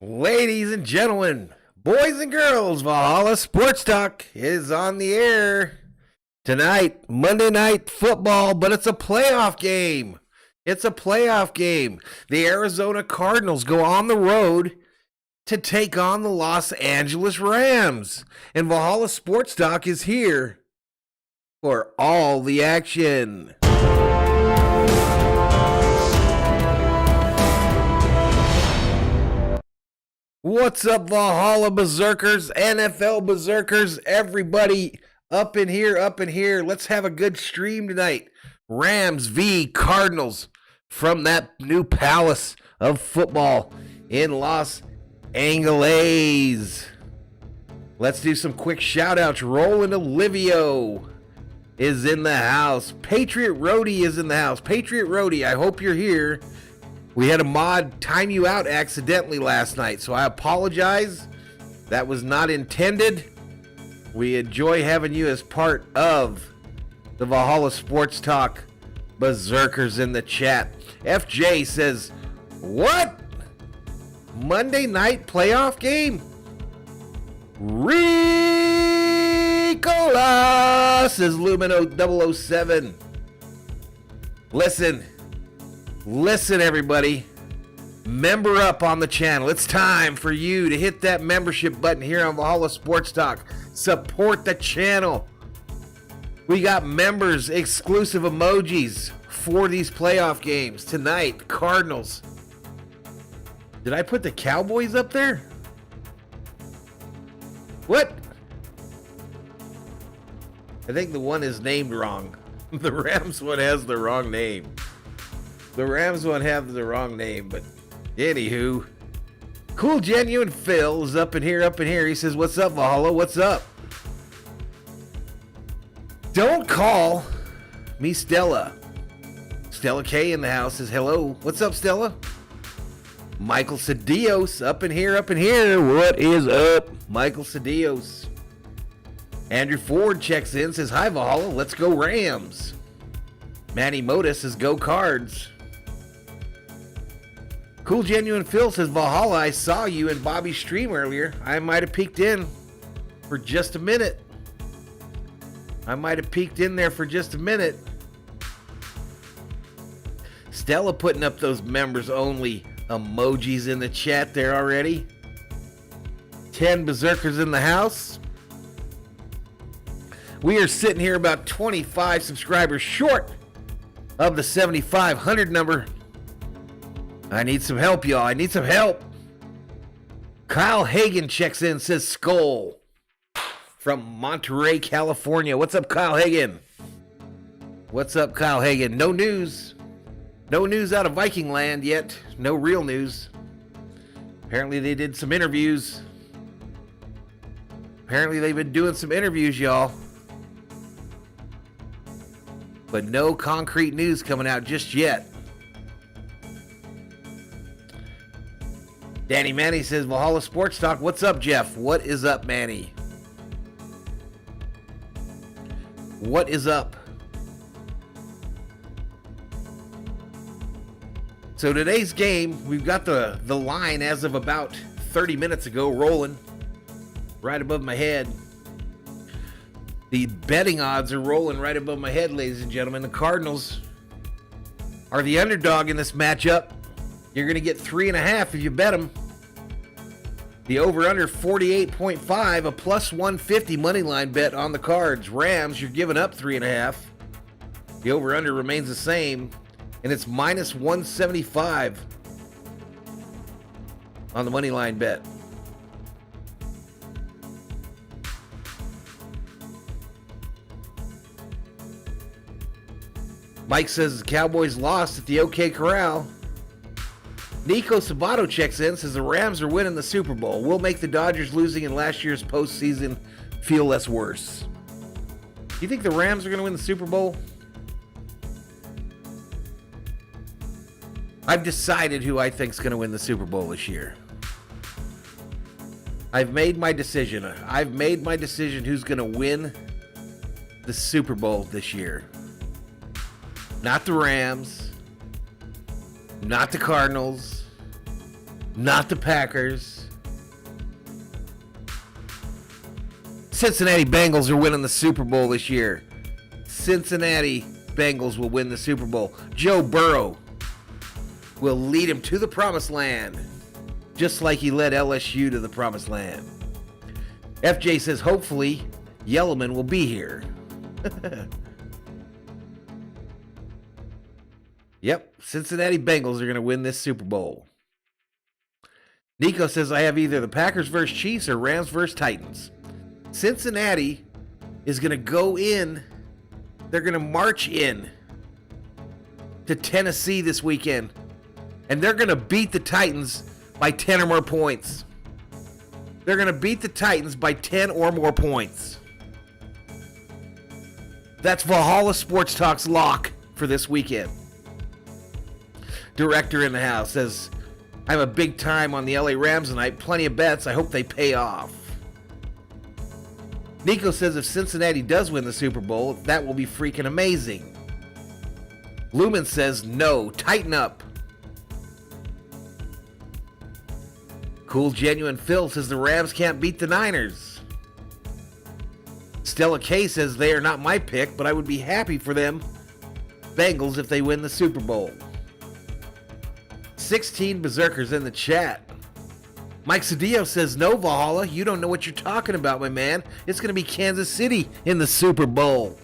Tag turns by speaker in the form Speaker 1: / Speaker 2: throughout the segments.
Speaker 1: Ladies and gentlemen, boys and girls, Valhalla Sports Talk is on the air tonight. Monday Night Football, but it's a playoff game. It's a playoff game. The Arizona Cardinals go on the road to take on the Los Angeles Rams. And Valhalla Sports Talk is here for all the action. What's up, Valhalla Berserkers, NFL Berserkers, everybody up in here. Let's have a good stream tonight. Rams v. Cardinals from that new palace of football in Los Angeles. Let's do some quick shout-outs. Roland Olivio is in the house. Patriot Roadie is in the house. Patriot Roadie, I hope you're here. We had a mod time you out accidentally last night, so I apologize. That was not intended. We enjoy having you as part of the Valhalla Sports Talk Berserkers in the chat. FJ says, what? Monday night playoff game? Ricola, says Lumino 007. Listen, everybody. Member up on the channel. It's time for you to hit that membership button here on Valhalla Sports Talk. Support the channel. We got members exclusive emojis for these playoff games. Tonight, Cardinals. Did I put the Cowboys up there? What? I think the one is named wrong. The Rams one has the wrong name. The Rams one have the wrong name, but anywho. Cool Genuine Phil is up in here. He says, what's up, Valhalla? What's up? Don't call me Stella. Stella K in the house says, hello. What's up, Stella? Michael Cedillos up in here. What is up, Michael Cedillos? Andrew Ford checks in, says, hi, Valhalla. Let's go Rams. Manny Moda says, go Cards. Cool Genuine Phil says, Valhalla, I saw you in Bobby's stream earlier. I might have peeked in for just a minute. Stella putting up those members only emojis in the chat there already. 10 Berserkers in the house. We are sitting here about 25 subscribers short of the 7,500 number. I need some help, y'all. I need some help. Kyle Hagan checks in, says SKOL from Monterey, California. What's up, Kyle Hagan? No news. No news out of Viking land yet. No real news. Apparently they did some interviews. Apparently they've been doing some interviews, y'all. But no concrete news coming out just yet. Danny Manny says, Valhalla Sports Talk. What's up, Jeff? What is up, Manny? What is up? So today's game, we've got the line as of about 30 minutes ago rolling right above my head. The betting odds are rolling right above my head, ladies and gentlemen. The Cardinals are the underdog in this matchup. You're going to get 3.5 if you bet them. The over-under 48.5, a plus 150 money line bet on the Cards. Rams, you're giving up 3.5. The over-under remains the same, and it's minus 175 on the money line bet. Mike says the Cowboys lost at the OK Corral. Nico Sabato checks in, says the Rams are winning the Super Bowl. We'll make the Dodgers losing in last year's postseason feel less worse. You think the Rams are going to win the Super Bowl? I've decided who I think is going to win the Super Bowl this year. I've made my decision. Who's going to win the Super Bowl this year. Not the Rams. Not the Cardinals. not the Packers. Cincinnati Bengals are winning the Super Bowl this year. Cincinnati Bengals will win the Super Bowl. Joe Burrow will lead him to the promised land, just like he led LSU to the promised land. FJ says, hopefully, Yellowman will be here. Yep, Cincinnati Bengals are going to win this Super Bowl. Nico says, I have either the Packers versus Chiefs or Rams versus Titans. Cincinnati is going to go in. They're going to march in to Tennessee this weekend. And they're going to beat the Titans by 10 or more points. They're going to beat the Titans by 10 or more points. That's Valhalla Sports Talk's lock for this weekend. Director in the house says, I'm a big time on the LA Rams tonight. Plenty of bets. I hope they pay off. Nico says if Cincinnati does win the Super Bowl, that will be freaking amazing. Lumen says no. Tighten up. Cool Genuine Phil says the Rams can't beat the Niners. Stella K says they are not my pick, but I would be happy for them Bengals if they win the Super Bowl. 16 berserkers in the chat. Mike Cedillo says, no, Valhalla, you don't know what you're talking about, my man. It's going to be Kansas City in the Super Bowl.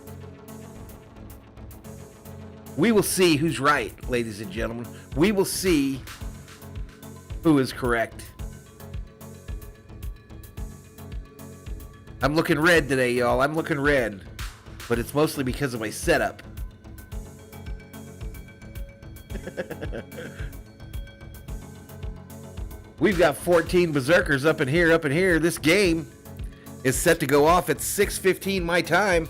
Speaker 1: We will see who's right, ladies and gentlemen. We will see who is correct. I'm looking red today, y'all. I'm looking red. But it's mostly because of my setup. We've got 14 berserkers up in here. This game is set to go off at 6:15 my time.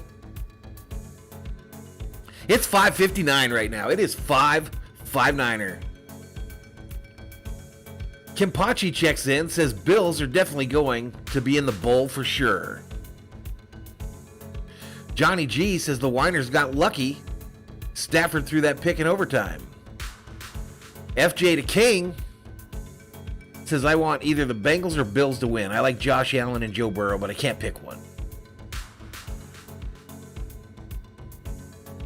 Speaker 1: It's 5:59 right now. It is 5-5-9er. Kimpachi checks in, says Bills are definitely going to be in the bowl for sure. Johnny G says the Winers got lucky. Stafford threw that pick in overtime. FJ to King says I want either the Bengals or Bills to win. I like Josh Allen and Joe Burrow, but I can't pick one.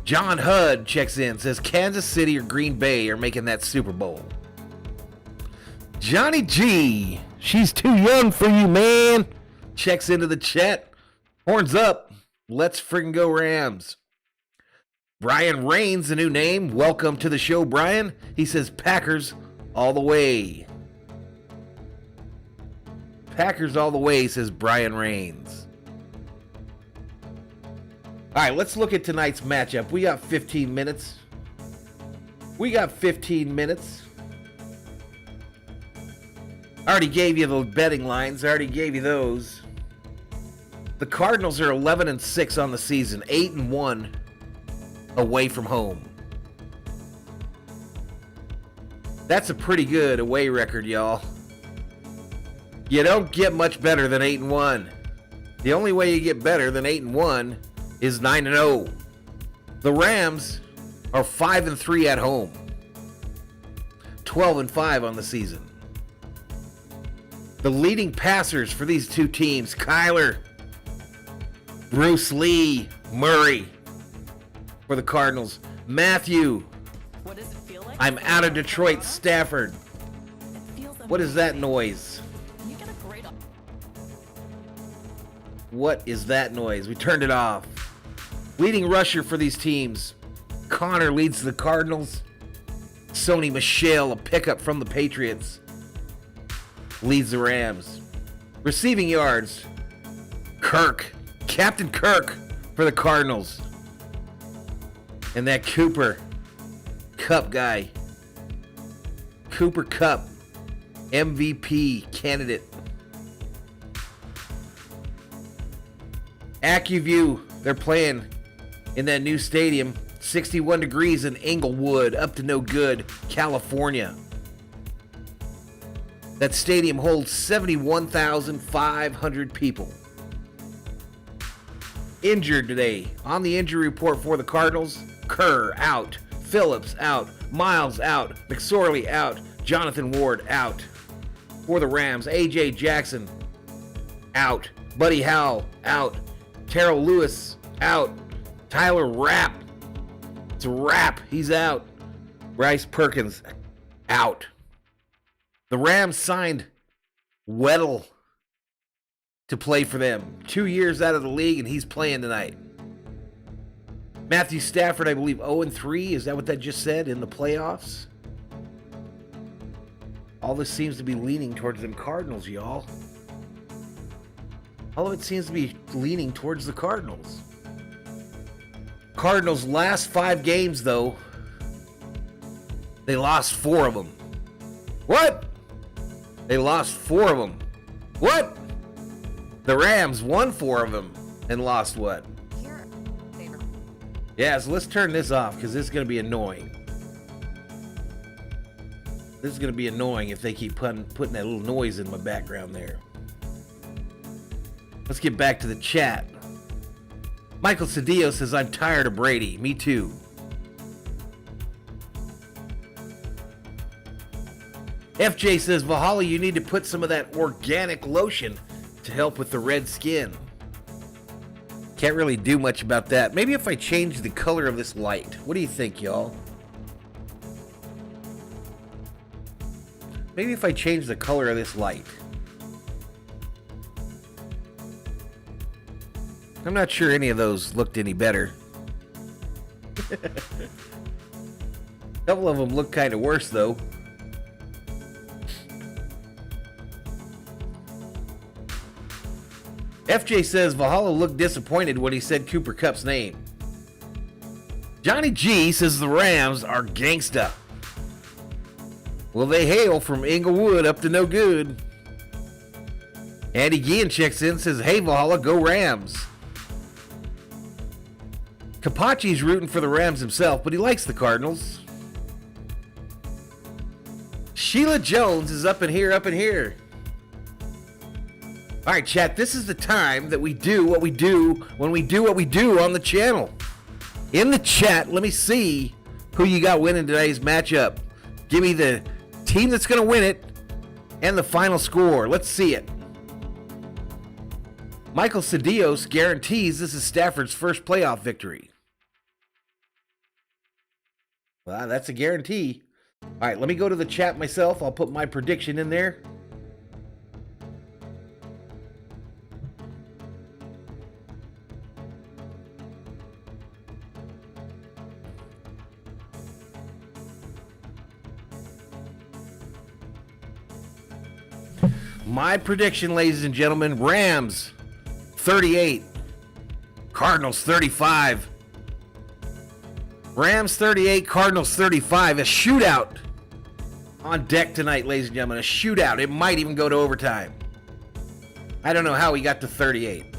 Speaker 1: John Hudd checks in, says Kansas City or Green Bay are making that Super Bowl. Johnny G, she's too young for you, man, checks into the chat. Horns up. Let's friggin' go Rams. Brian Rains, a new name. Welcome to the show, Brian. He says Packers all the way. Packers all the way, says Brian Rains. All right, let's look at tonight's matchup. We got 15 minutes. I already gave you the betting lines. I already gave you those. The Cardinals are 11-6 on the season, 8-1 away from home. That's a pretty good away record, y'all. You don't get much better than 8-1. The only way you get better than 8-1 is 9-0. The Rams are 5-3 at home. 12-5 on the season. The leading passers for these two teams, Kyler, Bruce Lee, Murray for the Cardinals. Matthew,
Speaker 2: what does it feel like?
Speaker 1: I'm out of Detroit, Stafford. What is that noise? What is that noise? We turned it off. Leading rusher for these teams, Connor leads the Cardinals. Sony Michel, a pickup from the Patriots, leads the Rams. Receiving yards, Captain Kirk for the Cardinals. And that Cooper Kupp guy, Cooper Kupp, MVP candidate. AccuView, they're playing in that new stadium, 61 degrees in Inglewood, up to no good, California. That stadium holds 71,500 people. Injured today. On the injury report for the Cardinals, Kerr out, Phillips out, Miles out, McSorley out, Jonathan Ward out. For the Rams, A.J. Jackson, out. Buddy Howell, out. Terrell Lewis, out. Tyler Rapp, it's a wrap. He's out. Bryce Perkins, out. The Rams signed Weddle to play for them. 2 years out of the league, and he's playing tonight. Matthew Stafford, I believe, 0-3. Is that what that just said in the playoffs? All this seems to be leaning towards them Cardinals, y'all. All of it seems to be leaning towards the Cardinals. Cardinals' last 5 games, though, they lost 4 of them. What? They lost 4 of them. What? The Rams won 4 of them and lost what? Yeah, so let's turn this off because this is going to be annoying. This is going to be annoying if they keep putting that little noise in my background there. Let's get back to the chat. Michael Cedillo says, I'm tired of Brady. Me too. FJ says, Valhalla, you need to put some of that organic lotion to help with the red skin. Can't really do much about that. Maybe if I change the color of this light. What do you think, y'all? Maybe if I change the color of this light. I'm not sure any of those looked any better. A couple of them look kind of worse, though. FJ says Valhalla looked disappointed when he said Cooper Kupp's name. Johnny G says the Rams are gangsta. Well, they hail from Inglewood up to no good. Andy Guillen checks in, says, hey, Valhalla, go Rams. Kapachi's rooting for the Rams himself, but he likes the Cardinals. Sheila Jones is up in here, up in here. All right, chat, this is the time that we do what we do when we do what we do on the channel. In the chat, let me see who you got winning today's matchup. Give me the team that's going to win it and the final score. Let's see it. Michael Cedillo guarantees this is Stafford's first playoff victory. Well, that's a guarantee. All right, let me go to the chat myself. I'll put my prediction in there. My prediction, ladies and gentlemen, Rams 38, Cardinals 35. Rams 38, Cardinals 35. A shootout on deck tonight, ladies and gentlemen. A shootout. It might even go to overtime. I don't know how we got to 38.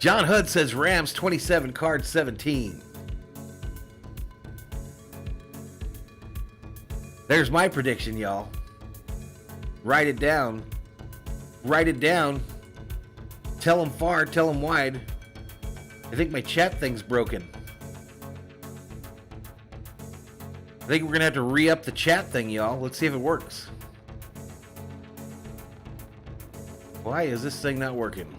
Speaker 1: John Hood says Rams 27, Cards 17. There's my prediction, y'all. Write it down. Write it down. Tell them far, tell them wide. I think my chat thing's broken. I think we're going to have to re-up the chat thing, y'all. Let's see if it works. Why is this thing not working?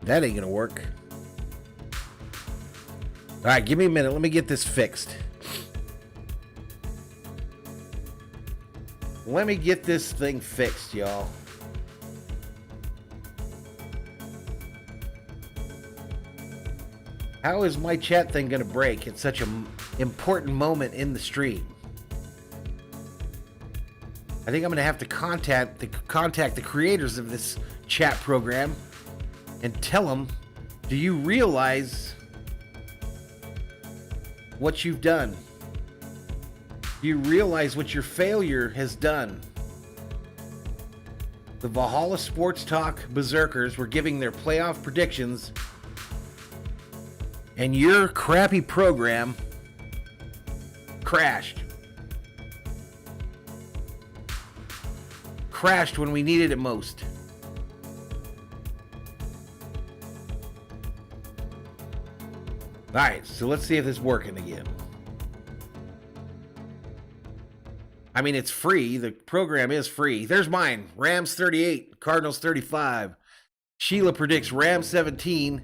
Speaker 1: That ain't going to work. All right, give me a minute. Let me get this fixed. Let me get this thing fixed, y'all. How is my chat thing going to break at such an important moment in the stream? I think I'm going to have to contact the creators of this chat program and tell them, do you realize what you've done? Do you realize what your failure has done? The Valhalla Sports Talk Berserkers were giving their playoff predictions, and your crappy program crashed. Crashed when we needed it most. Alright, so let's see if this is working again. I mean, it's free. The program is free. There's mine. Rams 38, Cardinals 35. Sheila predicts Rams 17,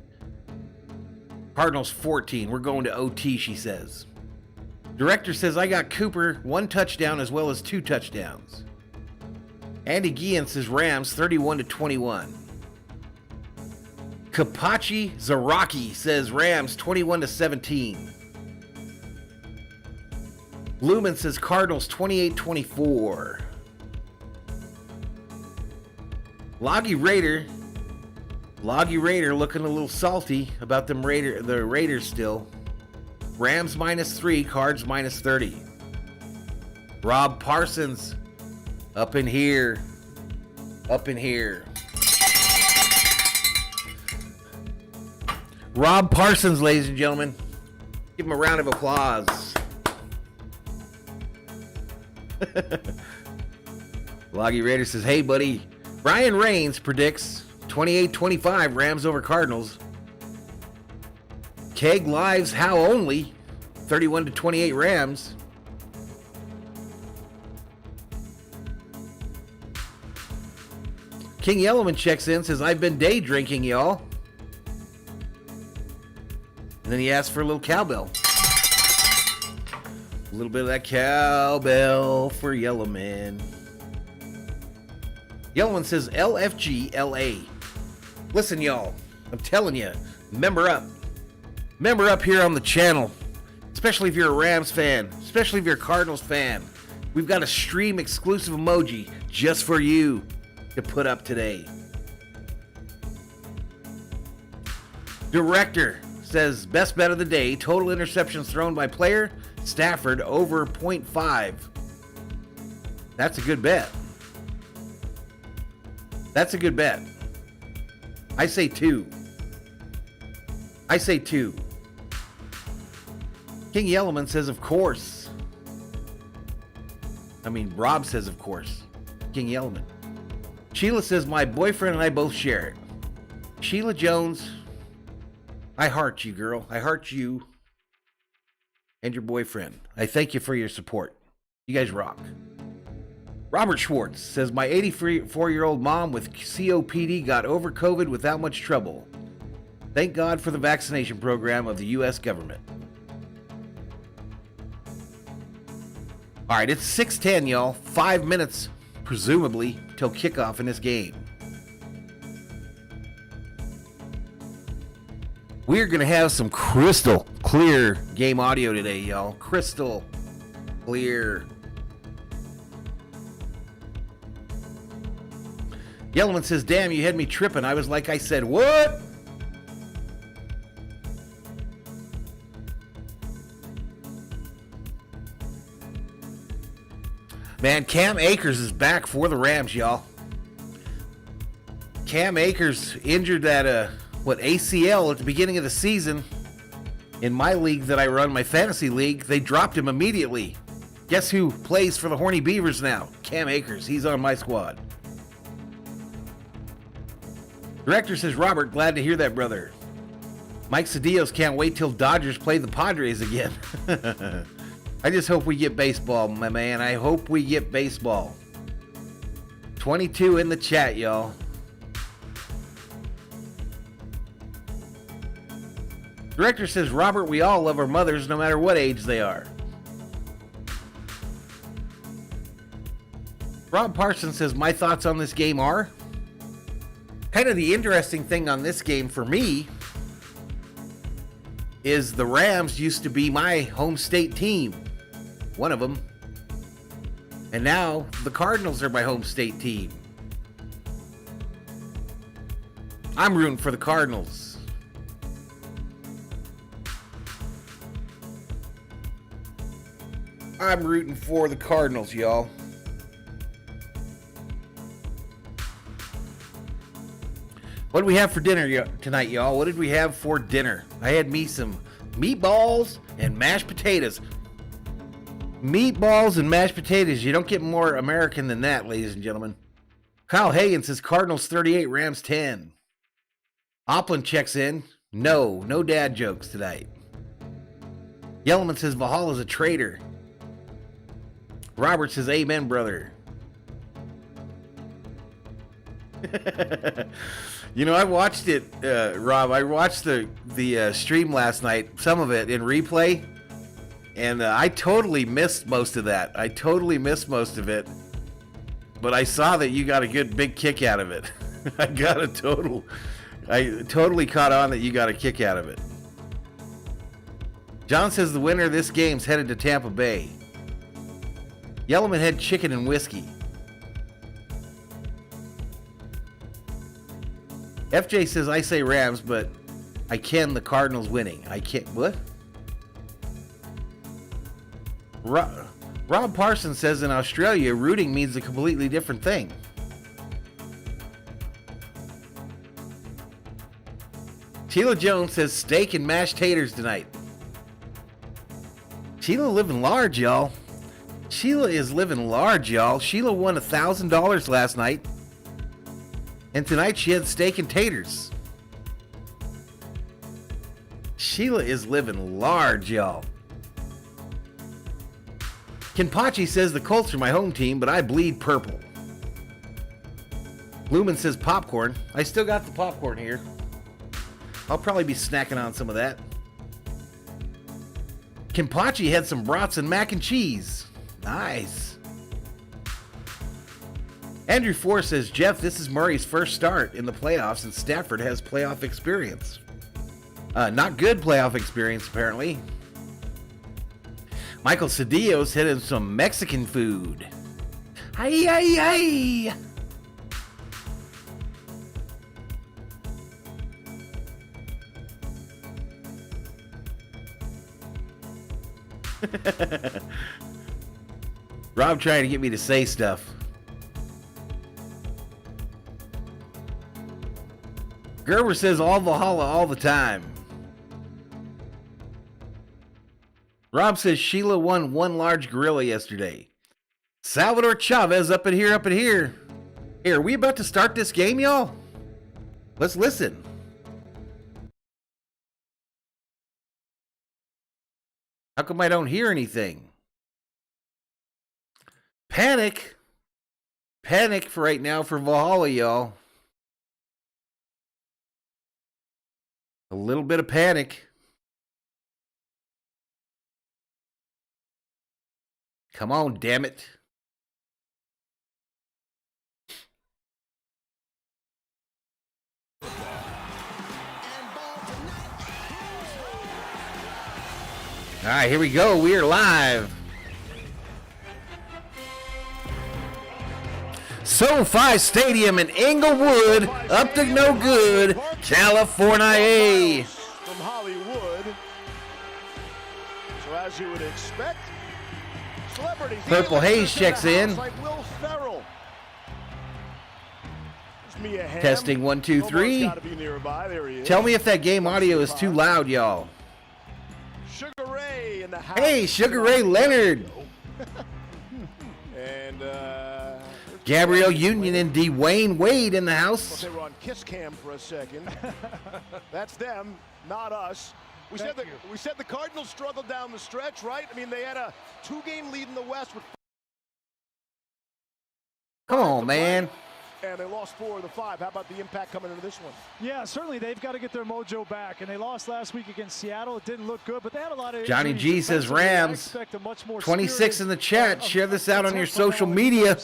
Speaker 1: Cardinals 14. We're going to OT, she says. Director says, I got Cooper 1 touchdown as well as 2 touchdowns. Andy Guillen says Rams 31-21. Kapachi Zaraki says Rams 21-17. Lumen says Cardinals 28-24. Loggy Raider looking a little salty about the Raiders still. Rams -3, Cards -30. Rob Parsons up in here. Rob Parsons, ladies and gentlemen. Give him a round of applause. Loggy Raider says, hey, buddy. Brian Raines predicts 28-25 Rams over Cardinals. Keg Lives How Only 31-28 Rams. King Yellowman checks in, says, I've been day drinking, y'all. And then he asks for a little cowbell. A little bit of that cowbell for Yellowman. Yellowman says LFG LA. Listen, y'all, I'm telling you, member up. Member up here on the channel. Especially if you're a Rams fan. Especially if you're a Cardinals fan. We've got a stream exclusive emoji just for you to put up today. Director says best bet of the day, total interceptions thrown by player, Stafford over 0.5. That's a good bet. That's a good bet. I say 2. King Yellowman says, of course. I mean, Rob says, of course. King Yellowman. Sheila says, my boyfriend and I both share it. Sheila Jones, I heart you, girl. I heart you and your boyfriend. I thank you for your support. You guys rock. Robert Schwartz says, my 84-year-old mom with COPD got over COVID without much trouble. Thank God for the vaccination program of the U.S. government. All right, it's 6:10, y'all. 5 minutes, presumably, till kickoff in this game. We're going to have some crystal clear game audio today, y'all. Crystal clear. Yellowman says, damn, you had me tripping. I was like, I said, what? Man, Cam Akers is back for the Rams, y'all. Cam Akers injured that, ACL at the beginning of the season. In my league that I run, my fantasy league, they dropped him immediately. Guess who plays for the Horny Beavers now? Cam Akers. He's on my squad. Director says, Robert, glad to hear that, brother. Mike Cedillos can't wait till Dodgers play the Padres again. I just hope we get baseball, my man. I hope we get baseball. 22 in the chat, y'all. Director says, Robert, we all love our mothers no matter what age they are. Rob Parsons says, my thoughts on this game are... Kind of the interesting thing on this game for me is the Rams used to be my home state team. One of them. And now the Cardinals are my home state team. I'm rooting for the Cardinals. I'm rooting for the Cardinals, y'all. What do we have for dinner tonight, y'all? What did we have for dinner? I had me some meatballs and mashed potatoes. Meatballs and mashed potatoes. You don't get more American than that, ladies and gentlemen. Kyle Hagan says Cardinals 38, Rams 10. Opland checks in. No dad jokes tonight. Yellowman says Valhalla is a traitor. Robert says, amen, brother. You know, I watched it, Rob. I watched the stream last night, some of it in replay, and I totally missed most of that. I totally missed most of it, but I saw that you got a good big kick out of it. I totally caught on that you got a kick out of it. John says the winner of this game's headed to Tampa Bay. Yellowman had chicken and whiskey. FJ says, I say Rams, but I can the Cardinals winning. I can't. What? Rob Parsons says in Australia, rooting means a completely different thing. Sheila Jones says steak and mashed taters tonight. Sheila living large, y'all. Sheila is living large, y'all. Sheila won $1,000 last night. And tonight she had steak and taters. Sheila is living large, y'all. Kenpachi says the Colts are my home team, but I bleed purple. Lumen says popcorn. I still got the popcorn here. I'll probably be snacking on some of that. Kenpachi had some brats and mac and cheese. Nice. Andrew Force says, Jeff, this is Murray's first start in the playoffs, and Stafford has playoff experience. Not good playoff experience, apparently. Michael Cedillo's hitting some Mexican food. Ay, ay, ay. Rob trying to get me to say stuff. Gerber says all Valhalla all the time. Rob says Sheila won one large gorilla yesterday. Salvador Chavez up in here. Here, are we about to start this game, y'all? Let's listen. How come I don't hear anything? Panic. Panic for right now for Valhalla, y'all. A little bit of panic. Come on, damn it. All right, here we go. We are live. SoFi Stadium in Inglewood, up to no good, California.
Speaker 2: From Hollywood. So as you would expect, celebrities.
Speaker 1: Purple Haze checks in.
Speaker 2: Like Will Ferrell.
Speaker 1: Testing 1, 2, 3. Tell me if that game audio is too loud, y'all.
Speaker 2: Sugar Ray in the house.
Speaker 1: Hey, Sugar Ray Leonard.
Speaker 2: And
Speaker 1: Gabrielle Union and Dwayne Wade in the house.
Speaker 2: They were on Kiss Cam for a second. That's them, not us. We said the Cardinals struggled down the stretch, right? I mean, they had a 2-game lead in the West with.
Speaker 1: Come on, man.
Speaker 2: And they lost 4 of the 5. How about the impact coming into this one?
Speaker 3: Yeah, certainly they've got to get their mojo back. And they lost last week against Seattle. It didn't look good, but they had a lot of.
Speaker 1: Johnny G says Rams. 26 in the chat. Share this out on your social media.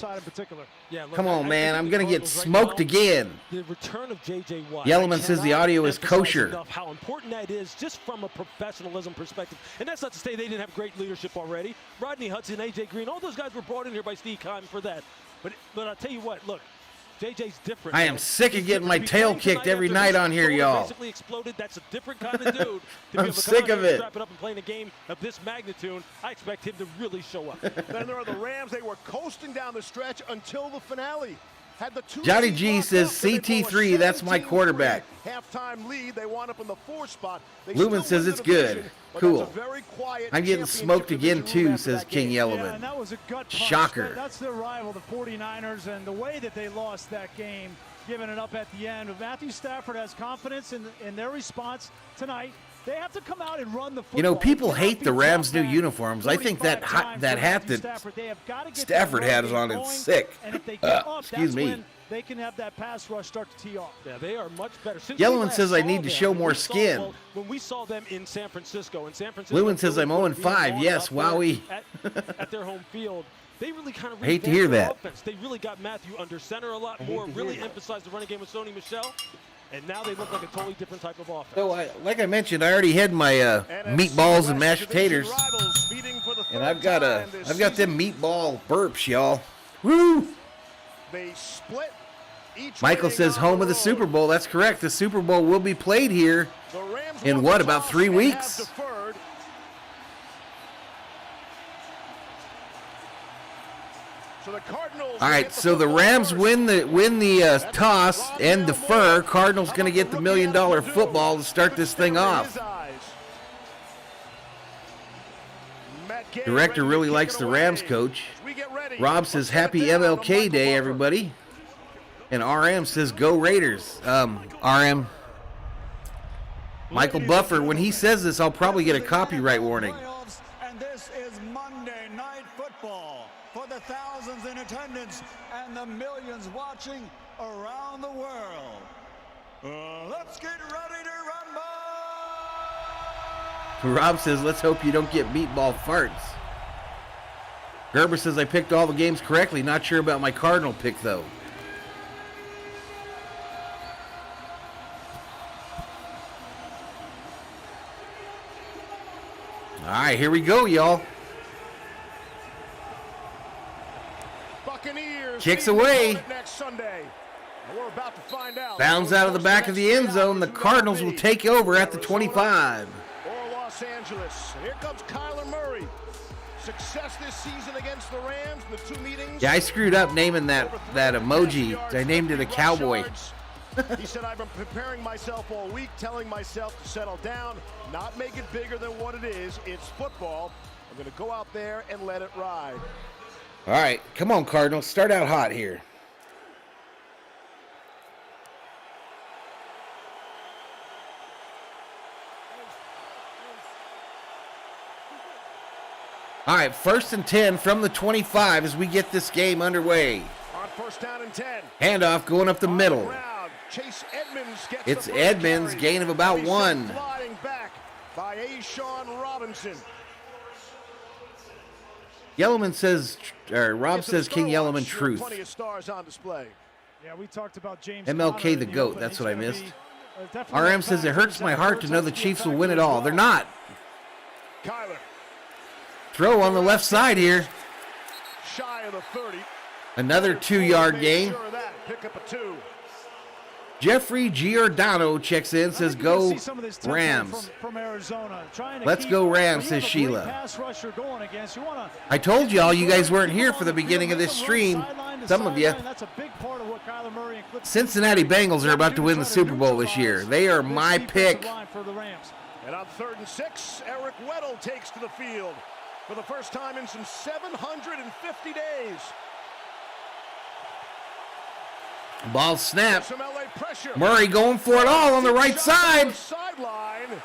Speaker 1: Come on, man. I'm going to get smoked again.
Speaker 4: The return of J.J. Watt.
Speaker 1: Yellowman says the audio is kosher.
Speaker 4: How important that is just from a professionalism perspective. And that's not to say they didn't have great leadership already. Rodney Hudson, A.J. Green, all those guys were brought in here by Steve Keim for that. But I'll tell you what, look. JJ's different.
Speaker 1: I am sick of getting my tail kicked every night on here, y'all.
Speaker 4: Basically exploded. That's a different kind of dude.
Speaker 1: I'm sick of it.
Speaker 4: Strap it up and playing a game of this magnitude. I expect him to really show up.
Speaker 2: Then there are the Rams. They were coasting down the stretch until the finale. Had the
Speaker 1: Johnny G says CT3, that's my quarterback.
Speaker 2: Halftime lead. They wound up in the 4 spot.
Speaker 1: Lumen says it's good. Cool. I'm getting smoked again too, says King Yellowman.
Speaker 3: Yeah, and that was a gut punch.
Speaker 1: Shocker.
Speaker 3: That's their rival, the 49ers, and the way that they lost that game giving it up at the end. But Matthew Stafford has confidence in their response tonight. They have to come out and run the football.
Speaker 1: You know, people hate the Rams' new uniforms. I think that hat that Stafford has on is sick.
Speaker 3: And if they get up,
Speaker 1: excuse me.
Speaker 3: When they can have that pass rush start to tee off.
Speaker 4: Yeah, they are much better.
Speaker 1: Yellowman says I need to show more skin.
Speaker 4: When we saw them in San Francisco,
Speaker 1: Lewin says I'm 0-5. Yes, wowie.
Speaker 4: At their home field. They really kind of
Speaker 1: hate to hear that.
Speaker 4: Offense. They really got Matthew under center a lot more, really emphasized the running game with Sony Michel, and now they look like a totally different type of offense.
Speaker 1: So, like I mentioned, I already had my meatballs and mashed potatoes, and I've got them meatball burps, y'all. Woo!
Speaker 2: They split.
Speaker 1: Michael says home of the Super Bowl. That's correct. The Super Bowl will be played here in what, about 3 weeks?
Speaker 2: So the Cardinals
Speaker 1: all right, so the Rams win the toss and defer. Cardinals going to get the $1 million football to start this thing off. Director really likes the Rams coach. Rob says happy MLK Day, everybody. And RM says go Raiders. RM. Michael Buffer, when he says this, I'll probably get a copyright warning.
Speaker 5: And this is Monday Night Football for the thousands in attendance and the millions watching around the world. Let's get ready to rumble!
Speaker 1: Rob says, let's hope you don't get meatball farts. Gerber says, I picked all the games correctly. Not sure about my Cardinal pick, though. All right, here we go, y'all.
Speaker 2: Buccaneers
Speaker 1: kicks away.
Speaker 2: Next Sunday. We're about to find out.
Speaker 1: Bounds out of the back of the end zone. The Cardinals will take over at the 25.
Speaker 2: Or Los Angeles. And here comes Kyler Murray. Success this season against the Rams in the 2 meetings.
Speaker 1: Yeah, I screwed up naming that emoji. I named it a cowboy.
Speaker 2: He said, I've been preparing myself all week, telling myself to settle down, not make it bigger than what it is. It's football. I'm going to go out there and let it ride.
Speaker 1: All right, come on, Cardinals. Start out hot here. All right, 1st and 10 from the 25 as we get this game underway.
Speaker 2: On 1st down and 10.
Speaker 1: Handoff going up the middle.
Speaker 2: Chase Edmonds gets
Speaker 1: it's Edmonds, gain of about 1.
Speaker 2: Flying back by Ashawn Robinson.
Speaker 1: Yellowman says, or Rob says, King Yellowman truth.
Speaker 2: Plenty of stars on display.
Speaker 3: Yeah, we talked about James
Speaker 1: MLK the GOAT, that's what I missed. RM says, it hurts my heart to know the Chiefs will win it all. They're not.
Speaker 2: Kyler.
Speaker 1: Throw on the left side here.
Speaker 2: Shy of the 30.
Speaker 1: Another 2-yard gain.
Speaker 2: Sure of that. Pick up a 2.
Speaker 1: Jeffrey Giordano checks in, says go Rams.
Speaker 3: From Arizona.
Speaker 1: Let's go Rams, says Sheila. I told y'all you guys weren't here for the beginning of this stream. Some of you. Cincinnati Bengals are about to win the Super Bowl this year. They are my pick.
Speaker 2: And on 3rd and 6, Eric Weddle takes to the field for the first time in some 750 days.
Speaker 1: Ball snap. Murray going for it all on the right side. It's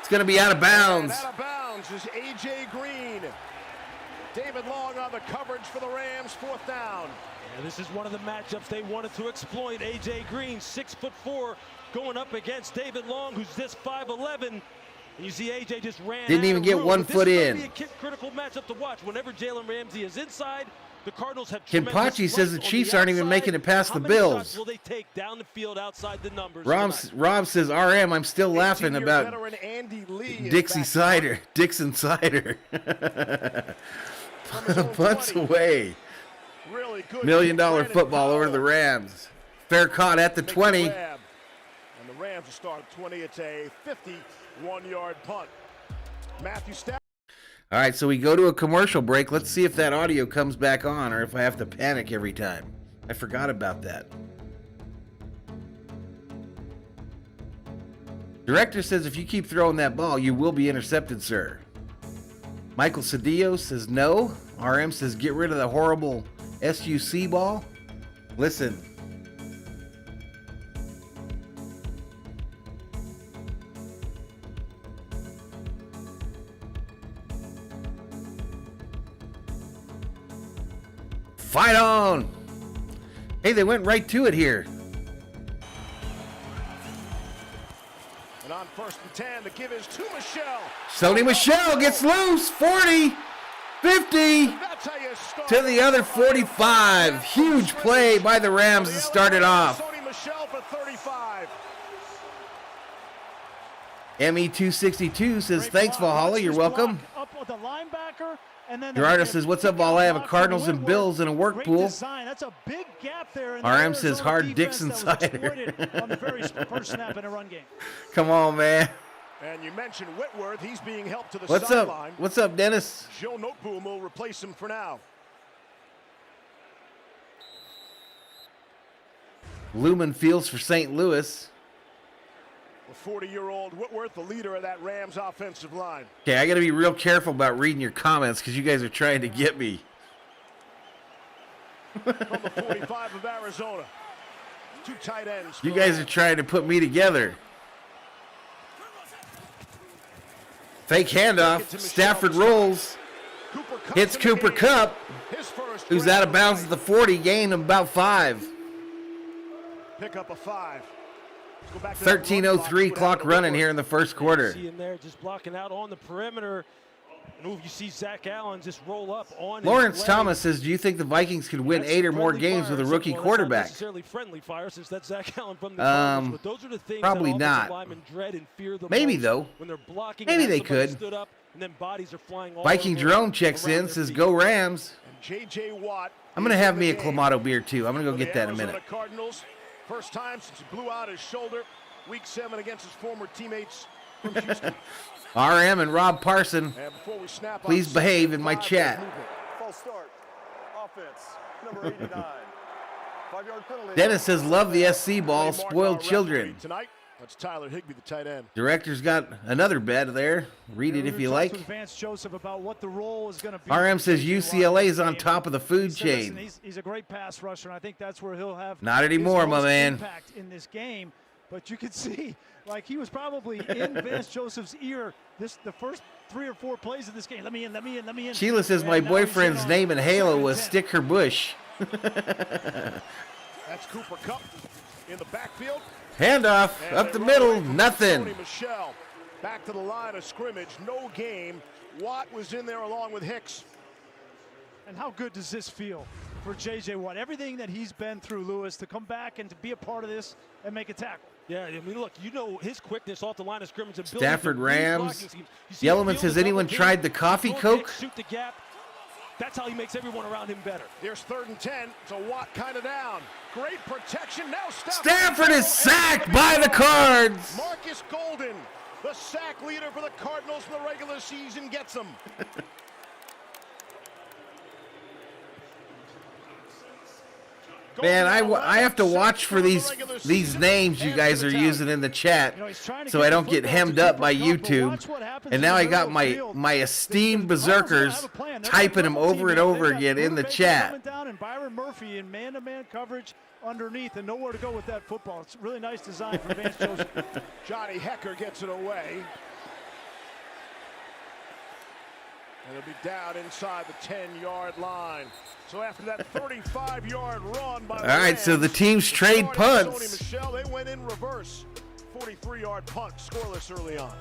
Speaker 1: going to be out of bounds.
Speaker 2: Out of bounds is A.J. Green. David Long on the coverage for the Rams, 4th down.
Speaker 4: Yeah, this is one of the matchups they wanted to exploit. A.J. Green, 6'4", going up against David Long, who's this 5'11". And you see A.J. just ran.
Speaker 1: Didn't even get 1 foot in.
Speaker 4: This is going to be a critical matchup to watch. Whenever Jalen Ramsey is inside, the Cardinals have
Speaker 1: Kenpachi says the Chiefs aren't even making it past the Bills.
Speaker 4: Will they take down the field outside the numbers?
Speaker 1: Rob says, RM, I'm still laughing about Dixon Cider. Punts away.
Speaker 2: Really good.
Speaker 1: $1 million football over to the Rams. Fair caught at the 20.
Speaker 2: And the Rams will start at 20. It's a 51-yard punt. Matthew Stafford.
Speaker 1: All right, so we go to a commercial break. Let's see if that audio comes back on or if I have to panic every time. I forgot about that. Director says if you keep throwing that ball, you will be intercepted, sir. Michael Cedillo says no. RM says get rid of the horrible SUC ball. Listen, Fight on. Hey, they went right to it here.
Speaker 2: And on 1st and 10, the give is to Michelle.
Speaker 1: Sony Michel gets loose. 40, 50,
Speaker 2: That's how you start.
Speaker 1: to the other 45. Huge play by the Rams to start it off.
Speaker 2: Sony Michel for 35.
Speaker 1: ME262 says,
Speaker 3: Great
Speaker 1: thanks,
Speaker 3: block.
Speaker 1: Valhalla.
Speaker 3: Watch
Speaker 1: You're
Speaker 3: this
Speaker 1: welcome.
Speaker 3: block up with the linebacker, and then
Speaker 1: Gerardo says, what's up, Valhalla? I have a Cardinals and Bills in a work
Speaker 3: Great
Speaker 1: pool.
Speaker 3: design. That's a big gap there. In the
Speaker 1: RM says,
Speaker 3: Arizona
Speaker 1: hard
Speaker 3: defense
Speaker 1: Dixon
Speaker 3: that was
Speaker 1: cider.
Speaker 3: exploited on the very first snap in a run game.
Speaker 1: Come on, man.
Speaker 2: And you mentioned Whitworth. He's being helped to the
Speaker 1: What's
Speaker 2: sideline.
Speaker 1: up? What's up, Dennis?
Speaker 2: Joe Noteboom will replace him for now.
Speaker 1: Lumen Fields for St. Louis.
Speaker 2: The 40-year-old Whitworth, the leader of that Rams offensive line.
Speaker 1: Okay, I got to be real careful about reading your comments because you guys are trying to get me.
Speaker 2: From the 45 of Arizona. 2 tight ends.
Speaker 1: You guys are trying to put me together. Fake handoff. Stafford rolls.
Speaker 2: Cooper Kupp
Speaker 1: Hits
Speaker 2: in the
Speaker 1: Cooper
Speaker 2: game.
Speaker 1: Kupp,
Speaker 2: His first
Speaker 1: who's
Speaker 2: grab
Speaker 1: out of bounds at
Speaker 2: tonight.
Speaker 1: the 40, gain of about 5.
Speaker 2: Pick up a 5. Let's go back to that run
Speaker 1: 13:03
Speaker 2: block.
Speaker 1: clock running here in the first quarter.
Speaker 4: See him there just blocking out on the perimeter. And you see Zach Allen just roll up on his
Speaker 1: Lawrence
Speaker 4: leg.
Speaker 1: Thomas says, do you think the Vikings could win
Speaker 4: That's
Speaker 1: 8 or more
Speaker 4: friendly
Speaker 1: games
Speaker 4: fire.
Speaker 1: with a rookie
Speaker 4: Well, that's
Speaker 1: quarterback?
Speaker 4: Not necessarily friendly fire, since that's Zach Allen from the Cardinals, but those are the things
Speaker 1: probably
Speaker 4: that
Speaker 1: not.
Speaker 4: offensive linemen dread and fear the
Speaker 1: Maybe
Speaker 4: most
Speaker 1: though.
Speaker 4: when they're blocking.
Speaker 1: Maybe
Speaker 4: and
Speaker 1: they
Speaker 4: somebody
Speaker 1: could.
Speaker 4: Stood up, and then bodies are flying all
Speaker 1: Viking
Speaker 4: over
Speaker 1: Jerome checks
Speaker 4: around
Speaker 1: in,
Speaker 4: their
Speaker 1: says,
Speaker 4: feet.
Speaker 1: go Rams.
Speaker 2: And J.J. Watt.
Speaker 1: I'm going to
Speaker 2: is
Speaker 1: have
Speaker 2: in
Speaker 1: me
Speaker 2: the
Speaker 1: a
Speaker 2: game
Speaker 1: Clamato beer too. I'm going to go
Speaker 2: for
Speaker 1: get
Speaker 2: the
Speaker 1: that in a
Speaker 2: Arizona
Speaker 1: minute.
Speaker 2: Cardinals. First time since he blew out his shoulder. Week 7 against his former teammates from Houston.
Speaker 1: RM and Rob Parson,
Speaker 2: And before we snap on
Speaker 1: please behave in my
Speaker 2: 5,
Speaker 1: chat.
Speaker 2: movement.
Speaker 6: False start. Offense, number 89. 5-yard penalty.
Speaker 1: Dennis says, love the SC ball,
Speaker 2: Play mark
Speaker 1: spoiled
Speaker 2: our
Speaker 1: children.
Speaker 2: referee Tonight, that's Tyler Higbee, the tight end.
Speaker 1: Director's got another bet there. Read it if you like.
Speaker 3: Vance Joseph about what the role is going to be.
Speaker 1: RM says
Speaker 3: for J.J.
Speaker 1: UCLA
Speaker 3: Watt
Speaker 1: is on
Speaker 3: in
Speaker 1: top of the food
Speaker 3: this game.
Speaker 1: chain.
Speaker 3: He's a great pass rusher, and I think that's where he'll have
Speaker 1: Not
Speaker 3: his
Speaker 1: anymore, my
Speaker 3: most
Speaker 1: man.
Speaker 3: impact in this game. But you could see, like, he was probably in Vance Joseph's ear the first 3 or 4 plays of this game. Let me in, let me in, let me in.
Speaker 1: Sheila says,
Speaker 3: And
Speaker 1: my
Speaker 3: now he's in
Speaker 1: boyfriend's
Speaker 3: on
Speaker 1: name in Halo
Speaker 3: 2nd and
Speaker 1: was
Speaker 3: 10.
Speaker 1: Stick Her Bush.
Speaker 2: That's Cooper Kupp in the backfield.
Speaker 1: Handoff,
Speaker 2: And
Speaker 1: up
Speaker 2: they
Speaker 1: the
Speaker 2: run
Speaker 1: middle,
Speaker 2: away from
Speaker 1: nothing.
Speaker 2: Sony Michel. Back to the line of scrimmage, no game. Watt was in there along with Hicks.
Speaker 3: And how good does this feel for J.J. Watt? Everything that he's been through, Lewis, to come back and to be a part of this and make a tackle.
Speaker 4: Yeah, I mean, look, you know his quickness off the line of scrimmage. And
Speaker 1: Stafford
Speaker 4: building the
Speaker 1: Rams.
Speaker 4: blocking schemes. You see him
Speaker 1: Yellowman
Speaker 4: build
Speaker 1: says,
Speaker 4: the double
Speaker 1: anyone
Speaker 4: team,
Speaker 1: tried the coffee
Speaker 4: go
Speaker 1: Coke?
Speaker 4: get, shoot the gap. That's how he makes everyone around him better.
Speaker 2: There's 3rd and 10. So Watt kind of down. Great protection. Now
Speaker 1: Stafford is sacked by the Cards.
Speaker 2: Marcus Golden, the sack leader for the Cardinals in the regular season, gets them.
Speaker 1: Man, I have to watch for these names you guys are using in the chat so I don't get hemmed up by YouTube. And now I got my esteemed berserkers typing them over and over again in the chat.
Speaker 3: Coming down and Byron Murphy in man-to-man coverage underneath and nowhere to go with that football. It's a really nice design for Vance Joseph.
Speaker 2: Johnny Hecker gets it away. And it'll be down inside the 10-yard line. So after that 35-yard run by the
Speaker 1: All right, so the
Speaker 2: Rams,
Speaker 1: teams trade
Speaker 2: starting
Speaker 1: punts.
Speaker 2: Sony Michel, they went in reverse. 43-yard punt, scoreless early on.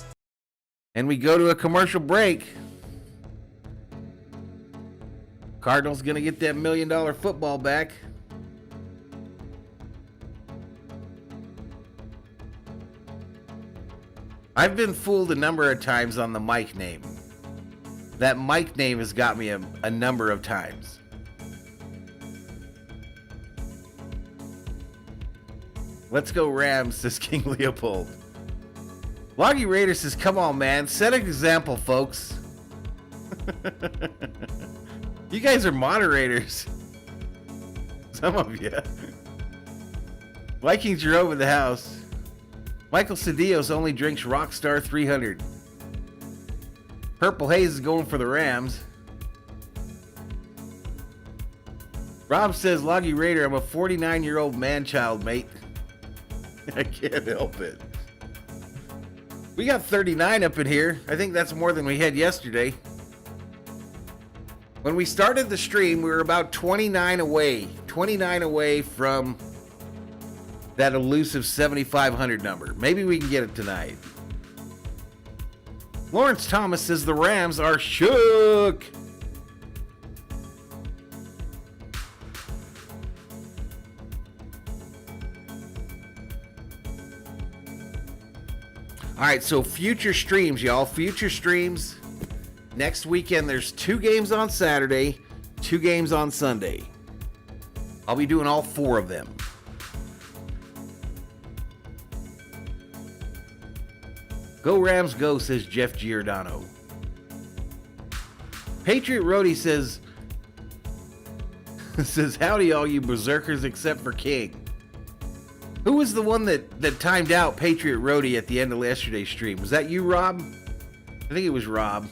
Speaker 1: And we go to a commercial break. Cardinals going to get that $1 million football back. I've been fooled a number of times on the Mike name. That Mike name has got me a number of times. Let's go Rams, says King Leopold. Loggy Raider says, come on, man. Set an example, folks. You guys are moderators. Some of you. Vikings, you're over the house. Michael Cedillos only drinks Rockstar 300. Purple Haze is going for the Rams. Rob says, Loggy Raider, I'm a 49-year-old man-child, mate. I can't help it. We got 39 up in here. I think that's more than we had yesterday. When we started the stream, we were about 29 away from that elusive 7,500 number. Maybe we can get it tonight. Lawrence Thomas says the Rams are shook. All right, so future streams, y'all. Future streams. Next weekend, there's 2 games on Saturday, 2 games on Sunday. I'll be doing all 4 of them. Go Rams, go, says Jeff Giordano. Patriot Roadie says, howdy all you berserkers except for King. Who was the one that timed out Patriot Roadie at the end of yesterday's stream? Was that you, Rob? I think it was Rob.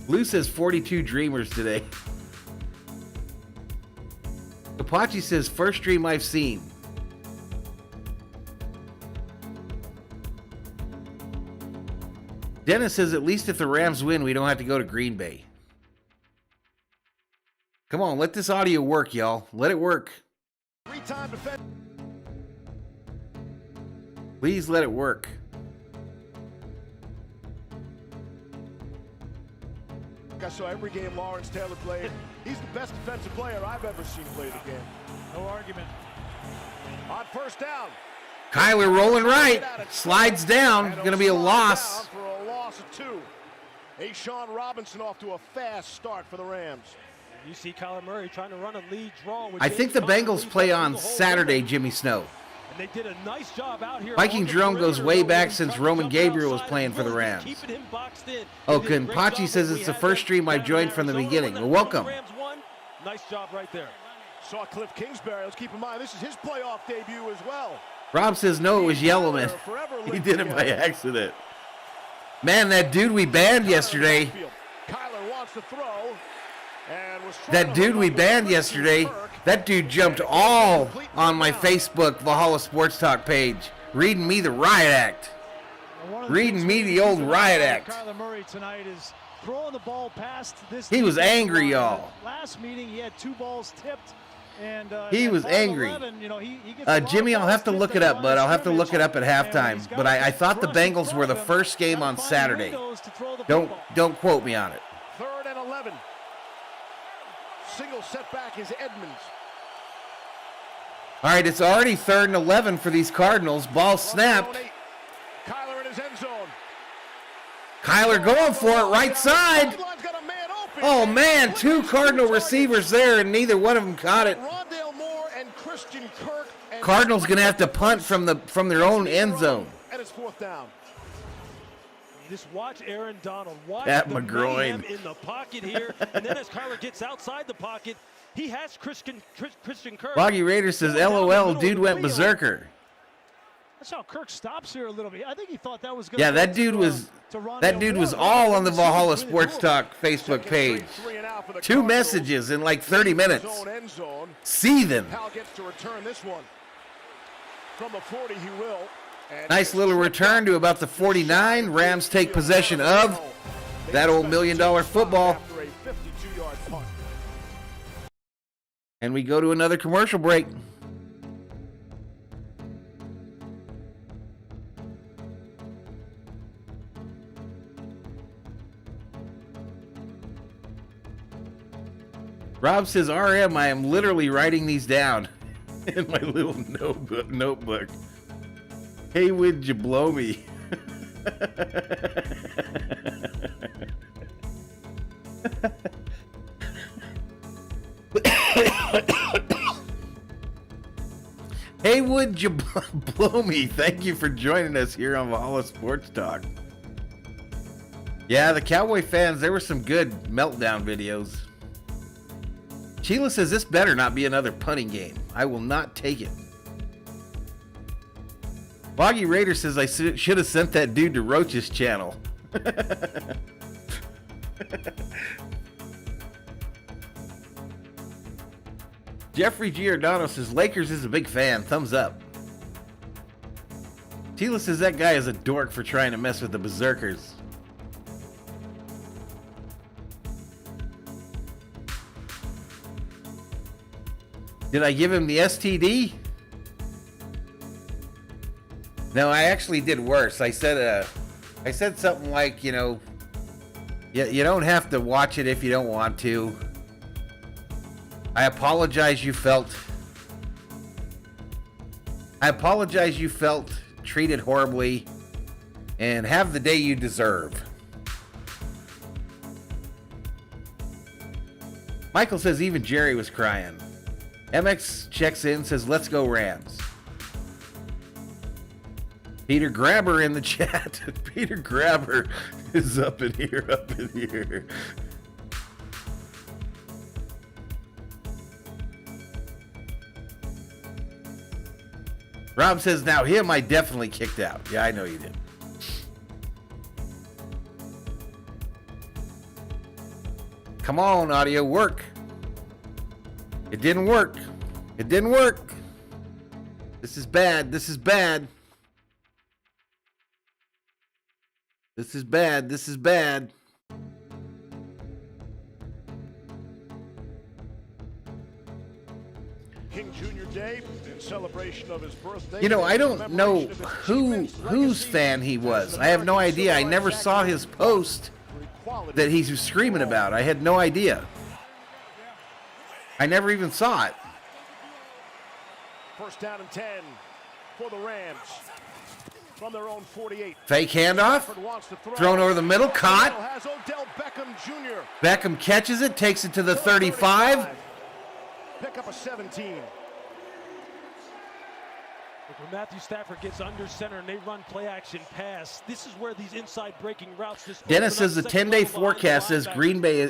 Speaker 1: Lou says 42 Dreamers today. Apache says first stream I've seen. Dennis says at least if the Rams win, we don't have to go to Green Bay. Come on, let this audio work, y'all. Let it work. Please let it work.
Speaker 2: I saw every game Lawrence Taylor played. He's the best defensive player I've ever seen play the game.
Speaker 3: No argument.
Speaker 2: On first down.
Speaker 1: Kyler rolling right. Slides down. Going to be a loss.
Speaker 2: For a loss of 2. A'Shawn Robinson off to a fast start for the Rams.
Speaker 4: You see Kyler Murray trying to run a lead draw.
Speaker 1: I think the Bengals play on Saturday, Jimmy Snow.
Speaker 4: And they did a nice job out here.
Speaker 1: Viking Drone goes way back since Roman Gabriel was playing for the Rams. Oh, Pachi says it's the first stream I've joined from the beginning. Well, welcome.
Speaker 4: Nice job right there.
Speaker 2: Saw Cliff Kingsbury. Let's keep in mind, this is his playoff debut as well.
Speaker 1: Rob says no, it was Yellowman. He did it by accident. Man, that dude we banned yesterday.
Speaker 2: Kyler wants to throw.
Speaker 1: That dude we banned yesterday, that dude jumped all on my Facebook Valhalla Sports Talk page, reading me the riot act. Reading me the old riot act.
Speaker 3: Kyler Murray tonight is throwing the ball past this.
Speaker 1: He was angry, y'all.
Speaker 3: Last meeting, he had 2 balls tipped. And
Speaker 1: he was angry.
Speaker 3: 11, you know, he gets
Speaker 1: Jimmy, I'll have to look it up, bud. I'll have to look it up at halftime. But I thought the Bengals were the first game on Saturday. Don't quote me on it.
Speaker 2: 3rd and 11. Single setback is Edmonds.
Speaker 1: All right, it's already 3rd and 11 for these Cardinals. Ball snapped.
Speaker 2: Kyler in his end zone.
Speaker 1: Kyler going for it, right side. Oh, man, 2 Cardinal receivers there, and neither one of them caught it. Cardinals going to have to punt from their own end zone.
Speaker 2: And it's 4th down.
Speaker 4: Just watch Aaron Donald. Watch
Speaker 1: that
Speaker 4: the
Speaker 1: McGroin
Speaker 4: in the pocket here. And then as Kyler gets outside the pocket, he has Christian Kirk.
Speaker 1: Boggy Raider says, LOL, dude went berserker.
Speaker 3: That's how Kirk stops here a little bit. I think he thought that was good.
Speaker 1: Yeah, that dude was all on the Valhalla Sports Talk Facebook page. 2 messages in like 30 minutes. Seething.
Speaker 2: Powell gets to return this one. From the 40, he will.
Speaker 1: Nice little return to about the 49. Rams take possession of that old $1 million football. And we go to another commercial break. Rob says, RM, I am literally writing these down in my little notebook. Hey, would you blow me? Hey, would you blow me? Thank you for joining us here on Valhalla Sports Talk. Yeah, the Cowboy fans, there were some good meltdown videos. Sheila says this better not be another punting game. I will not take it. Boggy Raider says I should have sent that dude to Roach's channel. Jeffrey Giordano says Lakers is a big fan. Thumbs up. Tila says that guy is a dork for trying to mess with the Berserkers. Did I give him the STD? No, I actually did worse. I said something like, you don't have to watch it if you don't want to. I apologize you felt treated horribly, and have the day you deserve. Michael says even Jerry was crying. MX checks in, says let's go Rams. Peter Grabber in the chat. Peter Grabber is up in here. Rob says, now him I definitely kicked out. Yeah, I know you did. Come on, audio, work. It didn't work. This is bad. This is bad.
Speaker 2: King Jr. Day in celebration of his birthday.
Speaker 1: I don't know whose fan he was. I have no idea. I never saw his post that he's screaming about. I had no idea. I never even saw it.
Speaker 2: First down and 10 for the Rams from their own 48.
Speaker 1: Fake handoff. Thrown over the middle. Caught.
Speaker 2: Has Odell Beckham Jr.
Speaker 1: Beckham catches it. Takes it to the 35.
Speaker 2: Pick up a 17.
Speaker 4: When Matthew Stafford gets under center and they run play action pass, this is where these inside breaking routes.
Speaker 1: Dennis says the 10-day forecast says Green Bay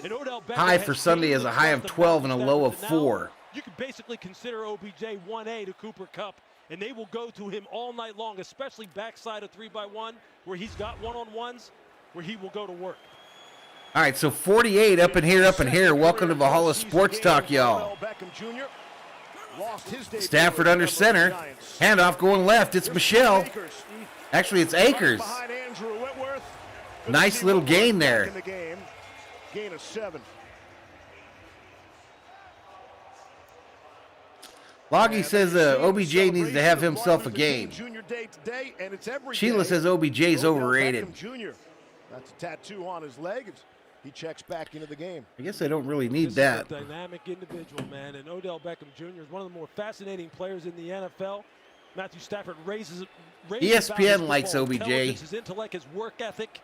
Speaker 1: high for Sunday is a high of 12 and a low of 4.
Speaker 4: You can basically consider OBJ 1A to Cooper Kupp, and they will go to him all night long, especially backside of 3x1 where he's got one-on-ones where he will go to work.
Speaker 1: All right, so 48 up in here. Welcome to Valhalla Sports Talk, y'all. Stafford under center. Handoff going left. It's Michelle. Actually, it's Akers. Nice little gain there.
Speaker 2: Gain of 7.
Speaker 1: Loggy says OBJ needs to have himself a game. Sheila says OBJ's overrated.
Speaker 2: That's a tattoo on his leg. He checks back into the game.
Speaker 1: I guess I don't really need that.
Speaker 4: Is a dynamic individual, man, and Odell Beckham Jr. is one of the more fascinating players in the NFL. Matthew Stafford raises
Speaker 1: ESPN likes OBJ.
Speaker 4: His intellect, his work ethic.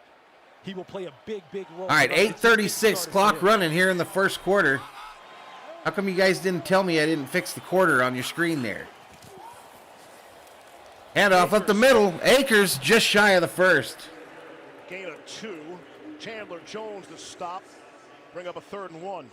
Speaker 4: He will play a big role.
Speaker 1: All right, 8:36, clock running here in the first quarter. How come you guys didn't tell me I didn't fix the quarter on your screen there? Handoff up the middle. Akers just shy of the first.
Speaker 2: Gain of 2. Chandler Jones to stop. Bring up a 3rd and 1.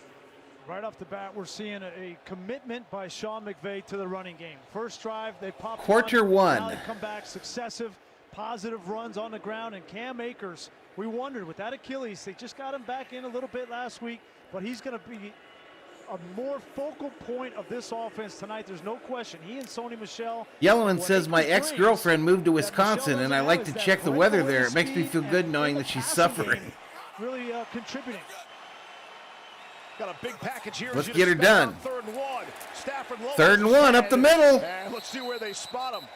Speaker 3: Right off the bat, we're seeing a commitment by Sean McVay to the running game. First drive, they popped.
Speaker 1: Quarter one.
Speaker 3: Now they come back, successive positive runs on the ground. And Cam Akers, we wondered with that Achilles, they just got him back in a little bit last week, but he's going to be a more focal point of this offense tonight. There's no question. He and Sony Michel.
Speaker 1: Yellowman says my ex-girlfriend moved to Wisconsin, and I like to check the weather there. It makes me feel good knowing that she's suffering.
Speaker 3: Really contributing.
Speaker 2: Got a big package here.
Speaker 1: Let's get her done.
Speaker 2: 3rd and 1. Stafford
Speaker 1: 3rd and 1 up the middle.
Speaker 2: And let's see where they spot him.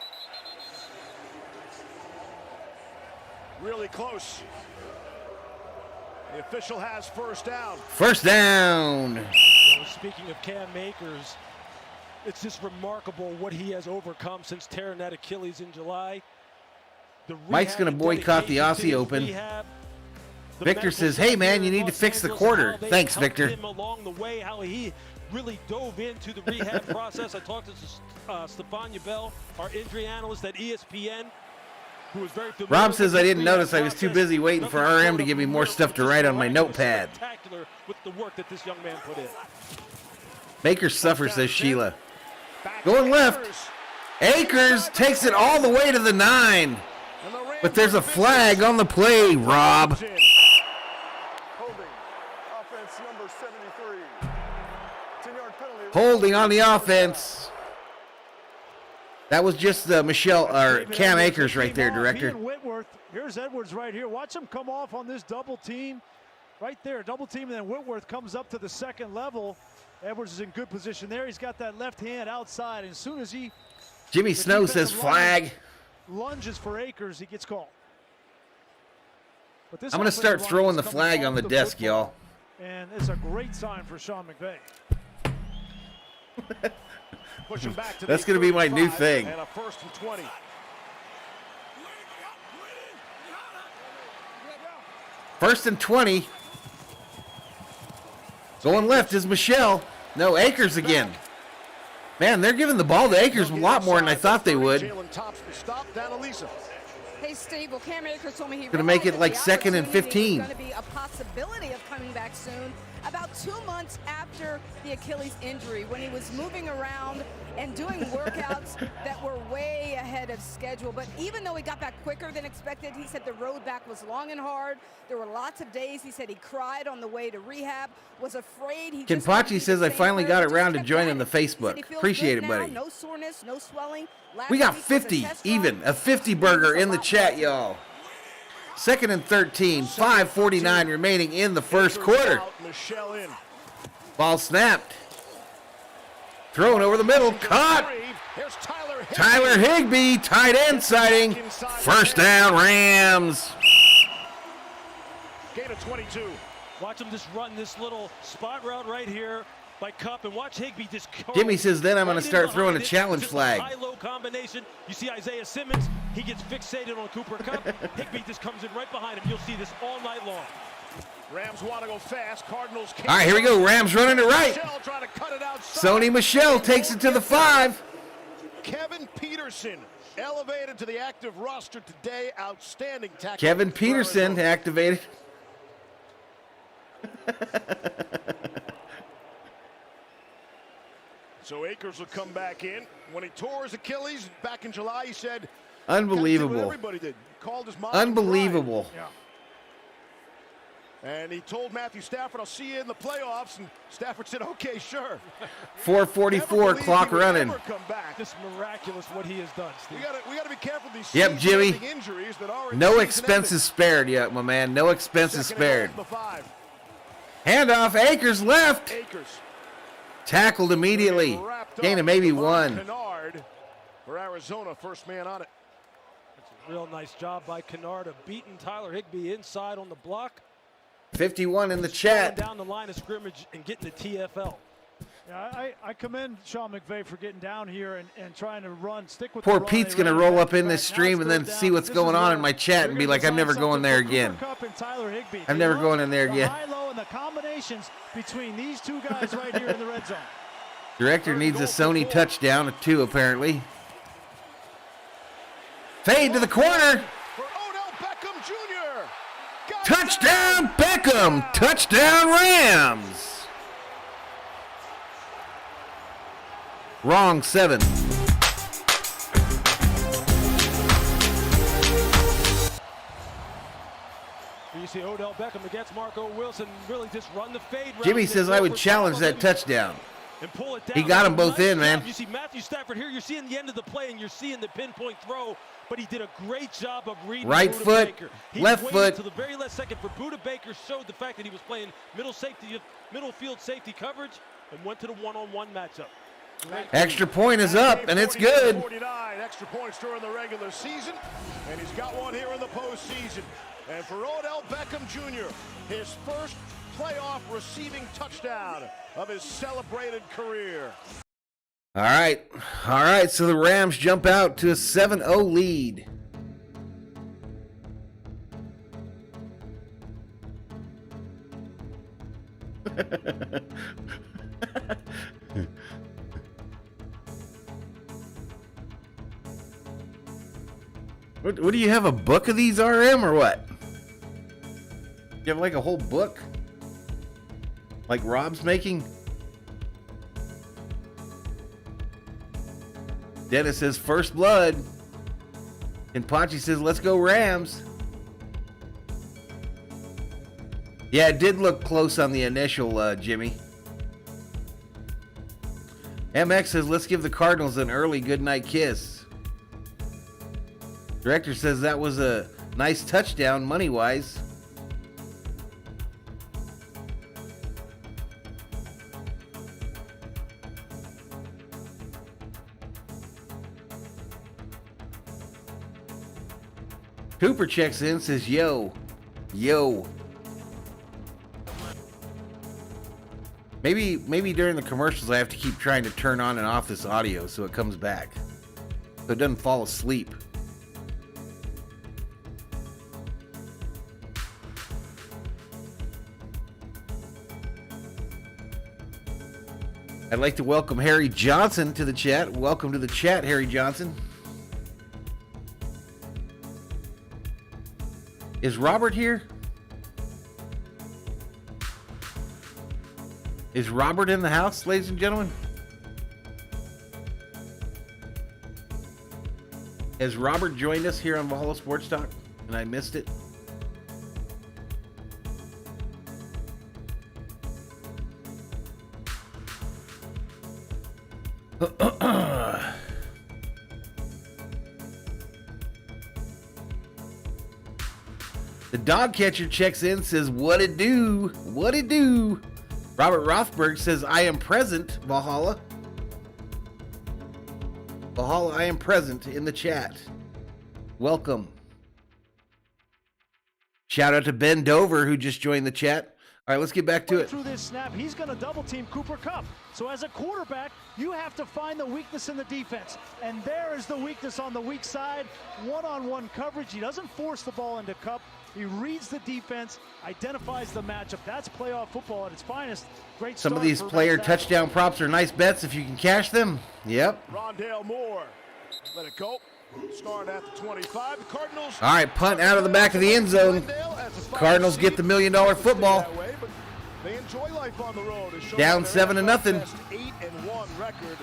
Speaker 2: Really close. The official has first down.
Speaker 1: First down.
Speaker 4: Speaking of Cam Akers, it's just remarkable what he has overcome since tearing that Achilles in July.
Speaker 1: Mike's going to boycott the Aussie Open. Victor says, hey, man, you need to fix the quarter. Thanks, Victor.
Speaker 4: Him along the way, how he really dove into the rehab process. I talked to Stefania Bell, our injury analyst at ESPN, who was very familiar.
Speaker 1: Rob says I didn't notice. I was too busy waiting for RM to give me more stuff to write on my notepad.
Speaker 4: Spectacular with the work that this young man put in.
Speaker 1: Baker suffers, says Sheila. Going left. Akers takes it all the way to the 9. But there's a flag on the play, Rob. Holding on the offense. That was just Michelle or Cam Akers right there, Director.
Speaker 3: Whitworth. Here's Edwards right here. Watch him come off on this double team. Right there, double team, and then Whitworth comes up to the second level. Edwards is in good position there. He's got that left hand outside. And as soon as
Speaker 1: Jimmy Snow says flag.
Speaker 3: Lunges for Akers, he gets called. But this
Speaker 1: I'm going to start
Speaker 3: offensive
Speaker 1: throwing
Speaker 3: line
Speaker 1: the
Speaker 3: is
Speaker 1: flag
Speaker 3: coming
Speaker 1: on the
Speaker 3: off
Speaker 1: desk,
Speaker 3: football,
Speaker 1: y'all.
Speaker 3: And it's a great sign for Sean McVay.
Speaker 2: Pushing back to
Speaker 1: That's going to be my new
Speaker 2: 35,
Speaker 1: thing.
Speaker 2: And a 1st and 20.
Speaker 1: First and 20. Going left is Michelle. No, Akers again. Man, they're giving the ball to Akers a lot more than I thought they would.
Speaker 2: Jalen Thompson stop down Elisa.
Speaker 7: Hey, Steve, well, Cam Akers told me he
Speaker 1: Gonna make it
Speaker 7: realized
Speaker 1: like
Speaker 7: that the
Speaker 1: 2nd and 15.
Speaker 7: opportunity was going to be a possibility of coming back soon. About 2 months after the Achilles injury, when he was moving around and doing workouts that were way ahead of schedule. But even though he got back quicker than expected, he said the road back was long and hard. There were lots of days. He said he cried on the way to rehab, was afraid.
Speaker 1: Kenpachi says I finally got around to joining the Facebook. Appreciate it, buddy.
Speaker 7: No soreness, no swelling.
Speaker 1: We got 50 even, a 50 burger in the chat, y'all. 2nd and 13, 5:49 remaining in the first quarter.
Speaker 2: Michelle in.
Speaker 1: Ball snapped. Thrown over the middle, caught.
Speaker 2: Here's
Speaker 1: Tyler Higbee, tight end sighting. First down, Rams.
Speaker 2: Gain of 22.
Speaker 4: Watch him just run this little spot route right here by Cup, and watch Higbee just.
Speaker 1: Jimmy says then I'm going to start throwing a
Speaker 4: it.
Speaker 1: challenge
Speaker 4: Just
Speaker 1: flag.
Speaker 4: A high-low combination. You see Isaiah Simmons, he gets fixated on Cooper Cup. Higbee just comes in right behind him. You'll see this all night long.
Speaker 2: Rams want to go fast. Cardinals can't.
Speaker 1: All right, here we go. Rams running to right.
Speaker 2: Michelle trying to cut it outside.
Speaker 1: Sony Michelle takes it to the 5.
Speaker 2: Kevin Peterson elevated to the active roster today. Outstanding tackle.
Speaker 1: Kevin Peterson activated.
Speaker 2: So Akers will come back in. When he tore his Achilles back in July, he said,
Speaker 1: Unbelievable.
Speaker 2: everybody did. Called his mom.
Speaker 1: Unbelievable.
Speaker 3: Yeah.
Speaker 2: And he told Matthew Stafford, I'll see you in the playoffs. And Stafford said, okay, sure.
Speaker 1: 4:44 clock running.
Speaker 4: Just miraculous what he has done, Steve.
Speaker 2: We got to be careful with these
Speaker 1: Yep, Jimmy.
Speaker 2: injuries that are
Speaker 1: No expenses spared yet, my man. No expenses spared.
Speaker 2: The 5.
Speaker 1: Handoff, Akers left.
Speaker 2: Akers.
Speaker 1: Tackled immediately. Gain of maybe 1.
Speaker 2: Kennard for Arizona, first man on it.
Speaker 4: That's a real nice job by Kennard of beating Tyler Higbee inside on the block.
Speaker 1: 51 in the
Speaker 4: Going
Speaker 1: chat.
Speaker 4: down the line of scrimmage and getting the TFL.
Speaker 3: Yeah, I commend Sean McVay for getting down here and trying to stick with
Speaker 1: Poor
Speaker 3: the run.
Speaker 1: Pete's
Speaker 3: They
Speaker 1: going to
Speaker 3: ran
Speaker 1: roll
Speaker 3: back
Speaker 1: up in
Speaker 3: to
Speaker 1: this
Speaker 3: back.
Speaker 1: stream
Speaker 3: Now
Speaker 1: and
Speaker 3: it's
Speaker 1: then
Speaker 3: third
Speaker 1: see
Speaker 3: down.
Speaker 1: what's
Speaker 3: This
Speaker 1: going
Speaker 3: is
Speaker 1: on
Speaker 3: where
Speaker 1: in my chat and be
Speaker 3: they're
Speaker 1: like,
Speaker 3: gonna
Speaker 1: I'm never
Speaker 3: design
Speaker 1: going there
Speaker 3: something for
Speaker 1: again.
Speaker 3: Cooper Kupp and Tyler Higbee.
Speaker 1: I'm
Speaker 3: They
Speaker 1: never
Speaker 3: love
Speaker 1: going in there
Speaker 3: the
Speaker 1: again.
Speaker 3: high-low and the combinations between these two guys right here in the red zone.
Speaker 1: Director needs a Sony touchdown, a 2 apparently. Fade to the corner.
Speaker 2: For Odell Beckham Jr. Got it
Speaker 1: Touchdown,
Speaker 2: down.
Speaker 1: Beckham. Touchdown, Rams. Wrong 7.
Speaker 4: You see Odell Beckham against Marco Wilson really just run the fade route.
Speaker 1: Jimmy
Speaker 4: and
Speaker 1: says
Speaker 4: go
Speaker 1: I would
Speaker 4: for
Speaker 1: challenge
Speaker 4: tackle
Speaker 1: that touchdown.
Speaker 4: and pull it down.
Speaker 1: He got them
Speaker 4: That's a
Speaker 1: both
Speaker 4: nice
Speaker 1: in, man.
Speaker 4: job. You see Matthew Stafford here. You're seeing the end of the play, and you're seeing the pinpoint throw. But he did a great job of reading
Speaker 1: Right
Speaker 4: Budda
Speaker 1: foot,
Speaker 4: Baker. He
Speaker 1: left
Speaker 4: waited
Speaker 1: foot.
Speaker 4: to the very last second for Budda Baker, showed the fact that he was playing middle field safety coverage, and went to the one-on-one matchup.
Speaker 1: Extra point is up, and it's good.
Speaker 2: 49 extra points during the regular season, and he's got one here in the postseason. And for Odell Beckham Jr., his first playoff receiving touchdown of his celebrated career.
Speaker 1: All right. So the Rams jump out to a 7-0 lead. What do you have, a book of these, RM, or what? You have like a whole book? Like Rob's making? Dennis says first blood. And Pachi says let's go Rams. Yeah, it did look close on the initial, Jimmy. MX says let's give the Cardinals an early goodnight kiss. Director says that was a nice touchdown money-wise. Cooper checks in, says, yo. Maybe during the commercials I have to keep trying to turn on and off this audio so it comes back. So it doesn't fall asleep. I'd like to welcome Harry Johnson to the chat. Welcome to the chat, Harry Johnson. Is Robert here? Is Robert in the house, ladies and gentlemen? Has Robert joined us here on Valhalla Sports Talk and I missed it? The dog catcher checks in, says, what it do? What it do? Robert Rothberg says, I am present, Valhalla. Valhalla, I am present in the chat. Welcome. Shout out to Ben Dover, who just joined the chat. All right, let's get back to it.
Speaker 3: Through this snap, he's going to double team Cooper Kupp. So as a quarterback, you have to find the weakness in the defense. And there is the weakness on the weak side. One-on-one coverage. He doesn't force the ball into Kupp. He reads the defense, identifies the matchup. That's playoff football at its finest. Great
Speaker 1: Some
Speaker 3: start
Speaker 1: of these
Speaker 3: for
Speaker 1: player
Speaker 3: Matt
Speaker 1: touchdown props are nice bets if you can cash them. Yep.
Speaker 2: Rondale Moore. Let it go. Starting at the 25. The Cardinals.
Speaker 1: All right, punt out of the back of the end zone. Cardinals get the $1 million football.
Speaker 2: They enjoy life on the road.
Speaker 1: Down 7-0.
Speaker 2: 8-1 record.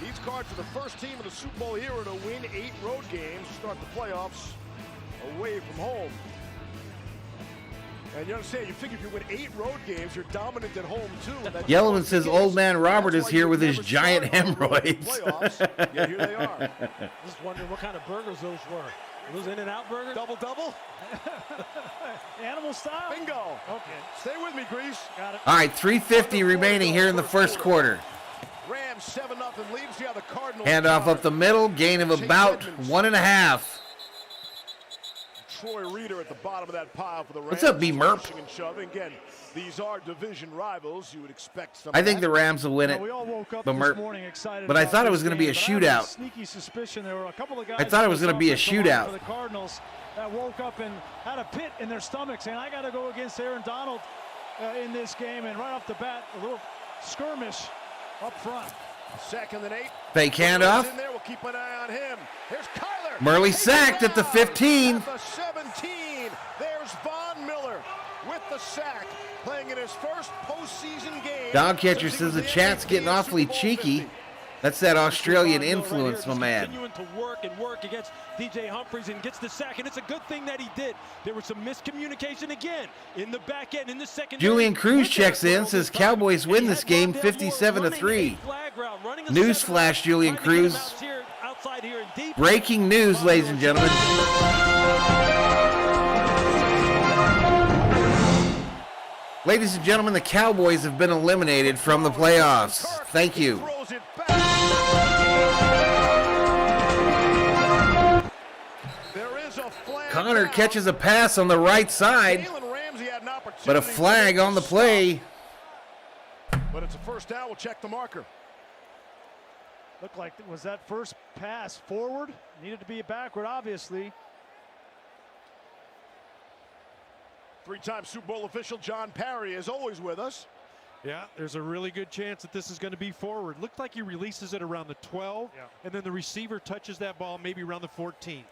Speaker 2: These Cards are the first team in the Super Bowl era to win 8 road games to start the playoffs away from home. And you understand, you figure if you win 8 road games, you're dominant at home too.
Speaker 1: Yellowman says old man Robert is here with his giant hemorrhoids.
Speaker 2: Yeah, here they are.
Speaker 4: Just wondering what kind of burgers those were. Those In-N-Out burgers?
Speaker 2: Double?
Speaker 3: Animal style?
Speaker 2: Bingo.
Speaker 3: Okay.
Speaker 2: Stay with me, Grease.
Speaker 3: Got it.
Speaker 1: All right, 3:50 remaining here in the first quarter.
Speaker 2: Rams 7-0 leads. Yeah, the Cardinals.
Speaker 1: Handoff up the middle, gain of about 1.5.
Speaker 2: Troy Reader at the bottom of that pile for the Rams.
Speaker 1: What's up, B-Merp?
Speaker 2: Pushing and shoving. Again, these are division rivals. You would expect some.
Speaker 1: I think the Rams will win it.
Speaker 3: We all woke up
Speaker 1: But
Speaker 3: this morning excited
Speaker 1: but I
Speaker 3: about
Speaker 1: thought it
Speaker 3: this
Speaker 1: was going to be a
Speaker 3: game, but I have
Speaker 1: shootout.
Speaker 3: sneaky suspicion there were a couple of guys.
Speaker 1: I thought it was going to be a shootout.
Speaker 3: For the Cardinals that woke up and had a pit in their stomach saying, I got to go against Aaron Donald in this game. And right off the bat, a little skirmish up front.
Speaker 2: 2nd and 8.
Speaker 1: Fake handoff.
Speaker 2: In there. We'll keep an eye on him. Here's Kyler.
Speaker 1: Murley sacked at the 15.
Speaker 2: At the 17. There's Von Miller with the sack, playing in his first postseason game.
Speaker 1: Dog catcher says the chat's getting awfully cheeky. That's that Australian influence, my man.
Speaker 4: Continuing to work against DJ Humphries and gets the sack, and it's a good thing that he did. There was some miscommunication again in the back end in the second.
Speaker 1: Julian Cruz checks in, says Cowboys win this game 57-3. Newsflash, Julian Cruz. Breaking news, ladies and gentlemen. Ladies and gentlemen, the Cowboys have been eliminated from the playoffs. Thank you. Connor catches a pass on the right side, but a flag on the play.
Speaker 2: But it's a first down. We'll check the marker.
Speaker 3: Looked like, was that first pass forward? Needed to be backward, obviously.
Speaker 2: 3-time Super Bowl official John Parry is always with us.
Speaker 8: Yeah, there's a really good chance that this is going to be forward. Looked like he releases it around the 12, and then the receiver touches that ball maybe around the 14.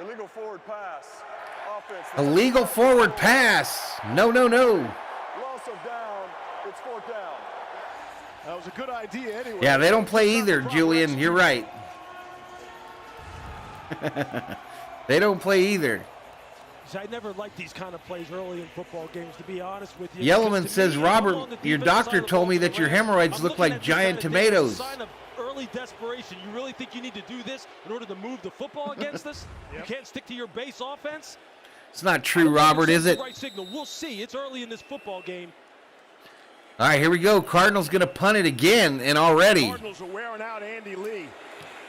Speaker 6: Illegal forward pass. Offense.
Speaker 1: Illegal forward pass. No.
Speaker 6: Loss of down. It's 4th down.
Speaker 2: That was a good idea anyway.
Speaker 1: Yeah, they don't play either, Julian. You're right. They don't play either.
Speaker 4: I never liked these kind of plays early in football games, to be honest with you.
Speaker 1: Yellowman says, Robert, your doctor told me that your hemorrhoids look like giant tomatoes.
Speaker 4: Sign of early desperation. You really think you need to do this in order to move the football against us? You can't stick to your base offense?
Speaker 1: It's not true, Robert, is it?
Speaker 4: Right signal. We'll see. It's early in this football game.
Speaker 1: All right, here we go. Cardinals going to punt it again, and already.
Speaker 2: Cardinals are wearing out Andy Lee.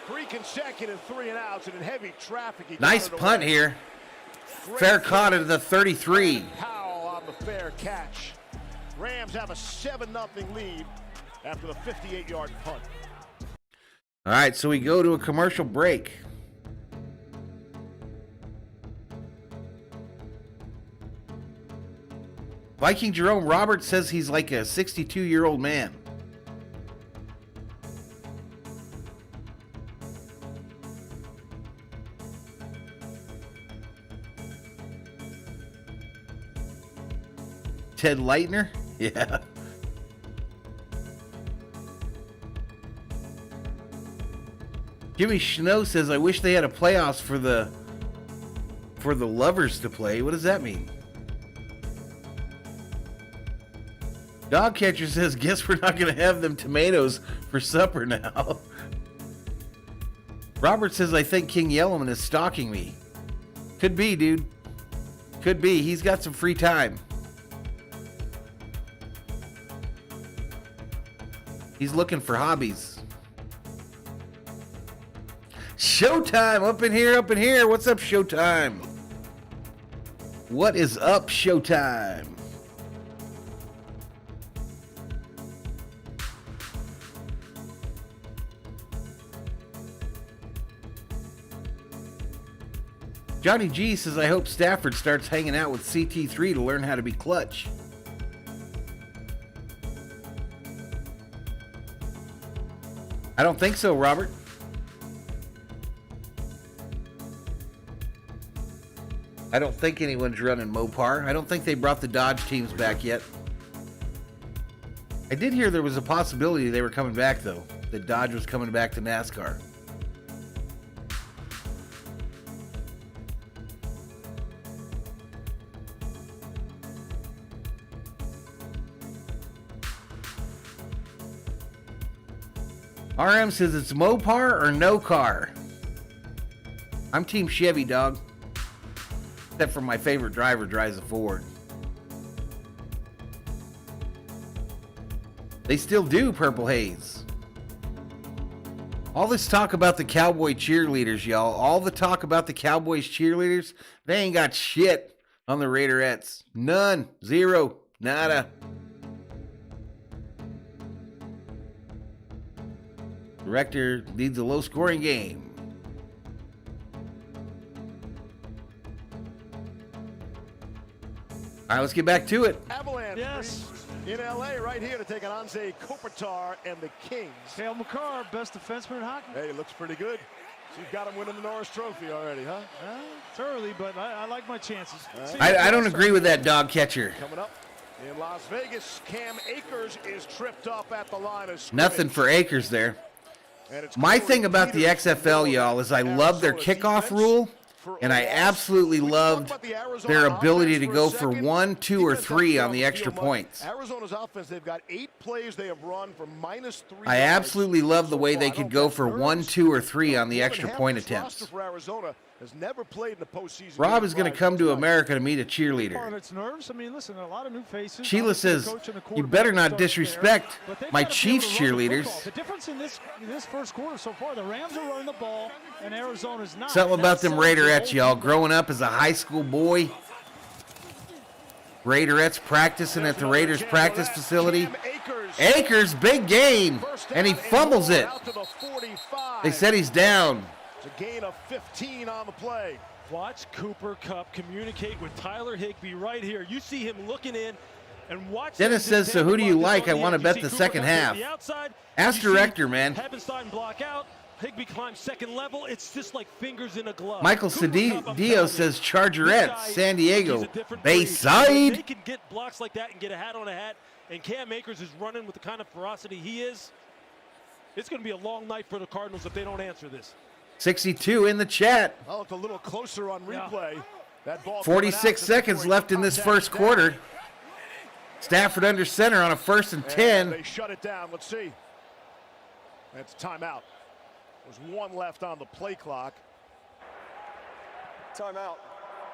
Speaker 2: 3 consecutive 3-and-outs, and in heavy traffic.
Speaker 1: Nice punt here. Fair caught it at the 33.
Speaker 2: Powell on the fair catch. Rams have a 7-0 lead after the 58-yard punt.
Speaker 1: All right, so we go to a commercial break. Viking Jerome Roberts says he's like a 62-year-old man. Ted Leitner? Yeah. Jimmy Snow says, I wish they had a playoffs for the lovers to play. What does that mean? Dog Catcher says, guess we're not going to have them tomatoes for supper now. Robert says, I think King Yellowman is stalking me. Could be, dude. Could be. He's got some free time. He's looking for hobbies. Showtime up in here, up in here. What's up, Showtime? What is up, Showtime? Johnny G says, I hope Stafford starts hanging out with CT3 to learn how to be clutch. I don't think so, Robert. I don't think anyone's running Mopar. I don't think they brought the Dodge teams back yet. I did hear there was a possibility they were coming back, though. That Dodge was coming back to NASCAR. RM says it's Mopar or no car. I'm Team Chevy, dog. Except for my favorite driver drives a Ford. They still do, Purple Haze. All this talk about the Cowboy cheerleaders, y'all. All the talk about the Cowboys cheerleaders, they ain't got shit on the Raiderettes. None. Zero. Nada. Director needs a low-scoring game. All right, let's get back to it.
Speaker 2: Avalanche in LA right here to take on Anze Kopitar and the Kings.
Speaker 3: Cale Makar, best defenseman in hockey.
Speaker 2: Hey, it looks pretty good. So you've got him winning the Norris Trophy already, huh?
Speaker 3: It's early, but I like my chances.
Speaker 1: I don't agree with that, dog catcher.
Speaker 2: Coming up in Las Vegas, Cam Akers is tripped up at the line of scrimmage.
Speaker 1: Nothing for Akers there. My thing about the XFL, y'all, is I love their kickoff rule, and I absolutely loved their ability to go for 1, 2, or 3 on the extra points.
Speaker 2: Arizona's offense, they've got 8 plays they have run for -3.
Speaker 1: I absolutely love the way they could go for 1, 2, or 3 on the extra point attempts.
Speaker 2: For Arizona has never played in the postseason.
Speaker 1: Rob is going to come to America to meet a cheerleader.
Speaker 3: Part of its nerves. I mean, listen, a lot of new faces.
Speaker 1: Sheila says, you better not disrespect my Chiefs cheerleaders.
Speaker 3: The difference in this first quarter so far, the Rams are running the ball and Arizona's not.
Speaker 1: Something about them Raiderettes, y'all. Growing up as a high school boy, Raiderettes practicing at the Raiders practice facility. Akers, big game, and he fumbles it. They said he's down.
Speaker 2: It's a gain of 15 on the play.
Speaker 4: Watch Cooper Kupp communicate with Tyler Higbee right here. You see him looking in and watch.
Speaker 1: Dennis says, so who do you like? I want to bet the second half. Ask director, man.
Speaker 4: Havenstein block out. Higbee climbs second level. It's just like fingers in a glove.
Speaker 1: Michael Cedillo says Chargerettes, San Diego, Bayside.
Speaker 4: They can get blocks like that and get a hat on a hat, and Cam Akers is running with the kind of ferocity he is. It's going to be a long night for the Cardinals if they don't answer this.
Speaker 1: 62 in the chat.
Speaker 2: I looked a little closer on replay.
Speaker 3: Yeah.
Speaker 2: That ball
Speaker 1: 46 seconds left in this first quarter. Stafford under center on a 1st and 10.
Speaker 2: They shut it down. Let's see. That's timeout. There's 1 left on the play clock.
Speaker 6: Timeout.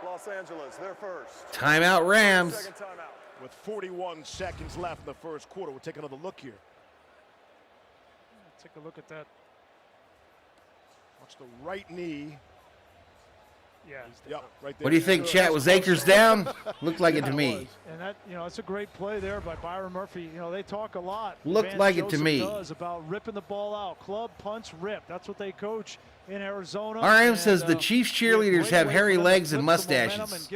Speaker 6: Los Angeles, they're first.
Speaker 1: Timeout Rams.
Speaker 6: Second timeout.
Speaker 2: With 41 seconds left in the first quarter, we'll take another look here.
Speaker 3: Take a look at that.
Speaker 2: Watch the right knee.
Speaker 3: Yeah.
Speaker 2: Yep, right there.
Speaker 1: What do you think, chat? Was Akers down? Looked like it to me.
Speaker 3: And that, it's a great play there by Byron Murphy. They talk a lot.
Speaker 1: Looked
Speaker 3: Vance
Speaker 1: like it to
Speaker 3: Joseph
Speaker 1: me.
Speaker 3: Does about ripping the ball out. Club, punch, rip. That's what they coach in Arizona.
Speaker 1: RM says the Chiefs cheerleaders have hairy legs and mustaches.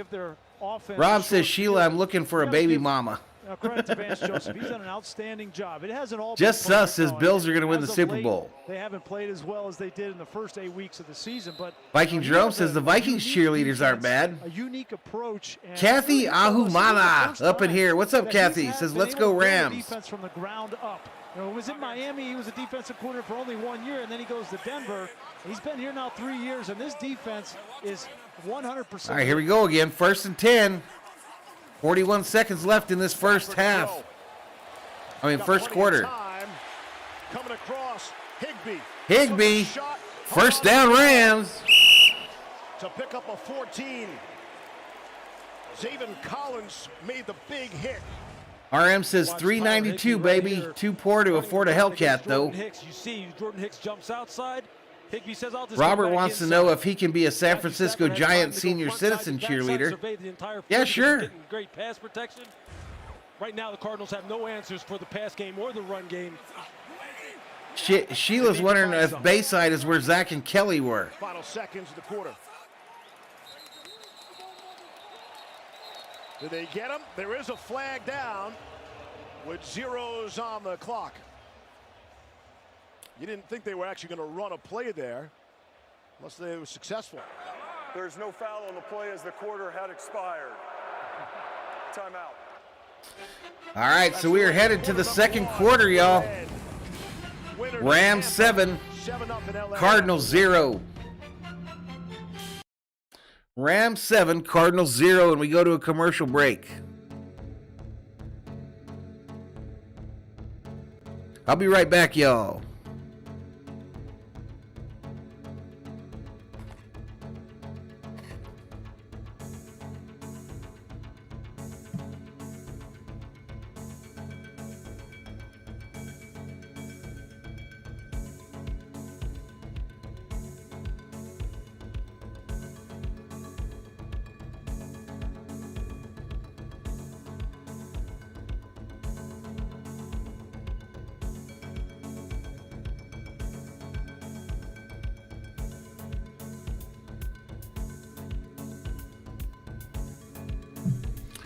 Speaker 1: Rob says, Sheila, I'm looking for a baby mama.
Speaker 3: Now, credit to Vance Joseph. He's done an outstanding job. It hasn't all
Speaker 1: Just
Speaker 3: been
Speaker 1: sus says
Speaker 3: perfect,
Speaker 1: Bills are going to win the
Speaker 3: as of
Speaker 1: Super
Speaker 3: late,
Speaker 1: Bowl.
Speaker 3: They haven't played as well as they did in the first 8 weeks of the season. But
Speaker 1: Viking Jerome says the Vikings cheerleaders aren't bad.
Speaker 3: A unique approach. And
Speaker 1: Kathy Ahumada up in here. What's up, Kathy? Says, let's go Rams.
Speaker 3: Defense from the ground up. When he was in Miami, he was a defensive coordinator for only 1 year, and then he goes to Denver. He's been here now 3 years, and this defense is 100%.
Speaker 1: All right, here we go again. 1st and 10. 41 seconds left in this first half. First quarter.
Speaker 2: Coming across,
Speaker 1: Higbee. First down, Rams.
Speaker 2: To pick up a 14. Zaven Collins made the big hit.
Speaker 1: RM says 392, baby. Too poor to afford a Hellcat, though.
Speaker 4: You see, Jordan Hicks jumps outside. Higbee says, I'll just
Speaker 1: Robert wants to know if he can be a San Francisco Giants senior citizen cheerleader. Yeah, sure.
Speaker 4: Great pass protection. Right now, the Cardinals have no answers for the pass game or the run game.
Speaker 1: Sheila's wondering if Bayside is where Zach and Kelly were.
Speaker 2: Final seconds of the quarter. Did they get him? There is a flag down with zeros on the clock. You didn't think they were actually going to run a play there unless they were successful.
Speaker 6: There's no foul on the play as the quarter had expired. Timeout.
Speaker 1: All right, so we are headed to the second quarter, y'all. Rams 7, Cardinals 0. Rams 7, Cardinals 0, and we go to a commercial break. I'll be right back, y'all.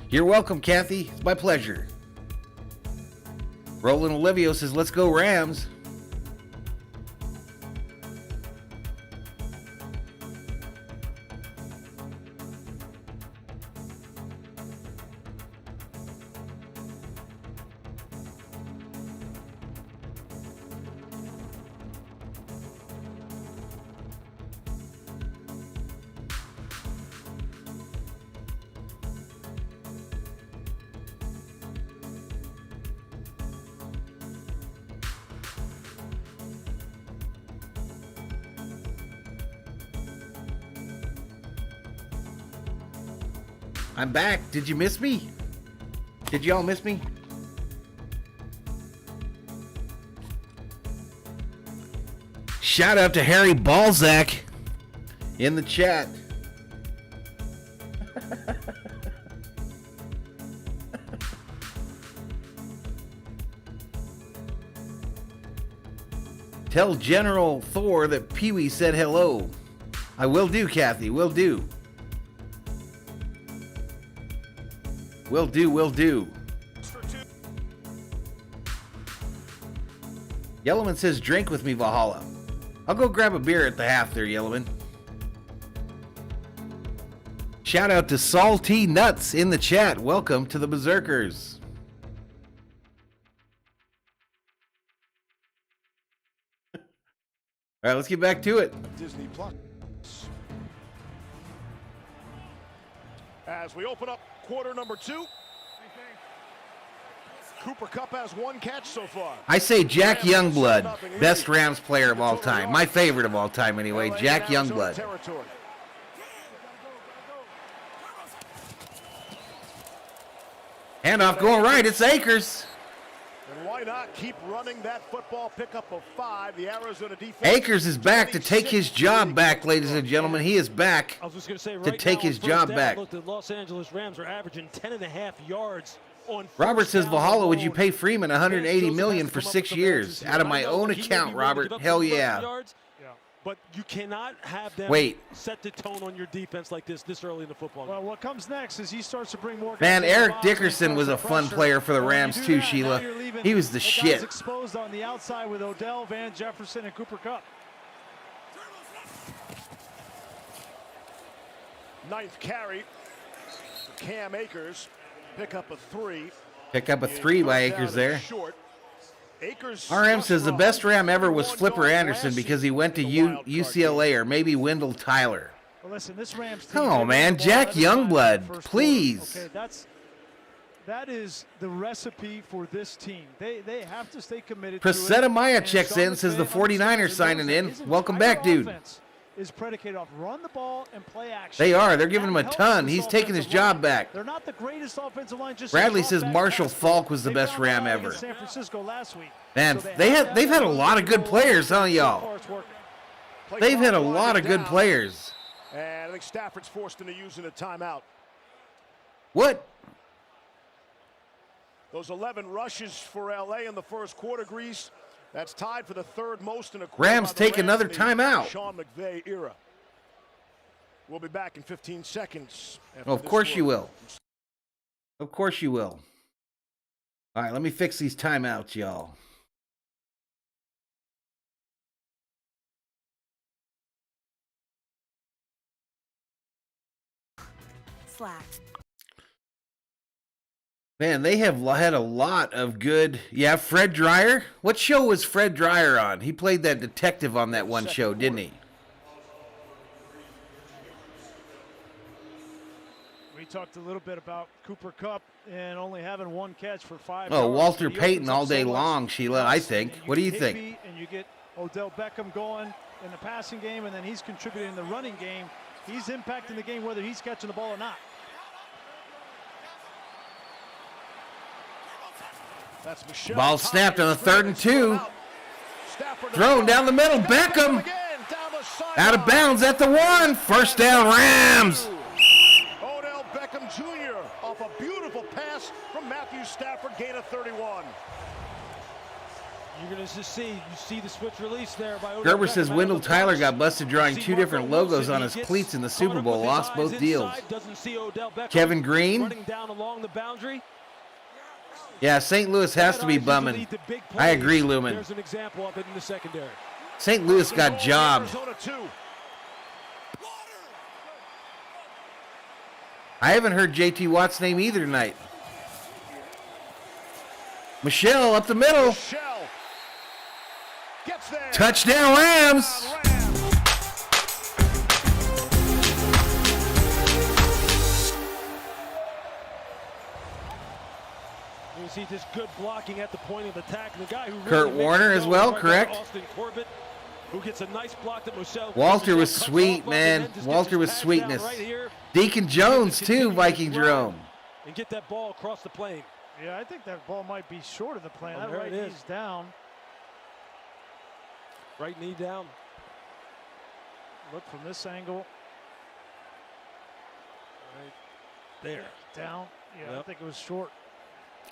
Speaker 1: You're welcome, Kathy. It's my pleasure. Roland Olivio says, let's go Rams. I'm back. Did you miss me? Did y'all miss me? Shout out to Harry Balzac in the chat. Tell General Thor that Pee-wee said hello. I will do, Kathy. Will do. Will do. Yellowman says, drink with me, Valhalla. I'll go grab a beer at the half there, Yellowman. Shout out to Salty Nuts in the chat. Welcome to the Berserkers. All right, let's get back to it.
Speaker 2: Disney Plus. As we open up quarter number 2. Cooper Kupp has 1 catch so far.
Speaker 1: I say Jack Youngblood, best Rams player of all time. My favorite of all time anyway, Jack Youngblood. Handoff going right, it's Akers.
Speaker 2: And why not keep running that football? Pick up of 5. The Arizona defense.
Speaker 1: Akers is back to take his job back, ladies and gentlemen. He is back
Speaker 4: I was just going to say,
Speaker 1: to
Speaker 4: right
Speaker 1: take
Speaker 4: now,
Speaker 1: his
Speaker 4: on first
Speaker 1: job
Speaker 4: down,
Speaker 1: back.
Speaker 4: Look, the Los Angeles Rams are averaging 10.5 yards on
Speaker 1: Robert
Speaker 4: first
Speaker 1: says,
Speaker 4: down
Speaker 1: Valhalla, would you
Speaker 4: alone.
Speaker 1: pay Freeman $180
Speaker 4: Joseph
Speaker 1: million
Speaker 4: has
Speaker 1: for
Speaker 4: come up
Speaker 1: 6
Speaker 4: with some
Speaker 1: years?
Speaker 4: answers
Speaker 1: Out of
Speaker 4: here.
Speaker 1: my
Speaker 4: I know
Speaker 1: own
Speaker 4: he may be
Speaker 1: account,
Speaker 4: willing to
Speaker 1: Robert.
Speaker 4: give up
Speaker 1: Hell
Speaker 4: some rushing
Speaker 1: yeah.
Speaker 4: yards, but you cannot have them
Speaker 1: Wait.
Speaker 4: set the tone on your defense like this early in the football game.
Speaker 3: Well, what comes next is he starts to bring more guys
Speaker 1: Man,
Speaker 3: in the
Speaker 1: Eric
Speaker 3: box and
Speaker 1: Dickerson was a
Speaker 3: starts to
Speaker 1: fun
Speaker 3: pressure.
Speaker 1: player for the
Speaker 3: And when you
Speaker 1: Rams
Speaker 3: do
Speaker 1: too,
Speaker 3: that, now
Speaker 1: Sheila.
Speaker 3: you're leaving
Speaker 1: He was the
Speaker 3: guys
Speaker 1: shit.
Speaker 3: exposed on the outside with Odell, Van Jefferson, and Cooper Kupp.
Speaker 2: 9th carry. Cam Akers. Pick up a 3.
Speaker 1: Pick up a 3 by
Speaker 2: First
Speaker 1: Akers
Speaker 2: down
Speaker 1: there.
Speaker 2: and short. Akers
Speaker 1: RM says the
Speaker 2: just
Speaker 1: best Ram ever
Speaker 2: run
Speaker 1: was
Speaker 2: 1
Speaker 1: Flipper
Speaker 2: yard
Speaker 1: Anderson
Speaker 2: last
Speaker 1: because he
Speaker 2: season
Speaker 1: went to
Speaker 2: in the wild card
Speaker 1: UCLA
Speaker 2: game.
Speaker 1: or maybe Wendell Tyler.
Speaker 3: Well, listen, this Rams team.
Speaker 1: Come
Speaker 3: they
Speaker 1: on,
Speaker 3: run
Speaker 1: man.
Speaker 3: the ball
Speaker 1: Jack
Speaker 3: every time in the
Speaker 1: Youngblood,
Speaker 3: first quarter.
Speaker 1: please.
Speaker 3: Okay, that is the recipe for this team. They have to stay committed to it.
Speaker 1: Preseta Maya
Speaker 3: And
Speaker 1: checks
Speaker 3: Sean
Speaker 1: in, says the
Speaker 3: McVay
Speaker 1: 49ers
Speaker 3: understands
Speaker 1: signing
Speaker 3: that
Speaker 1: in.
Speaker 3: his
Speaker 1: Welcome
Speaker 3: entire
Speaker 1: back, dude.
Speaker 3: offense is predicated off run the ball and play action.
Speaker 1: They are. They're giving him a
Speaker 3: That helps
Speaker 1: ton.
Speaker 3: this
Speaker 1: He's taking his
Speaker 3: offensive
Speaker 1: job
Speaker 3: line.
Speaker 1: back.
Speaker 3: They're not the greatest offensive line. Just
Speaker 1: Bradley
Speaker 3: drop
Speaker 1: says
Speaker 3: back
Speaker 1: Marshall
Speaker 3: pass.
Speaker 1: Falk was the
Speaker 3: They
Speaker 1: best
Speaker 3: found
Speaker 1: Ram
Speaker 3: out
Speaker 1: ever.
Speaker 3: against San Francisco last week.
Speaker 1: Man,
Speaker 3: So
Speaker 1: they've had a lot of good players, huh,
Speaker 3: So
Speaker 1: y'all?
Speaker 3: far it's working.
Speaker 2: Play
Speaker 1: They've had a
Speaker 2: clock
Speaker 1: lot of
Speaker 2: winding
Speaker 1: good
Speaker 2: down.
Speaker 1: players.
Speaker 2: And I think Stafford's forced into using a timeout.
Speaker 1: What?
Speaker 2: Those 11 rushes for LA in the first quarter, Grease. That's tied for the 3rd most in a quarter.
Speaker 1: Rams
Speaker 2: by the
Speaker 1: take
Speaker 2: Rams
Speaker 1: another
Speaker 2: in the
Speaker 1: timeout.
Speaker 2: Sean McVay era. We'll be back in 15 seconds. after
Speaker 1: Of
Speaker 2: this
Speaker 1: course you
Speaker 2: word.
Speaker 1: will. Of course you will. All right, let me fix these timeouts, y'all.
Speaker 9: Slack.
Speaker 1: Man, they have had a lot of good. Yeah, Fred Dreyer. What show was Fred Dreyer on? He played that detective on that one show, didn't he?
Speaker 3: We talked a little bit about Cooper Kupp and only having 1 catch for 5
Speaker 1: Oh,
Speaker 3: yards.
Speaker 1: Walter
Speaker 3: He
Speaker 1: Payton
Speaker 3: opens up
Speaker 1: all day
Speaker 3: so much
Speaker 1: long, Sheila, I think.
Speaker 3: and
Speaker 1: What do you
Speaker 3: get
Speaker 1: think?
Speaker 3: Higbee And you get Odell Beckham going in the passing game, and then he's contributing in the running game. He's impacting the game whether he's catching the ball or not.
Speaker 2: That's Michelle.
Speaker 1: Ball snapped on a 3rd and 2.
Speaker 2: Stafford
Speaker 1: Thrown down the middle. Beckham
Speaker 2: again, down the
Speaker 1: out of
Speaker 2: sideline.
Speaker 1: bounds at the 1. First down, Rams.
Speaker 2: Odell Beckham Jr. off a beautiful pass from Matthew Stafford, gain of 31.
Speaker 4: You're going to see the switch release there by Odell
Speaker 1: Gerber
Speaker 4: Beckham
Speaker 1: says
Speaker 4: out
Speaker 1: Wendell
Speaker 4: of the
Speaker 1: Tyler
Speaker 4: box.
Speaker 1: got busted drawing
Speaker 4: See
Speaker 1: 2
Speaker 4: Marco
Speaker 1: different
Speaker 4: Wilson,
Speaker 1: logos on
Speaker 4: he
Speaker 1: his
Speaker 4: gets
Speaker 1: cleats in the
Speaker 4: caught
Speaker 1: Super
Speaker 4: up
Speaker 1: Bowl,
Speaker 4: with his
Speaker 1: lost
Speaker 4: eyes
Speaker 1: both deals.
Speaker 4: inside, doesn't see Odell Beckham
Speaker 1: Kevin Green.
Speaker 4: running down along the boundary.
Speaker 1: Yeah, St. Louis has to be bumming. I agree, Lumen.
Speaker 4: There's an example of it in the secondary.
Speaker 1: St. Louis got jobbed.
Speaker 2: Arizona 2.
Speaker 1: I haven't heard JT Watt's name either tonight. Michelle up the middle.
Speaker 2: Michelle gets there.
Speaker 1: Touchdown, Rams.
Speaker 4: You see this good blocking at the point of attack. The guy who really
Speaker 1: Kurt
Speaker 4: makes
Speaker 1: Warner
Speaker 4: it
Speaker 1: as
Speaker 4: go
Speaker 1: well,
Speaker 4: is right
Speaker 1: correct?
Speaker 4: there, Austin Corbett, who gets a nice block that Michelle.
Speaker 1: Walter was
Speaker 4: cuts
Speaker 1: sweet,
Speaker 4: off of
Speaker 1: man.
Speaker 4: and then just
Speaker 1: Walter
Speaker 4: gets
Speaker 1: was
Speaker 4: his patch down
Speaker 1: sweetness.
Speaker 4: right here.
Speaker 1: Deacon Jones,
Speaker 4: Continue
Speaker 1: too,
Speaker 4: to
Speaker 1: Viking
Speaker 4: run
Speaker 1: Jerome.
Speaker 4: And get that ball across the plane.
Speaker 3: Yeah, I think that ball might be short of the plane.
Speaker 4: Oh,
Speaker 3: That
Speaker 4: there
Speaker 3: right
Speaker 4: it is.
Speaker 3: knee's down.
Speaker 4: Right knee down.
Speaker 3: Look from this angle.
Speaker 4: Right there.
Speaker 3: Down. Yeah, I
Speaker 4: Yep.
Speaker 3: think it was short.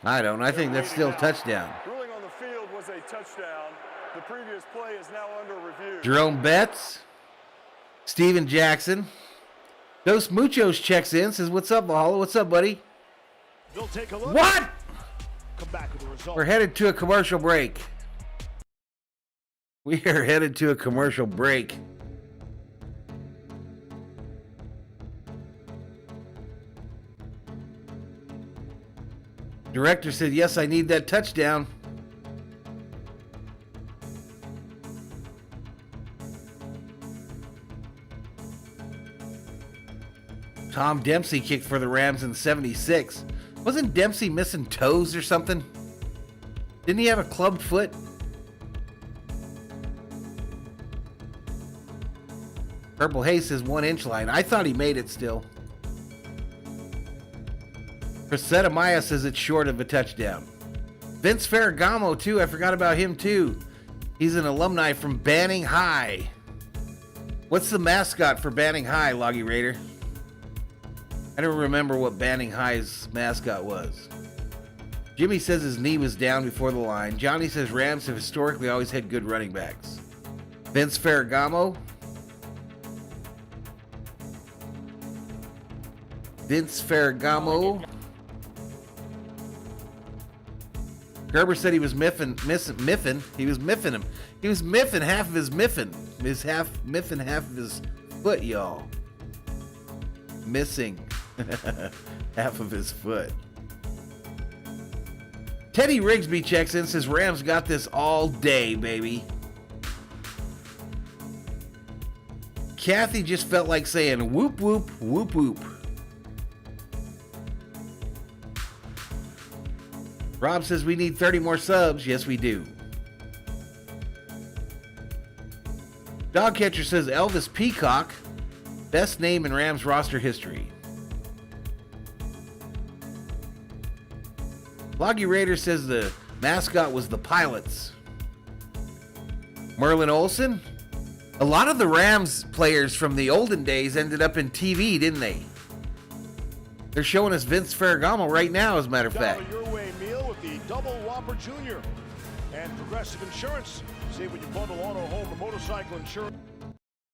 Speaker 1: I don't. I think that's still a touchdown.
Speaker 6: Ruling on the field was a touchdown. The previous play is now under review.
Speaker 1: Jerome Betts. Steven Jackson. Dos Muchos checks in, says, what's up, Valhalla? What's up, buddy?
Speaker 2: They'll take a look.
Speaker 1: What?
Speaker 2: Come back with the result.
Speaker 1: We're headed to a commercial break. We are headed to a commercial break. Director said, yes, I need that touchdown. Tom Dempsey kicked for the Rams in '76. Wasn't Dempsey missing toes or something? Didn't he have a clubbed foot? Purple Haze says 1 inch line. I thought he made it still. Preseta Maya says it's short of a touchdown. Vince Ferragamo, too. I forgot about him, too. He's an alumni from Banning High. What's the mascot for Banning High, Loggy Raider? I don't remember what Banning High's mascot was. Jimmy says his knee was down before the line. Johnny says Rams have historically always had good running backs. Vince Ferragamo. Vince Ferragamo. Gerber said he was miffing. He was miffing him. He was miffing half of his miffing. Miffing half of his foot, y'all. Missing half of his foot. Teddy Rigsby checks in, says Rams got this all day, baby. Kathy just felt like saying whoop, whoop, whoop, whoop. Rob says we need 30 more subs. Yes, we do. Dogcatcher says Elvis Peacock. Best name in Rams roster history. Loggy Raider says the mascot was the Pilots. Merlin Olsen. A lot of the Rams players from the olden days ended up in TV, didn't they? They're showing us Vince Ferragamo right now, as a matter of fact.
Speaker 2: Your way meal with the Double Whopper Jr. and Progressive Insurance. Save when you bundle auto, home, or motorcycle insurance.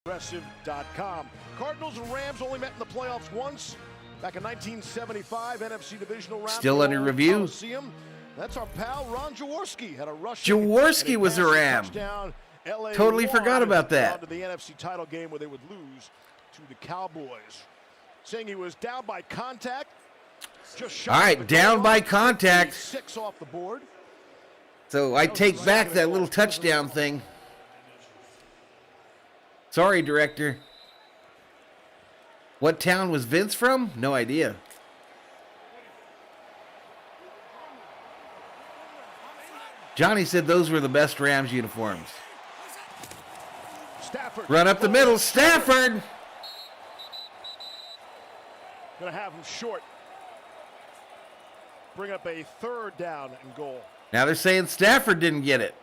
Speaker 2: Progressive.com. Cardinals and Rams only met in the playoffs once. Back in 1975, NFC Divisional round.
Speaker 1: Still under review.
Speaker 2: Coliseum. That's our pal Ron Jaworski. Had a rushing.
Speaker 1: Jaworski was a Ram. Totally forgot about that.
Speaker 2: To the NFC title game where they would lose to the Cowboys. Saying he was down by contact. Just
Speaker 1: all right, down by contact.
Speaker 2: 6 off the board.
Speaker 1: So I take back that little touchdown thing. Sorry, director. What town was Vince from? No idea. Johnny said those were the best Rams uniforms.
Speaker 2: Stafford.
Speaker 1: Run up the middle. Stafford.
Speaker 2: Going to have him short. Bring up a 3rd down and goal.
Speaker 1: Now they're saying Stafford didn't get it.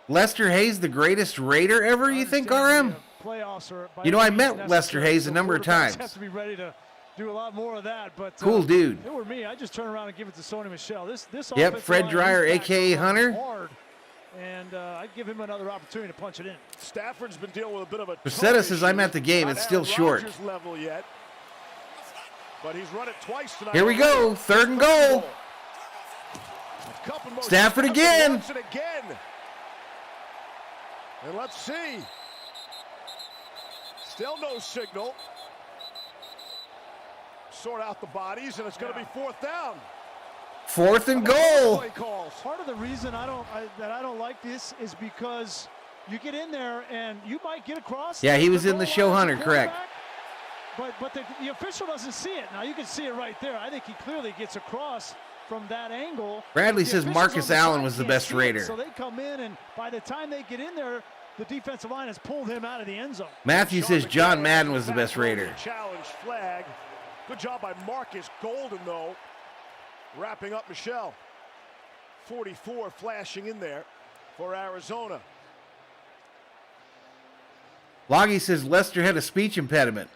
Speaker 1: Lester Hayes, the greatest Raider ever, you think, RM? You know, I met Lester Hayes a number of times.
Speaker 3: Have to be ready to do a lot more of that, but
Speaker 1: cool dude.
Speaker 3: If it were me, I just turn around and give it to Sony Michel. This
Speaker 1: yep, Fred Dreyer, a.k.a. Hunter.
Speaker 3: Hard, and I'd give him another opportunity to punch it in.
Speaker 2: Stafford's been dealing with a bit of a.
Speaker 1: Rosetta says I'm at the game. It's still short.
Speaker 2: Level yet, but he's run it twice tonight.
Speaker 1: Here we go. 3rd and goal. Stafford again.
Speaker 2: And let's see. Still no signal. Sort out the bodies, and it's going to be 4th down.
Speaker 1: 4th and goal.
Speaker 3: Part of the reason I don't like this is because you get in there and you might get across.
Speaker 1: Yeah, he was in the show Hunter, correct.
Speaker 3: But the official doesn't see it. Now you can see it right there. I think he clearly gets across from that angle.
Speaker 1: Bradley says Marcus Allen was the best Raider.
Speaker 3: So they come in, and by the time they get in there, the defensive line has pulled him out of the end zone.
Speaker 1: Matthew says John Madden was the best Raider.
Speaker 2: Challenge flag. Good job by Marcus Golden, though. Wrapping up Michelle. 44 flashing in there for Arizona.
Speaker 1: Loggy says Lester had a speech impediment.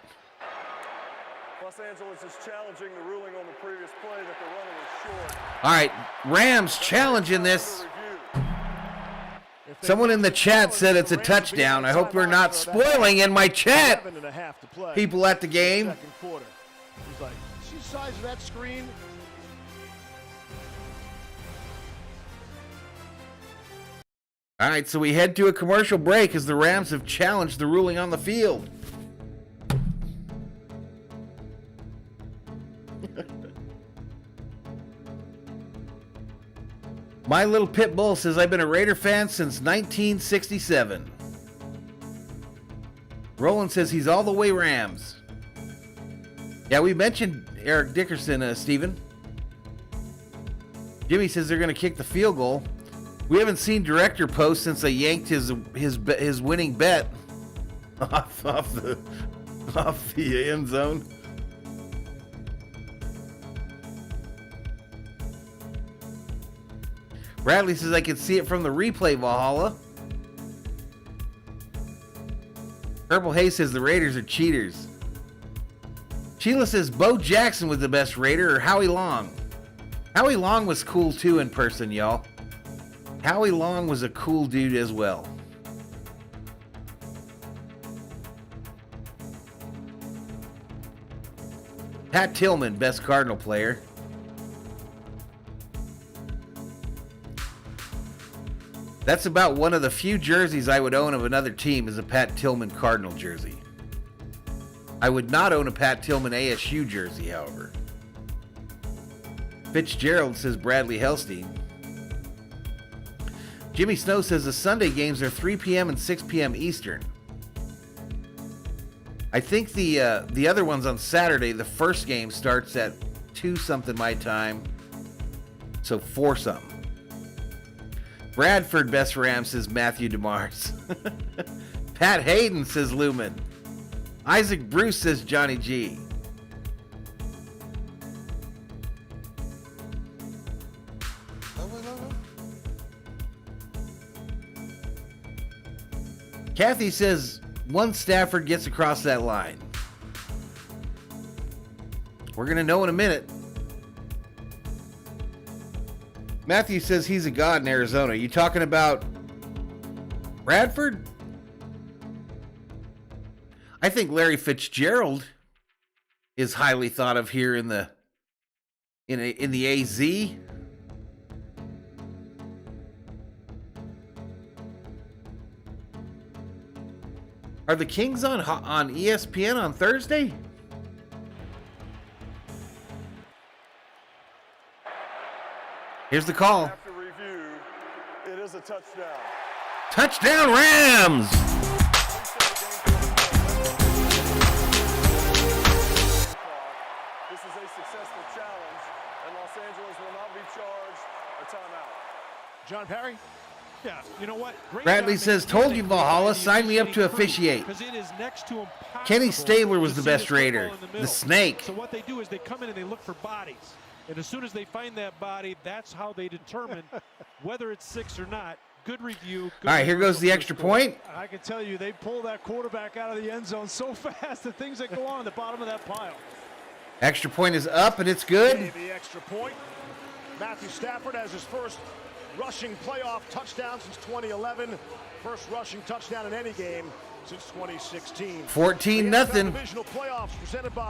Speaker 6: Los Angeles is challenging the ruling on the previous play that the runner was short.
Speaker 1: All right, Rams challenging this. Someone in the chat said it's a touchdown. I hope we're not spoiling in my chat. People at the game.
Speaker 2: He's like, see the size of that screen?
Speaker 1: All right, so we head to a commercial break as the Rams have challenged the ruling on the field. My Little Pit Bull says, I've been a Raider fan since 1967. Roland says he's all the way Rams. Yeah, we mentioned Eric Dickerson, Steven. Jimmy says they're going to kick the field goal. We haven't seen director post since they yanked his winning bet off the end zone. Bradley says I can see it from the replay, Valhalla. Purple Hayes says the Raiders are cheaters. Sheila says Bo Jackson was the best Raider or Howie Long. Howie Long was cool too in person, y'all. Howie Long was a cool dude as well. Pat Tillman, best Cardinal player. That's about one of the few jerseys I would own of another team is a Pat Tillman Cardinal jersey. I would not own a Pat Tillman ASU jersey, however. Fitzgerald says Bradley Helstein. Jimmy Snow says the Sunday games are 3 p.m. and 6 p.m. Eastern. I think the other one's on Saturday. The first game starts at 2 something my time. So 4 something. Bradford best Rams says Matthew DeMars. Pat Hayden says Lumen. Isaac Bruce says Johnny G. Kathy says one Stafford gets across that line. We're going to know in a minute. Matthew says he's a god in Arizona. You talking about Bradford? I think Larry Fitzgerald is highly thought of here in the AZ. Are the Kings on ESPN on Thursday? Here's the call.
Speaker 6: After review, it is a touchdown.
Speaker 1: Touchdown Rams!
Speaker 6: This is a successful challenge, and Los Angeles will not be charged a timeout.
Speaker 2: John Perry?
Speaker 8: Yeah, you know what? Great
Speaker 1: Bradley
Speaker 8: job
Speaker 1: says,
Speaker 8: making
Speaker 1: told you Valhalla, sign me up to officiate.
Speaker 8: Because it is next to impossible
Speaker 1: Kenny Stabler was
Speaker 8: to
Speaker 1: the
Speaker 8: see
Speaker 1: best
Speaker 8: this football
Speaker 1: Raider.
Speaker 8: in the
Speaker 1: The
Speaker 8: middle.
Speaker 1: Snake.
Speaker 8: So what they do is they come in and they look for bodies. And as soon as they find that body, that's how they determine whether it's 6 or not. Good review. Good
Speaker 1: All right, here goes the extra point.
Speaker 3: I can tell you, they pull that quarterback out of the end zone so fast, the things that go on at the bottom of that pile.
Speaker 1: Extra point is up, and it's good.
Speaker 2: The extra point. Matthew Stafford has his first rushing playoff touchdown since 2011. First rushing touchdown in any game since 2016.
Speaker 1: 14-0.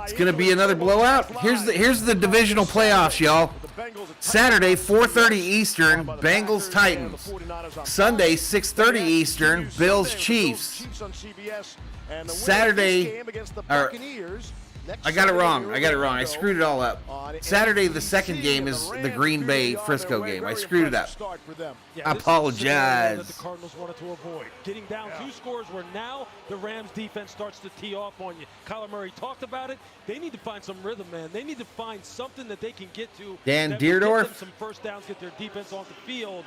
Speaker 2: It's
Speaker 1: going to be another blowout. Here's the divisional playoffs, y'all. Saturday, 4:30 Eastern, Bengals Titans. Sunday, 6:30 Eastern, Bills Chiefs. Saturday, I got it wrong. I screwed it all up. Saturday, the second game is the Green Bay Frisco game. I screwed it up.
Speaker 4: Yeah,
Speaker 1: I
Speaker 4: this is the scenario
Speaker 1: apologize.
Speaker 4: that the Cardinals wanted to avoid. Getting down 2 scores where now the Rams defense starts to tee off on you. Kyler Murray talked about it. They need to find some rhythm, man. They need to find something that they can get to.
Speaker 1: Dan
Speaker 4: that will get them
Speaker 1: Deerdorf?
Speaker 4: some first downs, get their defense off the field,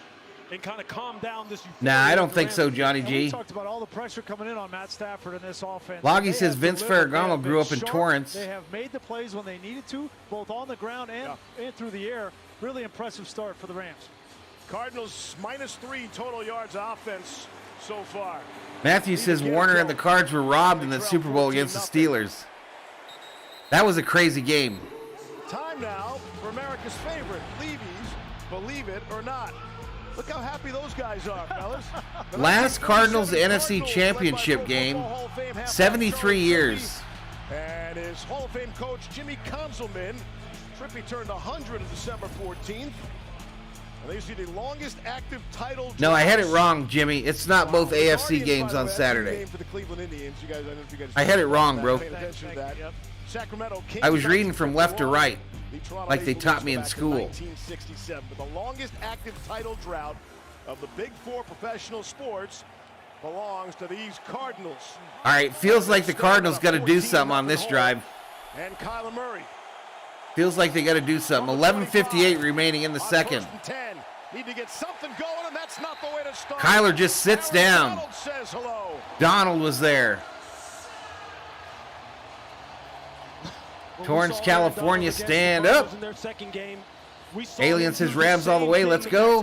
Speaker 4: and kind of calm down this.
Speaker 1: Nah, I don't
Speaker 4: the
Speaker 1: think so,
Speaker 4: Rams.
Speaker 1: Johnny
Speaker 3: And we
Speaker 1: G.
Speaker 3: talked about all the pressure coming in on Matt Stafford in this offense.
Speaker 1: Loggy
Speaker 3: They
Speaker 1: says
Speaker 3: have
Speaker 1: Vince
Speaker 3: delivered. They
Speaker 1: Ferragamo
Speaker 3: have
Speaker 1: grew
Speaker 3: been
Speaker 1: up in
Speaker 3: sharp.
Speaker 1: Torrance.
Speaker 3: They have made the plays when they needed to, both on the ground and through the air. Really impressive start for the Rams.
Speaker 2: Cardinals -3 total yards offense so far.
Speaker 1: Matthew says Warner and the Cards were robbed in the Super Bowl against the Steelers. That was a crazy game.
Speaker 2: Time now for America's favorite, Levy's Believe It or Not. Look how happy those guys are, fellas. The
Speaker 1: Last Cardinals
Speaker 2: 1937
Speaker 1: NFC
Speaker 2: Cardinals,
Speaker 1: Championship
Speaker 2: led by Pro
Speaker 1: game,
Speaker 2: Football Hall of Fame halfback
Speaker 1: 73
Speaker 2: Charles
Speaker 1: years.
Speaker 2: Trippy And his Hall of Fame coach, Jimmy Conzelman. Trippy turned 100 on December 14th. And they used to be the longest active title.
Speaker 1: No, I had it
Speaker 2: droughts.
Speaker 1: wrong, Jimmy. It's not both
Speaker 2: The
Speaker 1: AFC
Speaker 2: Guardians,
Speaker 1: games
Speaker 2: by
Speaker 1: on
Speaker 2: the way, that's a
Speaker 1: Saturday.
Speaker 2: game for the Cleveland Indians. You guys, I don't know if you guys
Speaker 1: I had it wrong, bro.
Speaker 2: paying attention to that.
Speaker 3: Yep.
Speaker 2: Sacramento Kings
Speaker 1: I was reading from left to right,
Speaker 2: the Toronto
Speaker 1: like they
Speaker 2: Maple
Speaker 1: taught
Speaker 2: Leafs
Speaker 1: me
Speaker 2: go
Speaker 1: in
Speaker 2: back to
Speaker 1: school.
Speaker 2: 1967, but the longest active title drought of the Big Four professional sports belongs to these Cardinals.
Speaker 1: All right, feels like the Cardinals got to do something on this drive.
Speaker 2: And Kyler Murray.
Speaker 1: Feels like they got to do something. 11:58 remaining in the
Speaker 2: On
Speaker 1: second.
Speaker 2: 1st and 10. Need to get something going, and that's not the way to start.
Speaker 1: Kyler just sits
Speaker 2: Aaron
Speaker 1: down.
Speaker 2: Donald says hello.
Speaker 1: Donald was there. Torrance, California, stand up.
Speaker 4: In their second game,
Speaker 1: Alien says Rams all the way. Let's go.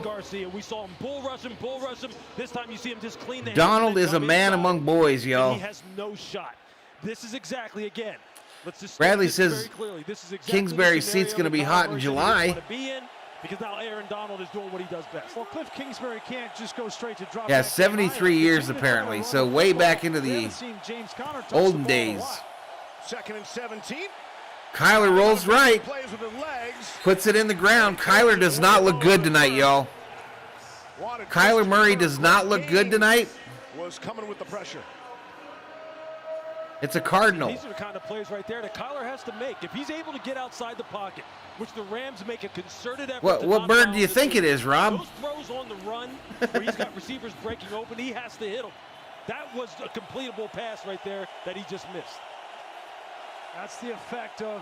Speaker 4: We saw him bull rush him. This time you see him just clean the
Speaker 1: Donald is a man among boys, y'all.
Speaker 4: He has no shot. This is exactly, again, let's just
Speaker 1: Bradley
Speaker 4: this
Speaker 1: says
Speaker 4: very clearly. This is exactly
Speaker 1: Kingsbury seat's going to be hot in July.
Speaker 4: Because now Aaron Donald is doing what he does best.
Speaker 3: Well, Cliff Kingsbury can't just go straight to drop.
Speaker 1: Yeah, 73 years apparently, so way back into the olden days.
Speaker 2: 2nd and 17.
Speaker 1: Kyler rolls right, puts it in the ground. Kyler does not look good tonight, y'all. Kyler Murray does not look good tonight.
Speaker 2: Was coming with the pressure.
Speaker 1: It's a Cardinal.
Speaker 4: These are the kind of plays right there that Kyler has to make. If he's able to get outside the pocket, which the Rams make a concerted effort.
Speaker 1: What bird do you think it is, Rob?
Speaker 4: Those throws on the run where he's got receivers breaking open, he has to hit them. That was a completable pass right there that he just missed.
Speaker 3: That's the effect of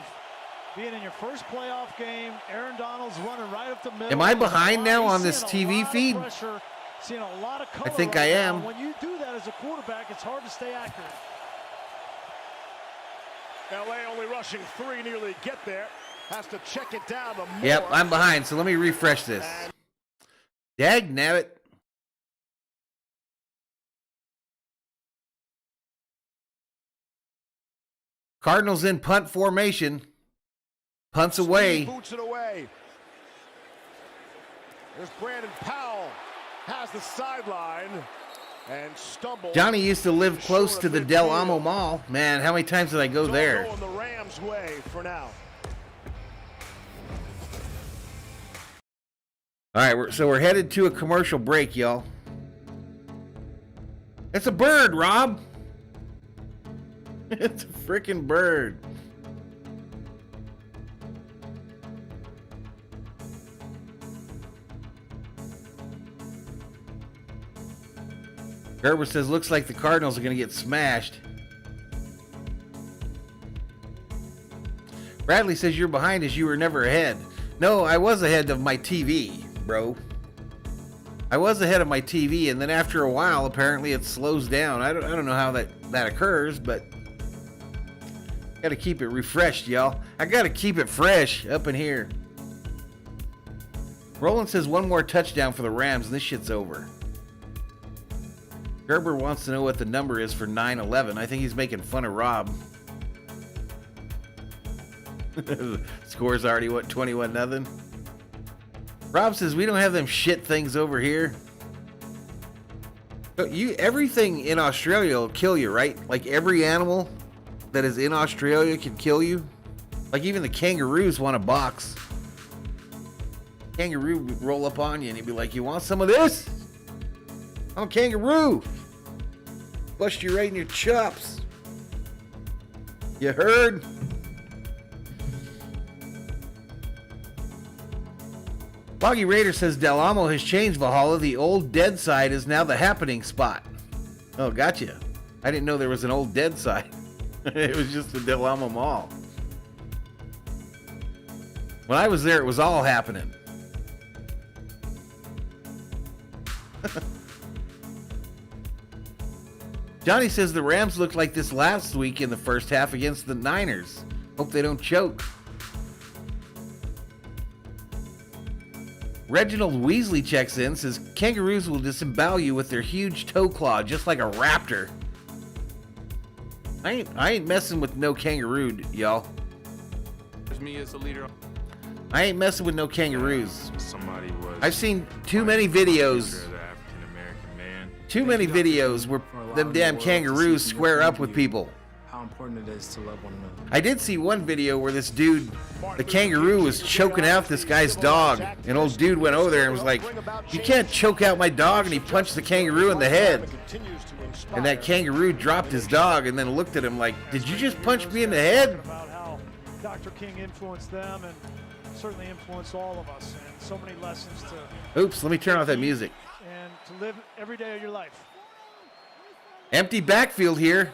Speaker 3: being in your first playoff game. Aaron Donald's running right up the middle.
Speaker 1: Am I behind now on this TV feed?
Speaker 3: Seeing a lot of color.
Speaker 1: I think I am.
Speaker 3: When you do that as a quarterback, it's hard to stay accurate.
Speaker 2: LA only rushing 3, nearly get there. Has to check it down.
Speaker 1: Yep, I'm behind, so let me refresh this. Dagnabbit. Cardinals in punt formation. Punts away.
Speaker 2: Boots it away. There's Brandon Powell. Has the sideline and stumbles.
Speaker 1: Johnny used to live close to the Del Amo Mall. Man, how many times did I go there?
Speaker 2: Going the Rams' way for now.
Speaker 1: All right, so we're headed to a commercial break, y'all. It's a bird, Rob. It's a freaking bird. Gerber says, looks like the Cardinals are going to get smashed. Bradley says, you're behind as you were never ahead. No, I was ahead of my TV, bro. I was ahead of my TV, and then after a while, apparently it slows down. I don't know how that occurs, but got to keep it refreshed, y'all. I got to keep it fresh up in here. Roland says, one more touchdown for the Rams, and this shit's over. Gerber wants to know what the number is for 9-11. I think he's making fun of Rob. Score's already, what, 21-0? Rob says, we don't have them shit things over here. But everything in Australia will kill you, right? Like every animal that is in Australia can kill you. Like even the kangaroos want a box. Kangaroo would roll up on you and he'd be like, you want some of this? I'm a kangaroo. Bust you right in your chops. You heard? Boggy Raider says Del Amo has changed Valhalla. The old dead side is now the happening spot. Oh, gotcha. I didn't know there was an old dead side. It was just the Del Amo Mall. When I was there, it was all happening. Johnny says the Rams looked like this last week in the first half against the Niners. Hope they don't choke. Reginald Weasley checks in, says kangaroos will disembowel you with their huge toe claw, just like a raptor. I ain't messing with no kangaroo, y'all.
Speaker 9: Me as a leader.
Speaker 1: I ain't messing with no kangaroos. I've seen too many videos. Too many videos where them damn kangaroos square up with people.
Speaker 9: How important it is to love one another.
Speaker 1: I did see one video where this dude, the kangaroo, was choking out this guy's dog. An old dude went over there and was like, you can't choke out my dog, and he punched the kangaroo in the head. And that kangaroo dropped his dog and then looked at him like, did you just punch me in the head?
Speaker 3: About how Dr. King influenced them and certainly influenced all of us, and so many lessons to...
Speaker 1: Oops, let me turn off that music.
Speaker 3: And to live every day of your life.
Speaker 1: Empty backfield here.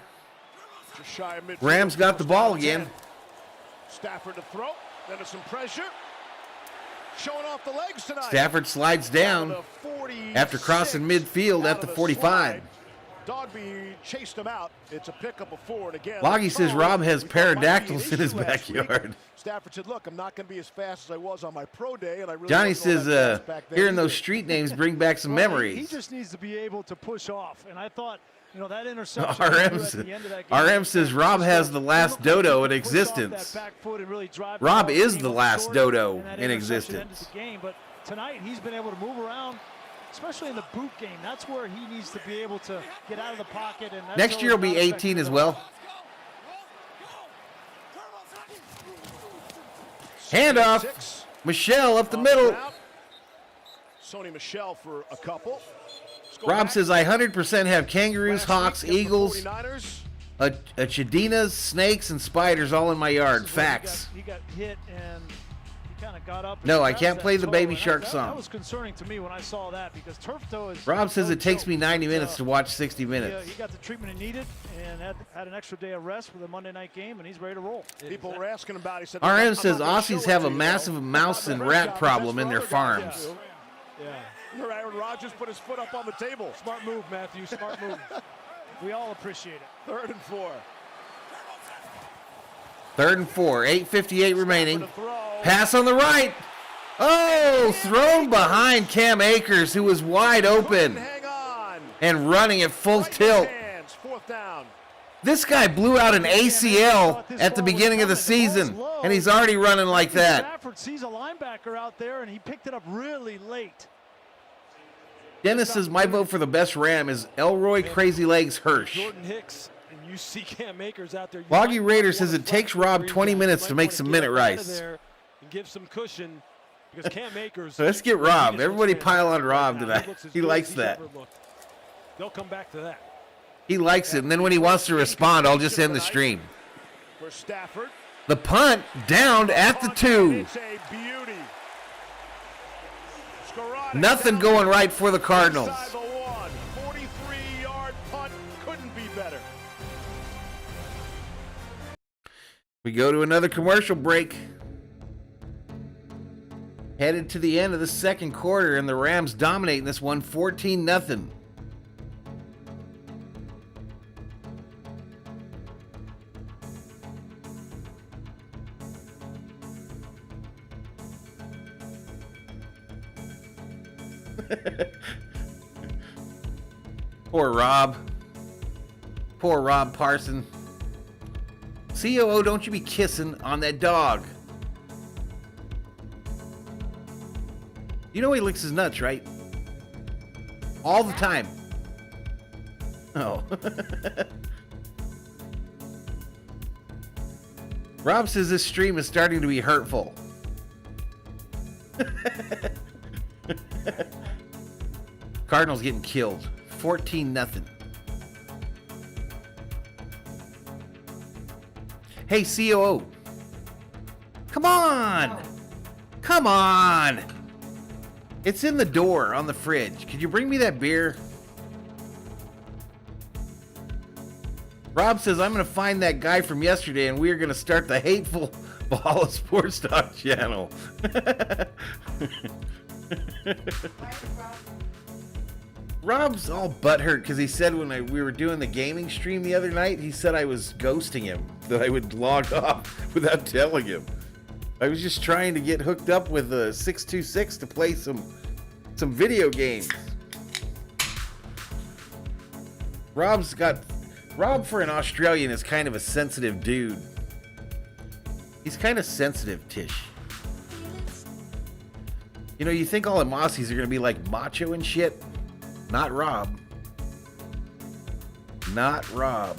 Speaker 1: Rams got the ball again.
Speaker 2: Stafford to throw. Then there's some pressure. Showing off the legs tonight.
Speaker 1: Stafford slides down after crossing midfield at the 45.
Speaker 2: Dogby chased him out. It's a pickup of 4, and again.
Speaker 1: Loggy says Rob has pterodactyls in his backyard.
Speaker 2: Stafford said, "Look, I'm not going to be as fast as I was on my pro day," and I really
Speaker 1: Johnny
Speaker 2: wasn't all
Speaker 1: says,
Speaker 2: that fast back then
Speaker 1: hearing those
Speaker 2: either.
Speaker 1: street names bring back some memories.
Speaker 3: He just needs to be able to push off, and I thought, you know, that interception.
Speaker 1: RM says Rob has the last dodo in existence. Rob is the last dodo in existence.
Speaker 3: But tonight he's been able to move around, especially in the boot game. That's where he needs to be able to get out of the pocket. And
Speaker 1: Next year he'll be 18 as well. Handoff. Michelle up the middle.
Speaker 2: Sony Michelle for a couple.
Speaker 1: Rob says, I 100% have kangaroos, hawks, eagles, chadinas, snakes, and spiders all in my yard. Facts.
Speaker 3: He got hit and he kind of got up.
Speaker 1: No, I can't play the Baby Shark song.
Speaker 3: That was concerning to me when I saw that because turf toe is.
Speaker 1: Rob says it takes me 90 minutes to watch 60 minutes.
Speaker 3: He got the treatment he needed and had an extra day of rest for the Monday night game, and he's ready to roll.
Speaker 2: People were asking about. He said,
Speaker 1: RM says Aussies have a massive mouse and rat problem in their farms.
Speaker 2: Yeah. Aaron Rodgers put his foot up on the table.
Speaker 3: Smart move, Matthew. Smart move. We all appreciate it.
Speaker 2: 3rd and 4.
Speaker 1: 3rd and 4. 8:58 remaining. Pass on the right. Oh, thrown behind Cam Akers, who was wide open and running at full tilt.
Speaker 2: 4th down.
Speaker 1: This guy blew out an ACL at the beginning of the season, and he's already running like that.
Speaker 3: Stafford sees a linebacker out there, and he picked it up really late.
Speaker 1: Dennis says my vote for the best Ram is Elroy Crazy Legs Hirsch.
Speaker 4: Jordan Hicks, and you see Cam Akers out there.
Speaker 1: Loggy Raider says it takes Rob 20 minutes to make some minute rice.
Speaker 4: And give some cushion because Cam Akers.
Speaker 1: So let's get Rob. Everybody pile on Rob tonight. He likes that.
Speaker 4: They'll come back to that.
Speaker 1: He likes it, and then when he wants to respond, I'll just end the stream.
Speaker 2: For Stafford.
Speaker 1: The punt downed at the 2.
Speaker 2: It's a beauty.
Speaker 1: Nothing going right for the Cardinals.
Speaker 2: 43-yard punt couldn't be better.
Speaker 1: We go to another commercial break. Headed to the end of the second quarter, and the Rams dominating this one 14-0. Poor Rob. Poor Rob Parson. COO, don't you be kissing on that dog. You know he licks his nuts, right? All the time. Oh. Rob says this stream is starting to be hurtful. Cardinals getting killed. 14-0. Hey, COO. Come on. Come on. It's in the door on the fridge. Could you bring me that beer? Rob says, I'm going to find that guy from yesterday and we are going to start the hateful Valhalla Sports Talk channel. Rob's all butthurt because he said when we were doing the gaming stream the other night, he said I was ghosting him, that I would log off without telling him. I was just trying to get hooked up with a 626 to play some video games. Rob for an Australian is kind of a sensitive dude. He's kind of sensitive, Tish. You know, you think all them Aussies are going to be like macho and shit? Not Rob. Not Rob.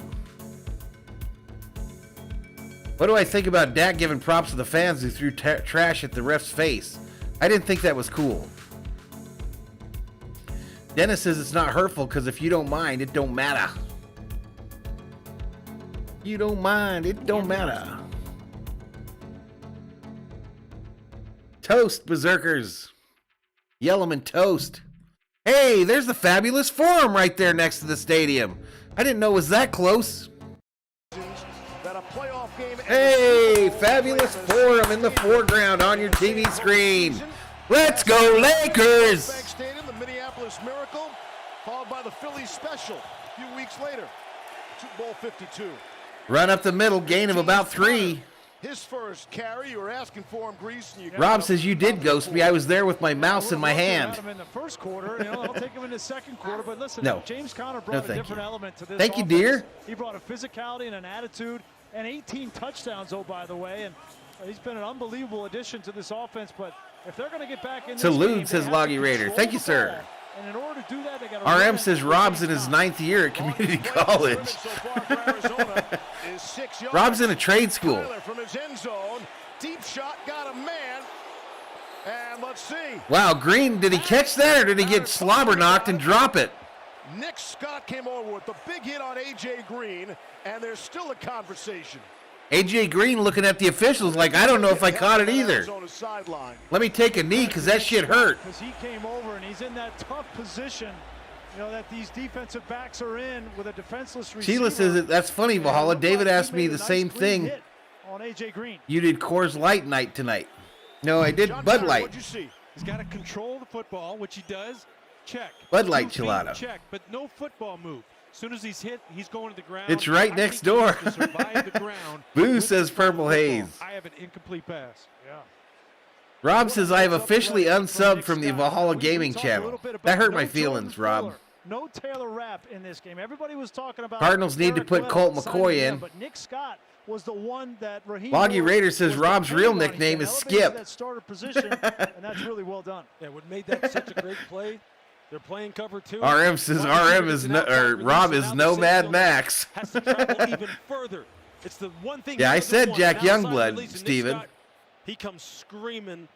Speaker 1: What do I think about Dak giving props to the fans who threw trash at the ref's face? I didn't think that was cool. Dennis says it's not hurtful because if you don't mind, it don't matter. You don't mind, it don't matter. Toast, berserkers. Yellowman toast. Hey, there's the fabulous Forum right there next to the stadium. I didn't know it was that close. Hey, fabulous Forum in the foreground on your TV screen. Let's go Lakers!
Speaker 2: Stadium, the Minneapolis Miracle, followed by the Phillies Special. few weeks later. Super Bowl 52.
Speaker 1: Run up the middle, gain of about 3.
Speaker 2: His first carry, you were asking for him, Grease. And you
Speaker 1: Rob says, you did ghost me. I was there with my mouse in my hand.
Speaker 3: Him in the first quarter. I'll take him in the second quarter. But listen,
Speaker 1: No.
Speaker 3: James Conner brought a different element to this
Speaker 1: Thank you,
Speaker 3: offense.
Speaker 1: dear.
Speaker 3: He brought a physicality and an attitude and 18 touchdowns, by the way. And he's been an unbelievable addition to this offense. But if they're going to get back in this
Speaker 1: Salute,
Speaker 3: game,
Speaker 1: says
Speaker 3: they have to
Speaker 1: Loggy Raider.
Speaker 3: control
Speaker 1: Thank you,
Speaker 3: the
Speaker 1: sir.
Speaker 3: ball. And in order to do that, they got to
Speaker 1: RM says Rob's in his 9th year at community college. Rob's in a trade school.
Speaker 2: Tyler from his end zone. Deep shot, got a man. And let's see.
Speaker 1: Wow, Green, did he catch that or did he get slobber knocked and drop it?
Speaker 2: Nick Scott came over with the big hit on A.J. Green, and there's still a conversation.
Speaker 1: A.J. Green looking at the officials like, I don't know if I caught it either. Let me take a knee because that shit hurt.
Speaker 3: Because he came over and he's in that tough position, that these defensive backs are in with a defenseless receiver.
Speaker 1: Sheila says, that's funny, Valhalla. David asked me the same thing.
Speaker 3: On A.J. Green.
Speaker 1: You did Coors Light night tonight. No, I did Bud Light.
Speaker 2: What'd you see?
Speaker 8: He's got to control the football, which he does. Check.
Speaker 1: Bud Light
Speaker 8: 2 feet,
Speaker 1: Chilada.
Speaker 8: Check, but no football move. As soon as he's hit, he's going to the ground.
Speaker 1: It's right next door. Boo says Purple Haze.
Speaker 8: I have an incomplete pass.
Speaker 3: Yeah.
Speaker 1: Rob says I have officially unsubbed from the Valhalla Gaming channel. That hurt my feelings, Rob.
Speaker 3: No Taylor Rapp in this game. Everybody was talking about
Speaker 1: Cardinals need to put Colt McCoy in.
Speaker 3: But Nick Scott was the one that Raheem
Speaker 1: Loggy Raider says Rob's real nickname is Skip.
Speaker 3: That starter position, and that's really well done.
Speaker 4: Yeah, what made that such a great play? They're playing cover 2.
Speaker 1: RM says Rob is no Mad Max.
Speaker 4: Has to travel even further. It's the one thing.
Speaker 1: Yeah, I said Jack Youngblood, Steven.
Speaker 4: He comes screaming.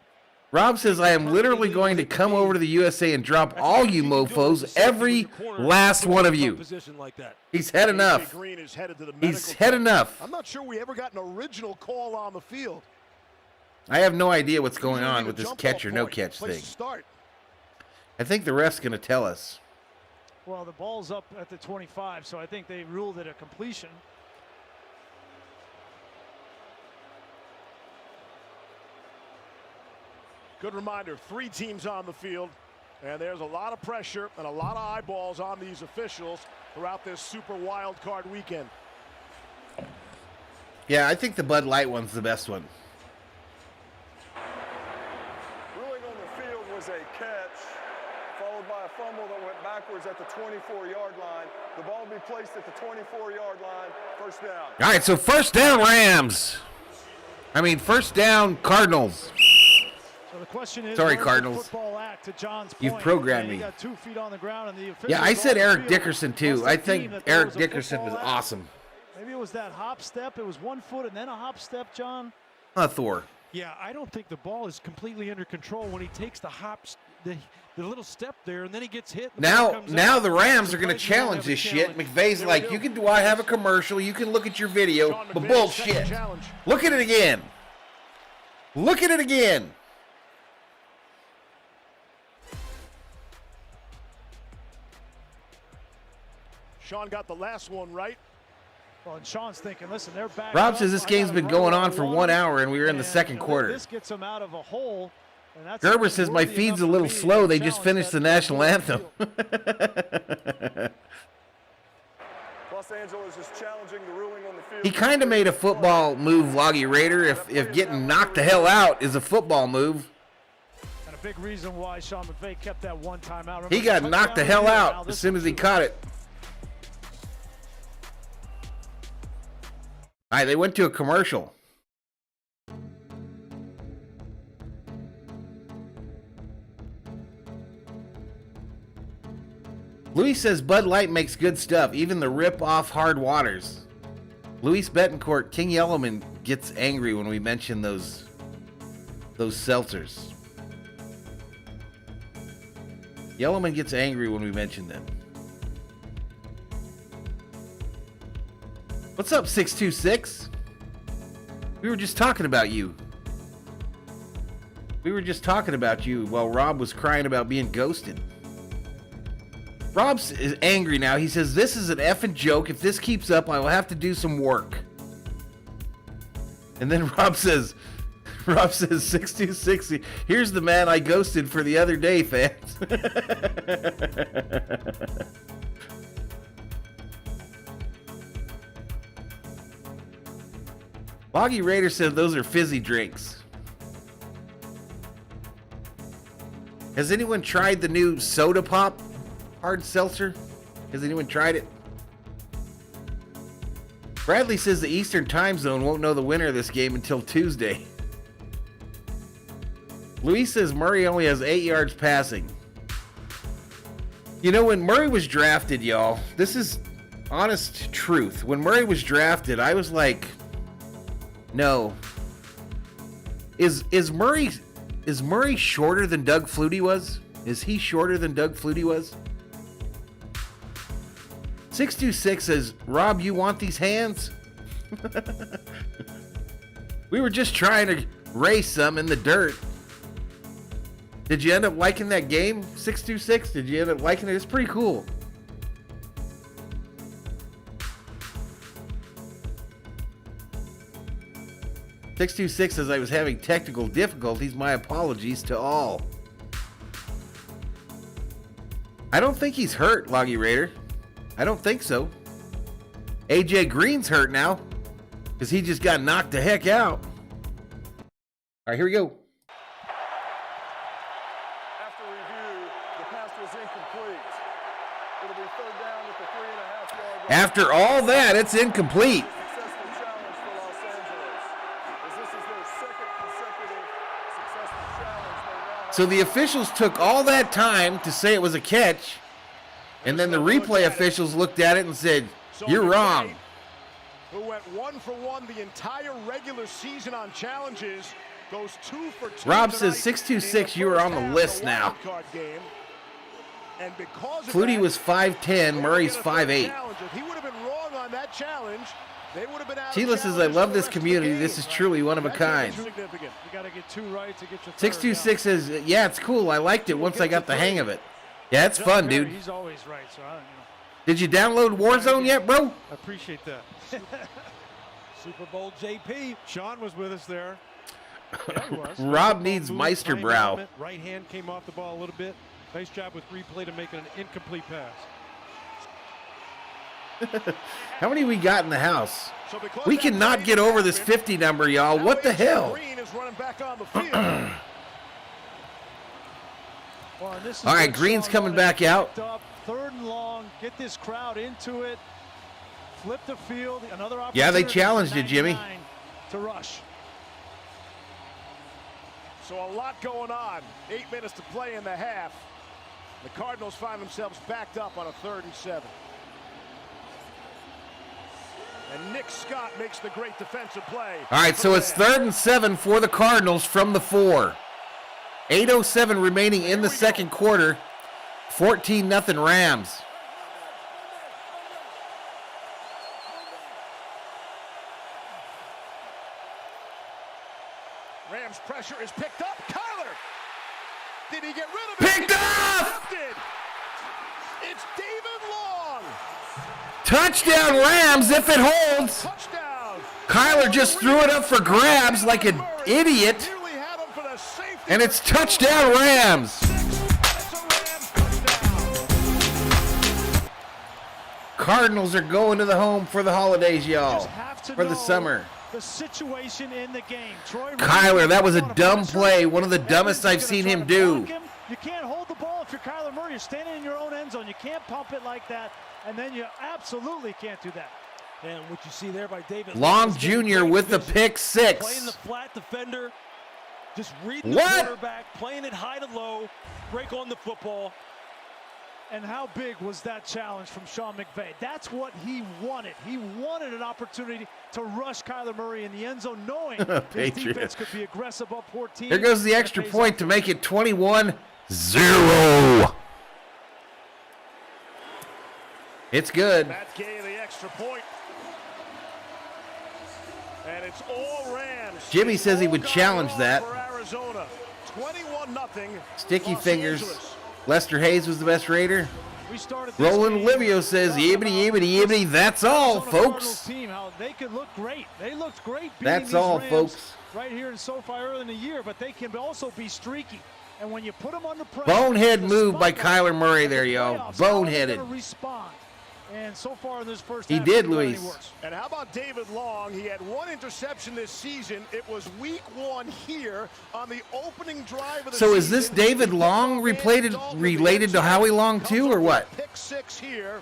Speaker 1: Rob says I am literally going to come over to the USA and drop all you mofos, every last one of you. He's had enough. He's had enough.
Speaker 2: I'm not sure we ever got an original call on the field.
Speaker 1: I have no idea what's going on with this catch or no catch thing. I think the ref's going to tell us.
Speaker 3: Well, the ball's up at the 25, so I think they ruled it a completion.
Speaker 2: Good reminder, 3 teams on the field, and there's a lot of pressure and a lot of eyeballs on these officials throughout this Super Wildcard weekend.
Speaker 1: Yeah, I think the Bud Light one's the best one.
Speaker 6: Ruling on the field was a catch, followed by a fumble that went backwards at the 24-yard line. The ball will be placed at the 24-yard line. First down.
Speaker 1: All right, so first down Rams. First down Cardinals.
Speaker 3: So the question is,
Speaker 1: sorry, Cardinals.
Speaker 3: To John's
Speaker 1: You've
Speaker 3: point,
Speaker 1: programmed me.
Speaker 3: got 2 feet on the ground and the
Speaker 1: Yeah, I said Eric Dickerson too. I think Eric Dickerson was awesome.
Speaker 3: Maybe it was that hop step. It was 1 foot and then a hop step, John.
Speaker 1: Thor.
Speaker 8: Yeah, I don't think the ball is completely under control when he takes the hops, the little step there, and then he gets hit.
Speaker 1: Now the Rams are going to challenge this shit. McVay's like, do I have a commercial? You can look at your video, but bullshit. Look at it again. Look at it again.
Speaker 2: Sean got the last one right.
Speaker 3: Well, and Sean's thinking, listen, they're back.
Speaker 1: Rob says this game's been going on for 1 hour, and we were in the second quarter.
Speaker 3: This gets them out of a hole.
Speaker 1: Gerber says my feed's a little slow. They just finished the national anthem.
Speaker 6: Los Angeles is challenging the ruling on the field.
Speaker 1: He kind of made a football move, Loggy Raider, if getting knocked the hell out is a football move.
Speaker 3: And a big reason why Sean McVay kept that one timeout.
Speaker 1: He got knocked the hell out as soon as he caught it. All right, they went to a commercial. Luis says Bud Light makes good stuff, even the rip-off hard waters. Luis Betancourt, King Yellowman gets angry when we mention those seltzers. Yellowman gets angry when we mention them. What's up, 626? We were just talking about you. We were just talking about you while Rob was crying about being ghosted. Rob's is angry now. He says, this is an effing joke. If this keeps up, I will have to do some work. And then Rob says 6260. Here's the man I ghosted for the other day, fans. Loggy Raider said those are fizzy drinks. Has anyone tried the new Soda Pop hard seltzer? Has anyone tried it? Bradley says the Eastern Time Zone won't know the winner of this game until Tuesday. Luis says Murray only has 8 yards passing. You know, when Murray was drafted, y'all, this is honest truth. When Murray was drafted, I was like, no. Is Murray shorter than Doug Flutie was? Is he shorter than Doug Flutie was? 626 says, Rob, you want these hands? We were just trying to race some in the dirt. Did you end up liking that game, 626? Did you end up liking it? It's pretty cool. "626 says I was having technical difficulties. My apologies to all." I don't think he's hurt, Loggy Raider. I don't think so. AJ Green's hurt now because he just got knocked the heck out. All right, here we go.
Speaker 6: After review, the pass was incomplete. It'll be third down at the 3.5-yard line.
Speaker 1: After all that, it's incomplete.
Speaker 6: Successful challenge for Los Angeles. As this is their second consecutive successful challenge. They now
Speaker 1: So the officials took all that time to say it was a catch, and then the replay officials looked at it and said, "You're wrong."
Speaker 2: Who went 1 for 1 the entire regular season on challenges, goes 2 for 2.
Speaker 1: Rob says 626, you are on the list now.
Speaker 2: And because of
Speaker 1: Flutie
Speaker 2: that,
Speaker 1: was 5'10", Murray's 5'8".
Speaker 2: if he would have been wrong on that challenge, they would have been out.
Speaker 1: Sheila says, "I love this community. This is truly one of a kind."
Speaker 3: You got to get 2 right to get your third
Speaker 1: 626 says, "Yeah, it's cool. I liked it once I got the hang of it." Yeah, it's fun, dude.
Speaker 3: He's always right, so I don't know.
Speaker 1: Did you download Warzone yet, bro?
Speaker 8: I appreciate that.
Speaker 4: Super Bowl JP.
Speaker 8: Sean was with us there.
Speaker 3: Yeah, he was.
Speaker 1: Rob needs Meisterbrow.
Speaker 8: Right hand came off the ball a little bit. Nice job with replay to make it an incomplete pass.
Speaker 1: How many we got in the house?
Speaker 2: So
Speaker 1: We cannot get over this 50 number, y'all. What the hell?
Speaker 2: Green is running back on the field.
Speaker 3: Well, this is
Speaker 1: All right,
Speaker 3: what
Speaker 1: Green's
Speaker 3: Sean
Speaker 1: coming
Speaker 3: wanted.
Speaker 1: back out.
Speaker 3: Up, 3rd and long, get this crowd into it, flip the field, another opportunity.
Speaker 1: Yeah, they challenged you, Jimmy.
Speaker 3: To rush.
Speaker 2: So a lot going on. 8 minutes to play in the half. The Cardinals find themselves backed up on a 3rd and 7. And Nick Scott makes the great defensive play.
Speaker 1: All right, so it's 3rd and 7 for the Cardinals from the 4. 8:07 remaining in the second quarter. 14-0 Rams.
Speaker 2: Rams pressure is picked up. Kyler! Did he get rid of it?
Speaker 1: Picked off!
Speaker 2: It's David Long!
Speaker 1: Touchdown Rams if it holds.
Speaker 2: Touchdown!
Speaker 1: Kyler just threw it up for grabs like an idiot.
Speaker 2: Nearly had him for the safety.
Speaker 1: And it's touchdown Rams.
Speaker 2: That's a Rams touchdown.
Speaker 1: Cardinals are going to the home for the holidays, y'all.
Speaker 3: Just have to
Speaker 1: For the
Speaker 3: know
Speaker 1: summer.
Speaker 3: the situation in the game. Troy
Speaker 1: Kyler, that was a
Speaker 3: Murray
Speaker 1: dumb
Speaker 3: pressure.
Speaker 1: play. One of the dumbest I've
Speaker 3: Everyone's
Speaker 1: seen
Speaker 3: gonna
Speaker 1: him
Speaker 3: try to
Speaker 1: do.
Speaker 3: block him. You can't hold the ball if you're Kyler Murray. You're standing in your own end zone. You can't pump it like that, and then you absolutely can't do that.
Speaker 4: And what you see there by David
Speaker 1: Long
Speaker 4: is getting
Speaker 1: Jr.
Speaker 4: great
Speaker 1: with the
Speaker 4: vision,
Speaker 1: pick
Speaker 4: playing the
Speaker 1: 6.
Speaker 4: flat defender, just reading
Speaker 1: What?
Speaker 4: the quarterback, playing it high to low, break on the football.
Speaker 3: And how big was that challenge from Sean McVay? That's what he wanted. He wanted an opportunity to rush Kyler Murray in the end zone, knowing his
Speaker 1: Patriot.
Speaker 3: defense could be aggressive up 14.
Speaker 1: Here goes the
Speaker 3: And it
Speaker 1: extra
Speaker 3: pays
Speaker 1: point
Speaker 3: off.
Speaker 1: to make it 21-0. It's good.
Speaker 2: Matt Gay, the extra point. And it's all Rams.
Speaker 1: Jimmy says he
Speaker 2: All
Speaker 1: would
Speaker 2: gone
Speaker 1: challenge
Speaker 2: wrong
Speaker 1: that.
Speaker 2: for Arizona. 21-0.
Speaker 1: Sticky
Speaker 2: Los
Speaker 1: fingers.
Speaker 2: Angeles.
Speaker 1: Lester Hayes was the best Raider.
Speaker 3: We started this
Speaker 1: Roland
Speaker 3: game
Speaker 1: Livio says,
Speaker 3: talking
Speaker 1: yibbity,
Speaker 3: about
Speaker 1: yibbity, yibbity. That's all,
Speaker 3: Arizona Cardinals
Speaker 1: folks.
Speaker 3: team, how they could look great. They looked great beating
Speaker 1: That's
Speaker 3: these
Speaker 1: all,
Speaker 3: Rams
Speaker 1: folks.
Speaker 3: right here in SoFi early in the year, but they can also be streaky. And when you put them under pressure,
Speaker 1: Bonehead
Speaker 3: the
Speaker 1: move by
Speaker 3: spotlight
Speaker 1: Kyler Murray
Speaker 3: of the
Speaker 1: there, y'all.
Speaker 3: playoffs, how are they
Speaker 1: Boneheaded.
Speaker 3: gonna respond And so far in this first
Speaker 1: He
Speaker 3: half,
Speaker 1: did,
Speaker 3: it's not any
Speaker 1: Luis.
Speaker 3: worse.
Speaker 2: And how about David Long? He had one interception this season. It was week 1 here on the opening drive of the
Speaker 1: So
Speaker 2: season.
Speaker 1: is this David Long related to Howie Long too, or what?
Speaker 2: Pick 6 here.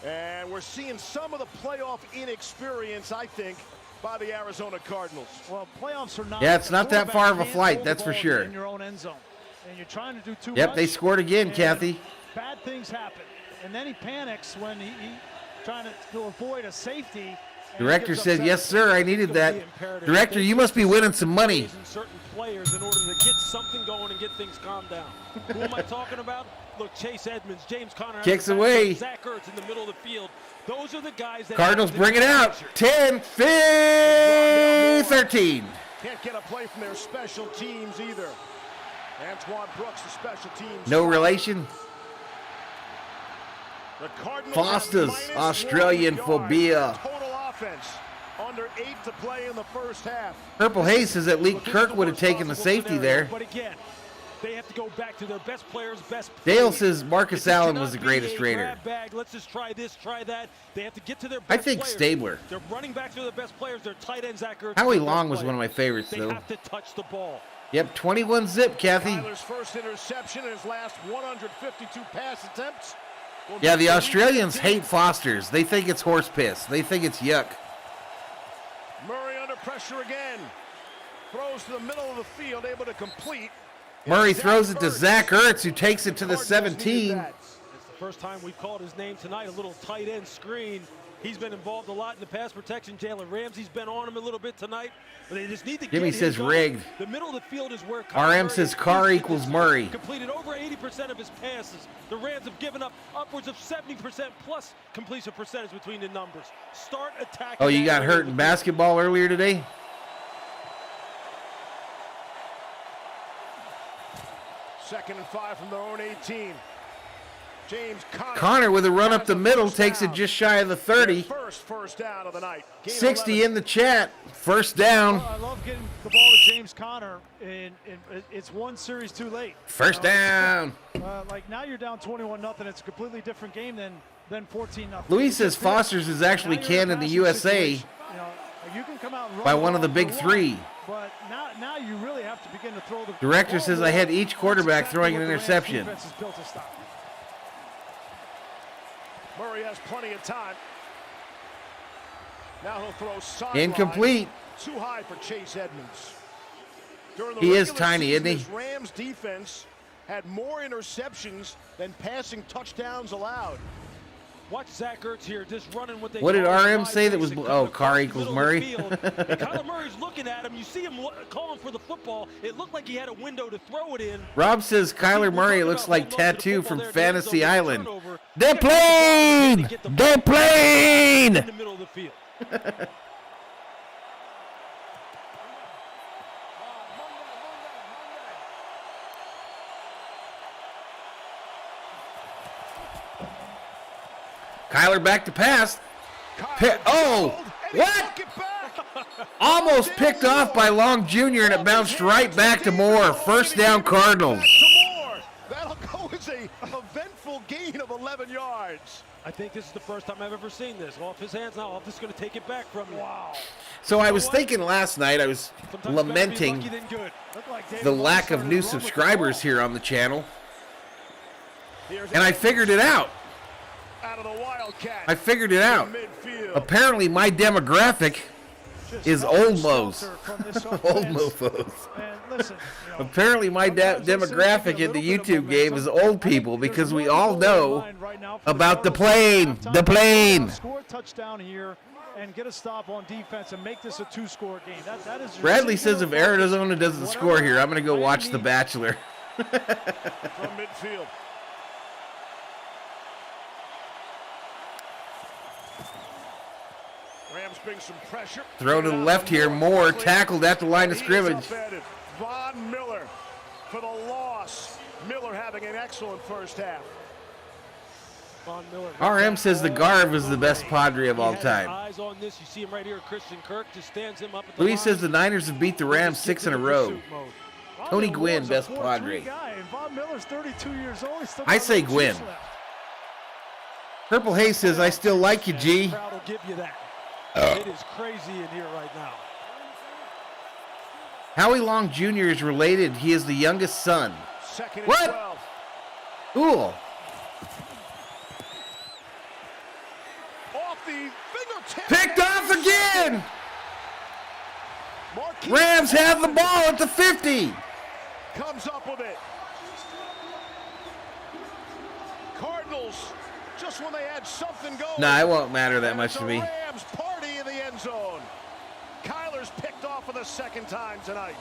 Speaker 2: And we're seeing some of the playoff inexperience, I think, by the Arizona Cardinals.
Speaker 3: Well, playoffs are not.
Speaker 1: Yeah, it's not that far of a
Speaker 3: Quarterback
Speaker 1: flight,
Speaker 3: can't
Speaker 1: that's
Speaker 3: hold
Speaker 1: for
Speaker 3: the
Speaker 1: sure.
Speaker 3: ball in your own end zone, and you're trying to do too much.
Speaker 1: Yep, they scored again,
Speaker 3: and
Speaker 1: Kathy.
Speaker 3: Bad things happen, and then he panics when he trying to avoid a safety. and
Speaker 1: Director
Speaker 3: gets
Speaker 1: said,
Speaker 3: upset.
Speaker 1: yes, sir, I needed that. Director, you must be winning some money.
Speaker 4: And certain players in order to get something going and get things calmed down. Who am I talking about? Look, Chase Edmonds, James Conner.
Speaker 1: Kicks away.
Speaker 4: Zach Ertz in the middle of the field. Those are the guys that
Speaker 1: Cardinals
Speaker 4: have to
Speaker 1: bring it
Speaker 4: take
Speaker 1: out.
Speaker 4: pressure.
Speaker 1: 10, 13.
Speaker 2: Can't get a play from their special teams either. Antoine Brooks, the special teams.
Speaker 1: No relation.
Speaker 2: The Cardinals
Speaker 1: Foster's
Speaker 2: have
Speaker 1: Australian
Speaker 2: -1 yard.
Speaker 1: phobia.
Speaker 2: Total offense. Under 8 to play in the first half.
Speaker 1: Purple Haze says that Lee
Speaker 4: Look, this is
Speaker 1: Kirk
Speaker 4: the
Speaker 1: would have
Speaker 4: worst
Speaker 1: taken the
Speaker 4: possible
Speaker 1: safety
Speaker 4: scenario,
Speaker 1: there.
Speaker 4: But again, they have to go back to their best players, best
Speaker 1: Dale
Speaker 4: plays.
Speaker 1: says Marcus
Speaker 4: This
Speaker 1: Allen
Speaker 4: cannot
Speaker 1: was the
Speaker 4: be
Speaker 1: greatest
Speaker 4: a
Speaker 1: Raider.
Speaker 4: grab bag. Let's just try this, try that. They have to get to their
Speaker 1: I
Speaker 4: best
Speaker 1: think
Speaker 4: players.
Speaker 1: Stabler.
Speaker 4: Their running backs are the best players. Their tight end, Zach Ertz.
Speaker 1: Howie
Speaker 4: is the best
Speaker 1: Long was
Speaker 4: player.
Speaker 1: one of my favorites,
Speaker 4: They
Speaker 1: though.
Speaker 4: have to touch the ball.
Speaker 1: Yep, 21 zip, Kathy.
Speaker 2: Tyler's first interception in his last 152 pass attempts.
Speaker 1: Yeah, the Australians hate Fosters. They think it's horse piss. They think it's yuck.
Speaker 2: Murray under pressure again. Throws to the middle of the field, able to complete.
Speaker 1: Murray
Speaker 2: Zach
Speaker 1: throws it to
Speaker 2: Ertz.
Speaker 1: Zach Ertz, who takes it to the
Speaker 2: Cardinals needed
Speaker 1: 17.
Speaker 2: that.
Speaker 4: It's the first time we've called his name tonight. A little tight end screen. He's been involved a lot in the pass protection. Jalen Ramsey's been on him a little bit tonight. But they just need to
Speaker 1: Jimmy
Speaker 4: get him
Speaker 1: says
Speaker 4: going.
Speaker 1: rigged.
Speaker 4: The middle of the field is where
Speaker 1: RM says Carr equals Murray.
Speaker 4: Completed over 80% of his passes. The Rams have given up upwards of 70% plus completion percentage between the numbers. Start attacking.
Speaker 1: Oh, you
Speaker 4: that
Speaker 1: got
Speaker 4: middle
Speaker 1: hurt
Speaker 4: of
Speaker 1: in
Speaker 4: the field.
Speaker 1: basketball earlier today?
Speaker 2: Second and 5 from their own 18. James Conner.
Speaker 1: Connor with a run up
Speaker 2: has
Speaker 1: the
Speaker 2: a
Speaker 1: middle
Speaker 2: first
Speaker 1: takes it
Speaker 2: down.
Speaker 1: just shy of the
Speaker 2: Their
Speaker 1: 30.
Speaker 2: first down of the night. Gain
Speaker 1: 60
Speaker 2: 11.
Speaker 1: in the chat. First down.
Speaker 3: I love getting the ball to James Conner, and it's one series too late.
Speaker 1: First down.
Speaker 3: Like now you're down 21-0. It's a completely different game than 14-0.
Speaker 1: Luis says Foster's is actually
Speaker 3: Now you're in
Speaker 1: canned
Speaker 3: a
Speaker 1: in the
Speaker 3: passing
Speaker 1: USA
Speaker 3: situation. You know, you can come out and run
Speaker 1: by
Speaker 3: the
Speaker 1: one of the
Speaker 3: ball
Speaker 1: big
Speaker 3: if you
Speaker 1: three.
Speaker 3: want, But now you really have to begin to throw the
Speaker 1: Director
Speaker 3: ball
Speaker 1: says
Speaker 3: more.
Speaker 1: I had each
Speaker 3: That's
Speaker 1: quarterback
Speaker 3: exactly
Speaker 1: throwing
Speaker 3: what
Speaker 1: an
Speaker 3: the Rams
Speaker 1: interception.
Speaker 3: defense is built to stop.
Speaker 2: Murray has plenty of time. Now he'll throw sideline.
Speaker 1: Incomplete.
Speaker 2: Too high for Chase Edmonds. During the
Speaker 1: He is
Speaker 2: regular
Speaker 1: tiny,
Speaker 2: season,
Speaker 1: isn't he?
Speaker 2: this Rams defense had more interceptions than passing touchdowns allowed.
Speaker 4: Watch Zach Ertz here, just running what they
Speaker 1: What did
Speaker 4: call
Speaker 1: RM
Speaker 4: wide
Speaker 1: say that was-
Speaker 4: basic,
Speaker 1: oh,
Speaker 4: coming
Speaker 1: Carr
Speaker 4: across the
Speaker 1: equals
Speaker 4: middle of the
Speaker 1: Murray?
Speaker 4: field. And Kyler Murray's looking at him. You see him calling for the football. It looked like he had a window to throw it in.
Speaker 1: Rob says Kyler Murray
Speaker 4: We're
Speaker 1: looks
Speaker 4: talking
Speaker 1: like
Speaker 4: about holding on to the
Speaker 1: Tattoo
Speaker 4: football
Speaker 1: from
Speaker 4: there at the end
Speaker 1: Fantasy
Speaker 4: zone,
Speaker 1: Island.
Speaker 4: turnover.
Speaker 1: They're playing! They're playing!
Speaker 4: In the middle of the field.
Speaker 1: Kyler back to pass.
Speaker 2: Kyler
Speaker 1: Oh,
Speaker 2: tackled, and he
Speaker 1: what?
Speaker 2: took it back.
Speaker 1: Almost picked off by Long Jr. and it bounced right back to Moore. First down Cardinals.
Speaker 2: Back to Moore. That'll go as a eventful gain of 11 yards.
Speaker 4: I think this is the first time I've ever seen this. Off his hands now. I'm just going to take it back from you. Wow.
Speaker 1: So I was thinking last night, I was
Speaker 4: Sometimes
Speaker 1: lamenting
Speaker 4: better be lucky than good.
Speaker 3: Looked like David
Speaker 1: the
Speaker 3: Long
Speaker 1: lack of
Speaker 3: started
Speaker 1: new
Speaker 3: to run with the
Speaker 1: subscribers
Speaker 3: ball.
Speaker 1: here on the channel,
Speaker 2: Here's
Speaker 1: and I figured it out.
Speaker 2: out of the Wildcat.
Speaker 1: I figured it out.
Speaker 2: Midfield.
Speaker 1: Apparently my demographic
Speaker 3: Just
Speaker 1: is
Speaker 3: helter
Speaker 1: old mo's.
Speaker 3: skelter from this
Speaker 1: Old
Speaker 3: offense.
Speaker 1: mofos.
Speaker 3: And listen, you know,
Speaker 1: Apparently my
Speaker 3: sometimes those things
Speaker 1: demographic
Speaker 3: give you
Speaker 1: in
Speaker 3: a
Speaker 1: the
Speaker 3: little bit of
Speaker 1: YouTube game is
Speaker 3: momentum.
Speaker 1: old
Speaker 3: I think
Speaker 1: people
Speaker 3: there's
Speaker 1: because we
Speaker 3: one
Speaker 1: all
Speaker 3: goal in
Speaker 1: know
Speaker 3: mind right now for
Speaker 1: about the
Speaker 3: Cardinals
Speaker 1: plane.
Speaker 3: at halftime.
Speaker 1: The plane.
Speaker 3: Score a touchdown here and get a stop on defense and make this a two-score game. That is your
Speaker 1: Bradley says
Speaker 3: singular
Speaker 1: if
Speaker 3: focus.
Speaker 1: Arizona doesn't score here, I'm going to go watch The Bachelor.
Speaker 2: From midfield. Rams bring some pressure.
Speaker 1: Throw to the left here. Moore tackled at the line of
Speaker 2: He is
Speaker 1: scrimmage.
Speaker 2: upended. Von Miller for the loss. Miller having an excellent first half.
Speaker 4: Von Miller.
Speaker 1: RM says the Garv is the best Padre of
Speaker 4: He
Speaker 1: all
Speaker 4: had his
Speaker 1: time.
Speaker 4: eyes on this. You see him right here. Christian Kirk just stands him up at the
Speaker 1: Luis
Speaker 4: line.
Speaker 1: says the Niners have beat the Rams 6 in a row.
Speaker 3: Von
Speaker 1: Tony
Speaker 3: Miller
Speaker 1: Gwynn,
Speaker 3: was
Speaker 1: best
Speaker 3: a 4-3
Speaker 1: Padre.
Speaker 3: guy, and Von Miller's 32 years old. He's still
Speaker 1: I
Speaker 3: got
Speaker 1: say
Speaker 3: no
Speaker 1: Gwynn.
Speaker 3: juice left.
Speaker 1: Purple Haze says, I still like you, G.
Speaker 4: The crowd will give you that. It is crazy in here right now.
Speaker 1: Howie Long Jr. is related. He is the youngest son.
Speaker 2: Second and
Speaker 1: What?
Speaker 2: 12.
Speaker 1: Cool.
Speaker 2: Off the fingertip.
Speaker 1: Picked off again.
Speaker 2: Marquise
Speaker 1: Rams have the ball at the 50.
Speaker 2: comes up with it. Cardinals, just when they had something going.
Speaker 1: Nah, it won't matter that much to me.
Speaker 2: Rams party in the end zone. Kyler's picked off for the second time tonight.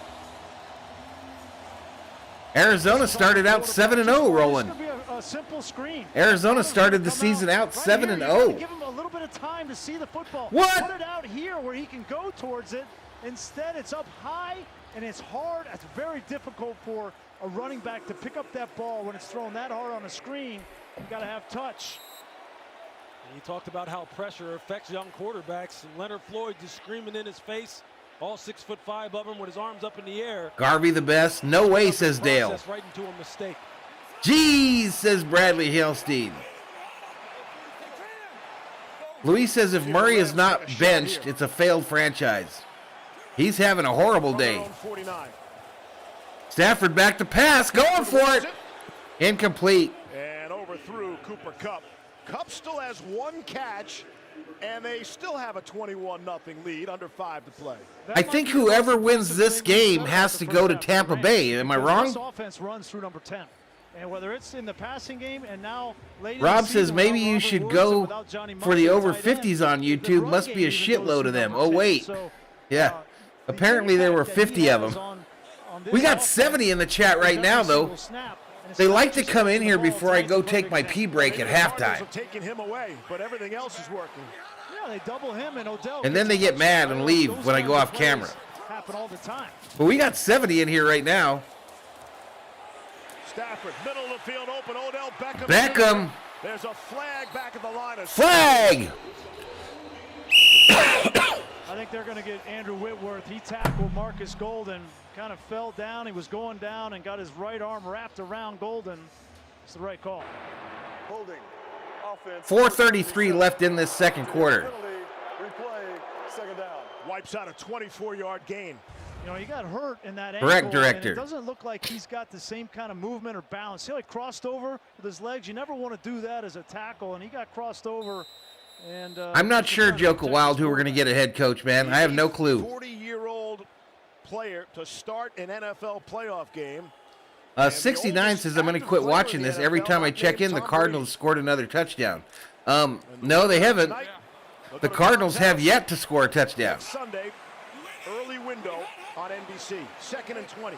Speaker 1: Arizona started out 7-0 rolling.
Speaker 3: This could be a simple screen.
Speaker 1: Arizona started the season out 7-0.
Speaker 3: Give him a little bit of time to see the football.
Speaker 1: What?
Speaker 3: Put it out here where he can go towards it. Instead, it's up high and it's hard. It's very difficult for a running back to pick up that ball when it's thrown that hard on a screen. You got to have touch.
Speaker 4: He talked about how pressure affects young quarterbacks. And Leonard Floyd just screaming in his face, all 6'5" of him with his arms up in the air.
Speaker 1: Garvey the best. No way, says Dale.
Speaker 4: Right into a mistake.
Speaker 1: Jeez, says Bradley Hillstein. Luis says if Murray is not benched, it's a failed franchise. He's having a horrible day. Stafford back to pass, going for it. Incomplete.
Speaker 2: And overthrew Cooper Kupp. Kupp still has one catch, and they still have a 21-0 lead, under 5 to play.
Speaker 1: I think whoever wins this game has to go to Tampa Bay. Am I wrong?
Speaker 3: This offense runs through number 10. And whether it's in the passing game and now late
Speaker 1: Rob says maybe you should go for the over 50s on YouTube. Must be a shitload of them. Oh, wait. Yeah. Apparently there were 50 of them. We got 70 in the chat right now, though. They like to come in here before I go take my pee break at halftime.
Speaker 2: Taking him away, but everything else is working.
Speaker 3: Yeah, they double him and Odell.
Speaker 1: And then they get mad and leave when I go off camera.
Speaker 3: Happen all the time.
Speaker 1: But we got 70 in here right now.
Speaker 2: Stafford, middle of the field, open. Odell Beckham.
Speaker 1: Beckham.
Speaker 2: There's a flag back at the line of
Speaker 1: Flag.
Speaker 3: I think they're going to get Andrew Whitworth. He tackled Marcus Golden, kind of fell down. He was going down and got his right arm wrapped around Golden. It's the right call.
Speaker 6: Holding. Offense.
Speaker 1: 4:33 left in this second quarter.
Speaker 6: Replay. Second down.
Speaker 2: Wipes out a 24-yard gain.
Speaker 3: You know, he got hurt in that
Speaker 1: Correct,
Speaker 3: ankle,
Speaker 1: director.
Speaker 3: and it doesn't look like he's got the same kind of movement or balance. See how he crossed over with his legs? You never want to do that as a tackle, and he got crossed over. And
Speaker 1: I'm not sure, Joker Wild, who we're going to get a head coach, man. I have no clue.
Speaker 2: 40-year-old player to start an NFL playoff game.
Speaker 1: 69 says I'm going to quit watching this. Every time I check in, the Cardinals scored another touchdown. No, they haven't. The Cardinals have yet to score a touchdown.
Speaker 2: Sunday, early window on NBC. 2nd and 20.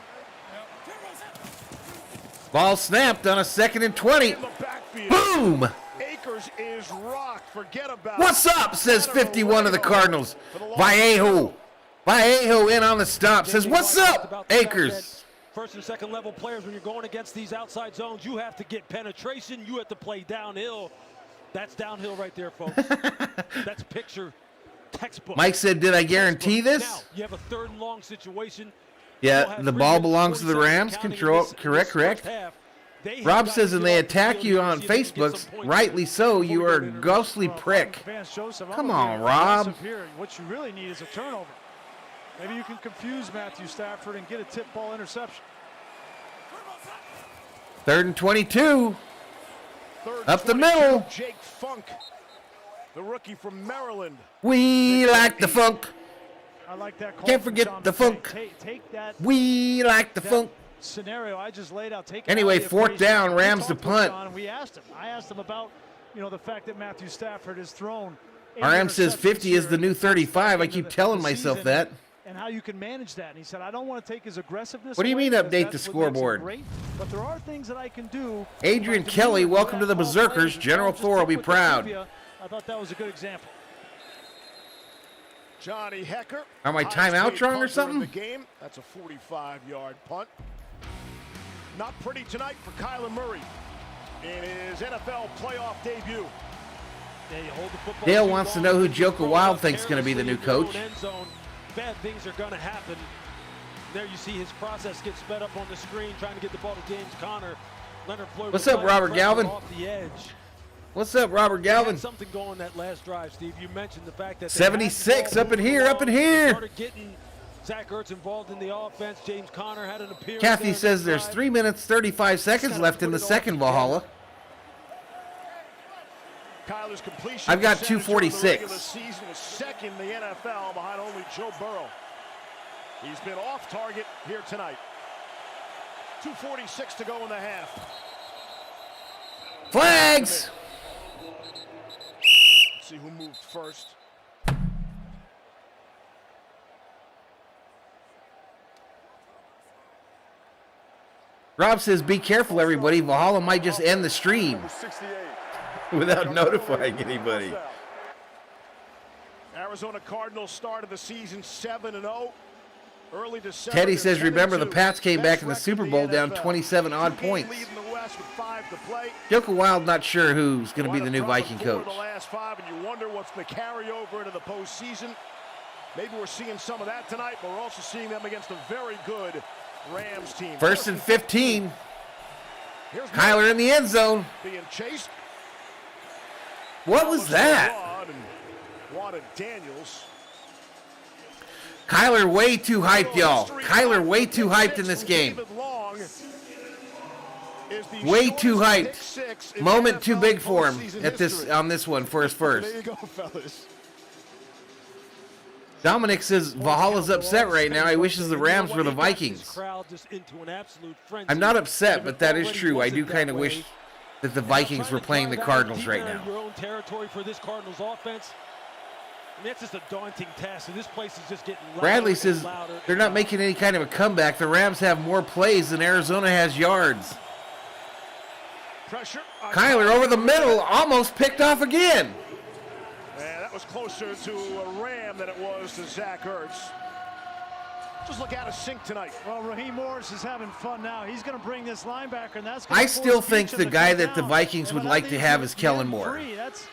Speaker 1: Ball snapped on a 2nd and 20.
Speaker 2: In the backfield.
Speaker 1: Boom!
Speaker 2: Akers is rocked. Forget about
Speaker 1: What's up, says 51 of the Cardinals. Vallejo in on the stop. Says, what's up, Akers?
Speaker 4: First and second level players, when you're going against these outside zones, you have to get penetration. You have to play downhill. That's downhill right there, folks. That's picture textbook.
Speaker 1: Mike said, did I guarantee
Speaker 4: Now,
Speaker 1: this?
Speaker 4: you have a 3rd and long situation.
Speaker 1: Yeah, the ball belongs to the Rams. Control, correct. Rob says, and they attack you on Facebook, rightly so. You are a ghostly prick. Come on, Rob.
Speaker 3: What you really need is a turnover. Maybe you can confuse Matthew Stafford and get a tip ball interception.
Speaker 1: 3rd and 22. Up the middle.
Speaker 2: Jake Funk, the rookie from Maryland.
Speaker 1: We like the funk.
Speaker 3: I like that call.
Speaker 1: Can't forget the funk.
Speaker 3: Take that.
Speaker 1: We like the funk.
Speaker 3: Scenario I just laid out.
Speaker 1: Anyway, 4th down, Rams to punt.
Speaker 3: We asked him. I asked him about, the fact that Matthew Stafford has thrown.
Speaker 1: RM says 50 is the new 35. I keep telling myself that.
Speaker 3: And how you can manage that. And he said, I don't want to take his aggressiveness.
Speaker 1: What do you mean update the scoreboard?
Speaker 3: But there are things that I can do.
Speaker 1: Adrian Kelly, welcome to the Berserkers. General Thor will be proud.
Speaker 3: I thought that was a good example.
Speaker 2: Johnny Hecker.
Speaker 1: Are my timeouts wrong or something?
Speaker 2: The game. That's a 45-yard punt. Not pretty tonight for Kyler Murray in his NFL playoff debut.
Speaker 1: Dale wants to know who Joker Wild thinks is going to be the new coach.
Speaker 4: Bad things are going to happen. There you see his process get sped up on the screen, trying to get the ball to James Conner. Leonard Floyd.
Speaker 1: What's up, Robert Galvin?
Speaker 4: Off the edge.
Speaker 1: What's up, Robert Galvin?
Speaker 4: Something going that last drive, Steve. You mentioned the fact that
Speaker 1: 76 up in here, up in here.
Speaker 4: Started getting Zach Ertz involved in the offense. James Conner had an appearance.
Speaker 1: Kathy says there's 3 minutes 35 seconds left in the second Valhalla.
Speaker 2: Kyler's completion
Speaker 1: I've got
Speaker 2: percentage
Speaker 1: 246.
Speaker 2: over the regular season was second in the NFL behind only Joe Burrow. He's been off target here tonight. 2:46 to go in the half.
Speaker 1: Flags!
Speaker 2: Let's see who moved first.
Speaker 1: Rob says, be careful, everybody. Valhalla might just end the stream without notifying anybody.
Speaker 2: Arizona Cardinals started the season 7-0. Early December.
Speaker 1: Teddy says, remember the Pats came back in the Super Bowl down 27 odd points. Joker Wild not sure who's going to be the new Viking coach.
Speaker 2: The last 5, and you wonder what's the carryover into the postseason. Maybe we're seeing some of that tonight, but we're also seeing them against a very good Rams team.
Speaker 1: First and 15. Kyler in the end zone.
Speaker 2: Being chased.
Speaker 1: What was that?
Speaker 2: Wanted Daniels.
Speaker 1: Kyler way too hyped, y'all. Kyler way too hyped in this game. Way too hyped. Moment too big for him on this one for his first.
Speaker 2: There you go, fellas.
Speaker 1: Dominic says Valhalla's upset right now. He wishes the Rams were the Vikings. I'm not upset, but that is true. I do kind of wish that the Vikings were playing the Cardinals right now.
Speaker 4: Your own territory for this Cardinals offense. I mean, that's just a daunting task, and this place is just getting louder.
Speaker 1: Bradley says they're not making any kind of a comeback. The Rams have more plays than Arizona has yards.
Speaker 2: Pressure.
Speaker 1: Kyler over the middle, almost picked off again.
Speaker 2: Yeah, that was closer to a Ram than it was to Zach Ertz. Just look out of sync tonight.
Speaker 3: Well, Raheem Morris is having fun now. He's going to bring this linebacker, and that's.
Speaker 1: I still think the guy that the Vikings would like to have is Kellen Moore.
Speaker 3: That's,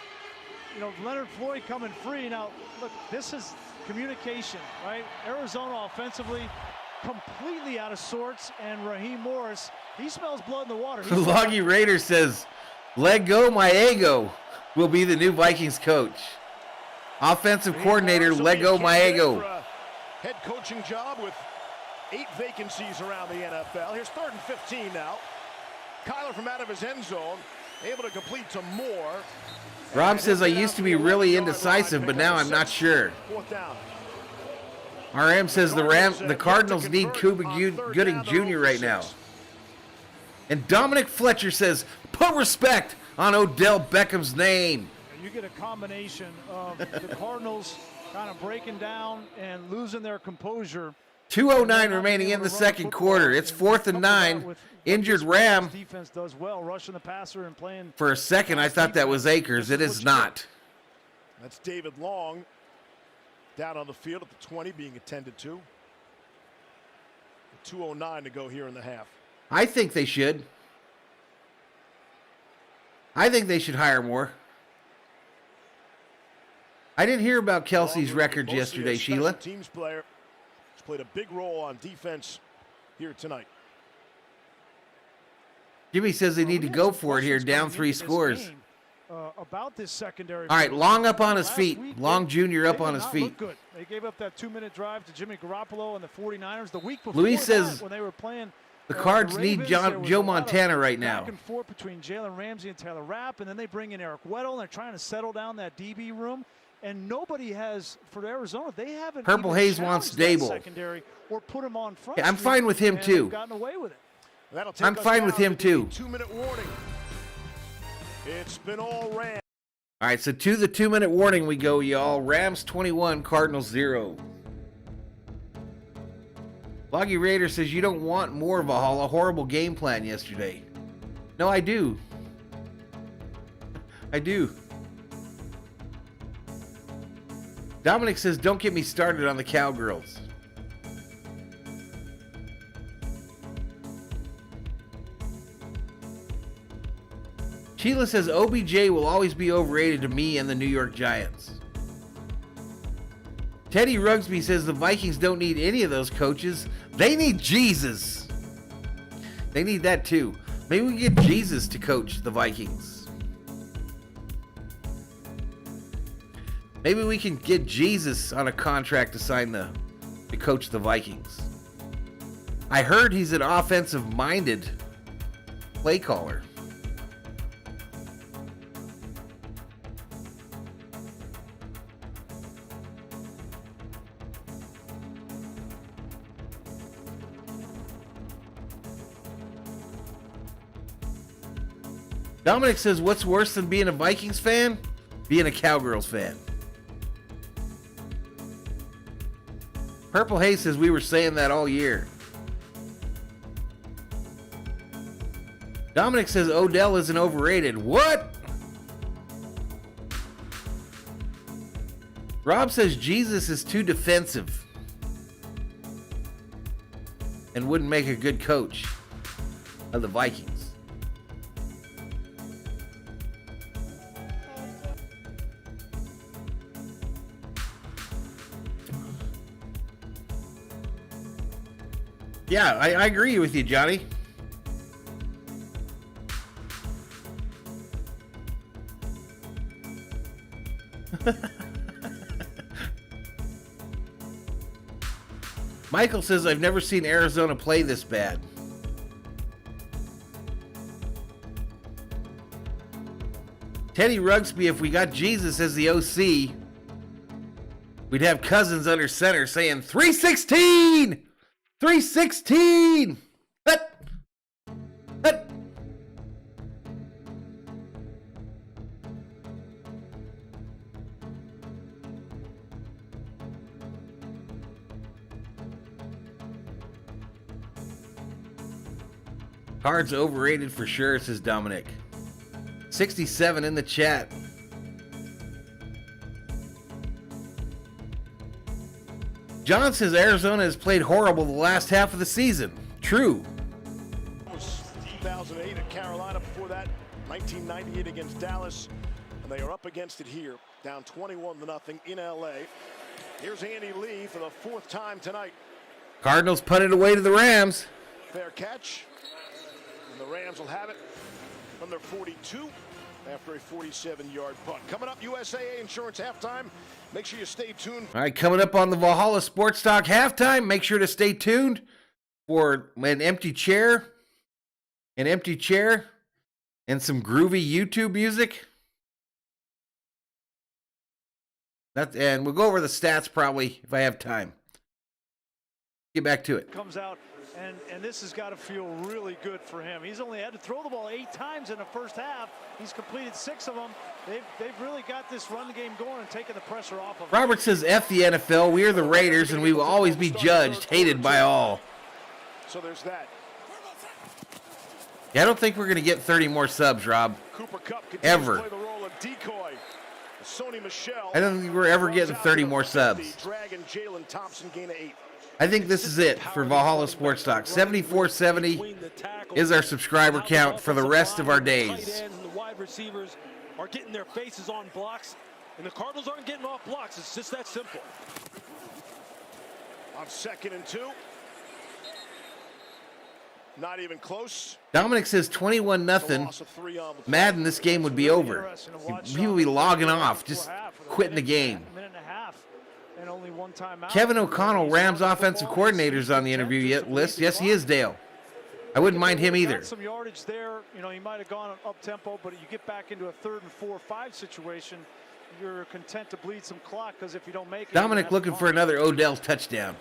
Speaker 3: Leonard Floyd coming free. Now, look, this is communication, right? Arizona offensively completely out of sorts, and Raheem Morris, he smells blood in the water.
Speaker 1: Loggy Raider says, let go my ego will be the new Vikings coach. Offensive coordinator, let go my ego.
Speaker 2: Head coaching job with 8 vacancies around the NFL. Here's 3rd and 15 now. Kyler from out of his end zone, able to complete to Moore.
Speaker 1: Rob says, I used to be really indecisive, but now I'm not sure.
Speaker 2: 4th down.
Speaker 1: RM says the Cardinals need Cuba Gooding Jr. right now. And Dominic Fletcher says, put respect on Odell Beckham's name.
Speaker 3: You get a combination of the Cardinals kind of breaking down and losing their composure.
Speaker 1: 2:09 remaining in the second quarter. It's 4th and 9. Injured Ram.
Speaker 3: Defense does well, rushing the passer and playing.
Speaker 1: For a second, I thought that was Akers. It is not.
Speaker 2: That's David Long down on the field at the 20, being attended to. 2:09 to go here in the half.
Speaker 1: I think they should. I think they should hire more. I didn't hear about Kelsey's records yesterday, Sheila.
Speaker 2: Teams player has played a big role on defense here tonight.
Speaker 1: Jimmy says they need to go for it here, down 3 scores.
Speaker 3: About this secondary.
Speaker 1: All right, Long up on his feet. Long Jr. up on his feet.
Speaker 3: Good. They gave up that 2-minute drive to Jimmy Garoppolo and the 49ers the week before.
Speaker 1: Luis says
Speaker 3: when they were playing.
Speaker 1: The Cards need Joe Montana right now.
Speaker 3: Back and forth between Jalen Ramsey and Taylor Rapp, and then they bring in Eric Weddle, and they're trying to settle down that DB room. And nobody has, for Arizona, they haven't.
Speaker 1: Purple Haze wants Dable.
Speaker 3: Secondary or put him on front.
Speaker 1: Yeah, I'm fine with him too.
Speaker 3: Gotten away with it.
Speaker 1: I'm fine with him too.
Speaker 2: 2-minute warning. It's been all Rams.
Speaker 1: All right, so to the 2-minute warning we go, y'all. Rams 21, Cardinals 0. Loggy Raider says you don't want more Valhalla. Horrible game plan yesterday. No, I do. I do. Dominic says don't get me started on the Cowgirls. Sheila says OBJ will always be overrated to me and the New York Giants. Teddy Rugsby says the Vikings don't need any of those coaches. They need Jesus. They need that too. Maybe we can get Jesus to coach the Vikings. Maybe we can get Jesus on a contract to sign to coach the Vikings. I heard he's an offensive-minded play caller. Dominic says, what's worse than being a Vikings fan? Being a Cowgirls fan. Purple Haze says, we were saying that all year. Dominic says, Odell isn't overrated. What? Rob says, Jesus is too defensive and wouldn't make a good coach of the Vikings. Yeah, I agree with you, Johnny. Michael says, I've never seen Arizona play this bad. Teddy Rugsby, if we got Jesus as the OC, we'd have Cousins under center saying 316! 316! Hut! Hut! Hard's overrated for sure, says Dominic. 67 in the chat. John says Arizona has played horrible the last half of the season. True.
Speaker 2: 2008 at Carolina, before that 1998 against Dallas, and they are up against it here, down 21-0 in LA. Here's Andy Lee for the 4th time tonight.
Speaker 1: Cardinals punted away to the Rams.
Speaker 2: Fair catch, and the Rams will have it from their 42 after a 47-yard punt. Coming up, USAA Insurance halftime. Make sure you stay tuned.
Speaker 1: All right, coming up on the Valhalla Sports Talk halftime, make sure to stay tuned for an empty chair, and some groovy YouTube music. And we'll go over the stats probably if I have time. Get back to it.
Speaker 3: Comes out, and this has got to feel really good for him. He's only had to throw the ball 8 times in the first half. He's completed 6 of them. They've really got this run game going and taken the pressure off of him.
Speaker 1: Robert says, F the NFL. We are the Raiders, and we will always be judged, hated by all.
Speaker 2: So there's that.
Speaker 1: Yeah, I don't think we're going to get 30 more subs, Rob.
Speaker 2: Cooper Kupp
Speaker 1: ever.
Speaker 2: play the role of decoy. Sony Michel.
Speaker 1: I don't think we're ever getting 30 more subs.
Speaker 2: Dragon Jalen Thompson gain of 8.
Speaker 1: I think this is it for Valhalla Sports Talk. 7470 is our subscriber count for the rest of our days.
Speaker 4: The wide receivers are getting their faces on blocks, and the Cardinals aren't getting off blocks. It's just that simple.
Speaker 2: On 2nd and 2. Not even close.
Speaker 1: Dominic says 21-0. Madden, this game would be over. People would be logging off, just quitting the game. Kevin O'Connell, Rams offensive coordinator's on the interview list. Yes, he is, Dale. I wouldn't mind him either.
Speaker 3: Some yardage there. You know, he might have gone up tempo, but you get back into a 3rd and 4 or 5 situation, you're content to bleed some clock, because if you don't make it.
Speaker 1: Dominic looking for another Odell touchdown.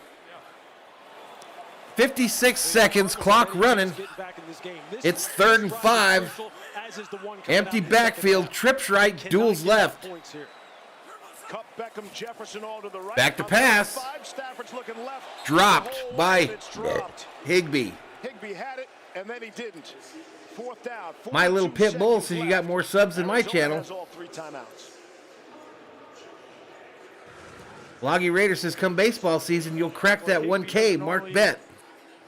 Speaker 1: 56 seconds, clock running. It's 3rd and 5. Empty backfield, trips right, duels left.
Speaker 2: Kupp, Beckham, Jefferson all to the right.
Speaker 1: Back to pass.
Speaker 2: Stafford's looking left.
Speaker 1: Dropped by Higbee.
Speaker 2: Higbee had it, and then he didn't. 4th down.
Speaker 1: My little pit bull says you got more subs than my channel.
Speaker 2: All 3 timeouts.
Speaker 1: Loggy Raider says, come baseball season, you'll crack that 1K. Mark Bet.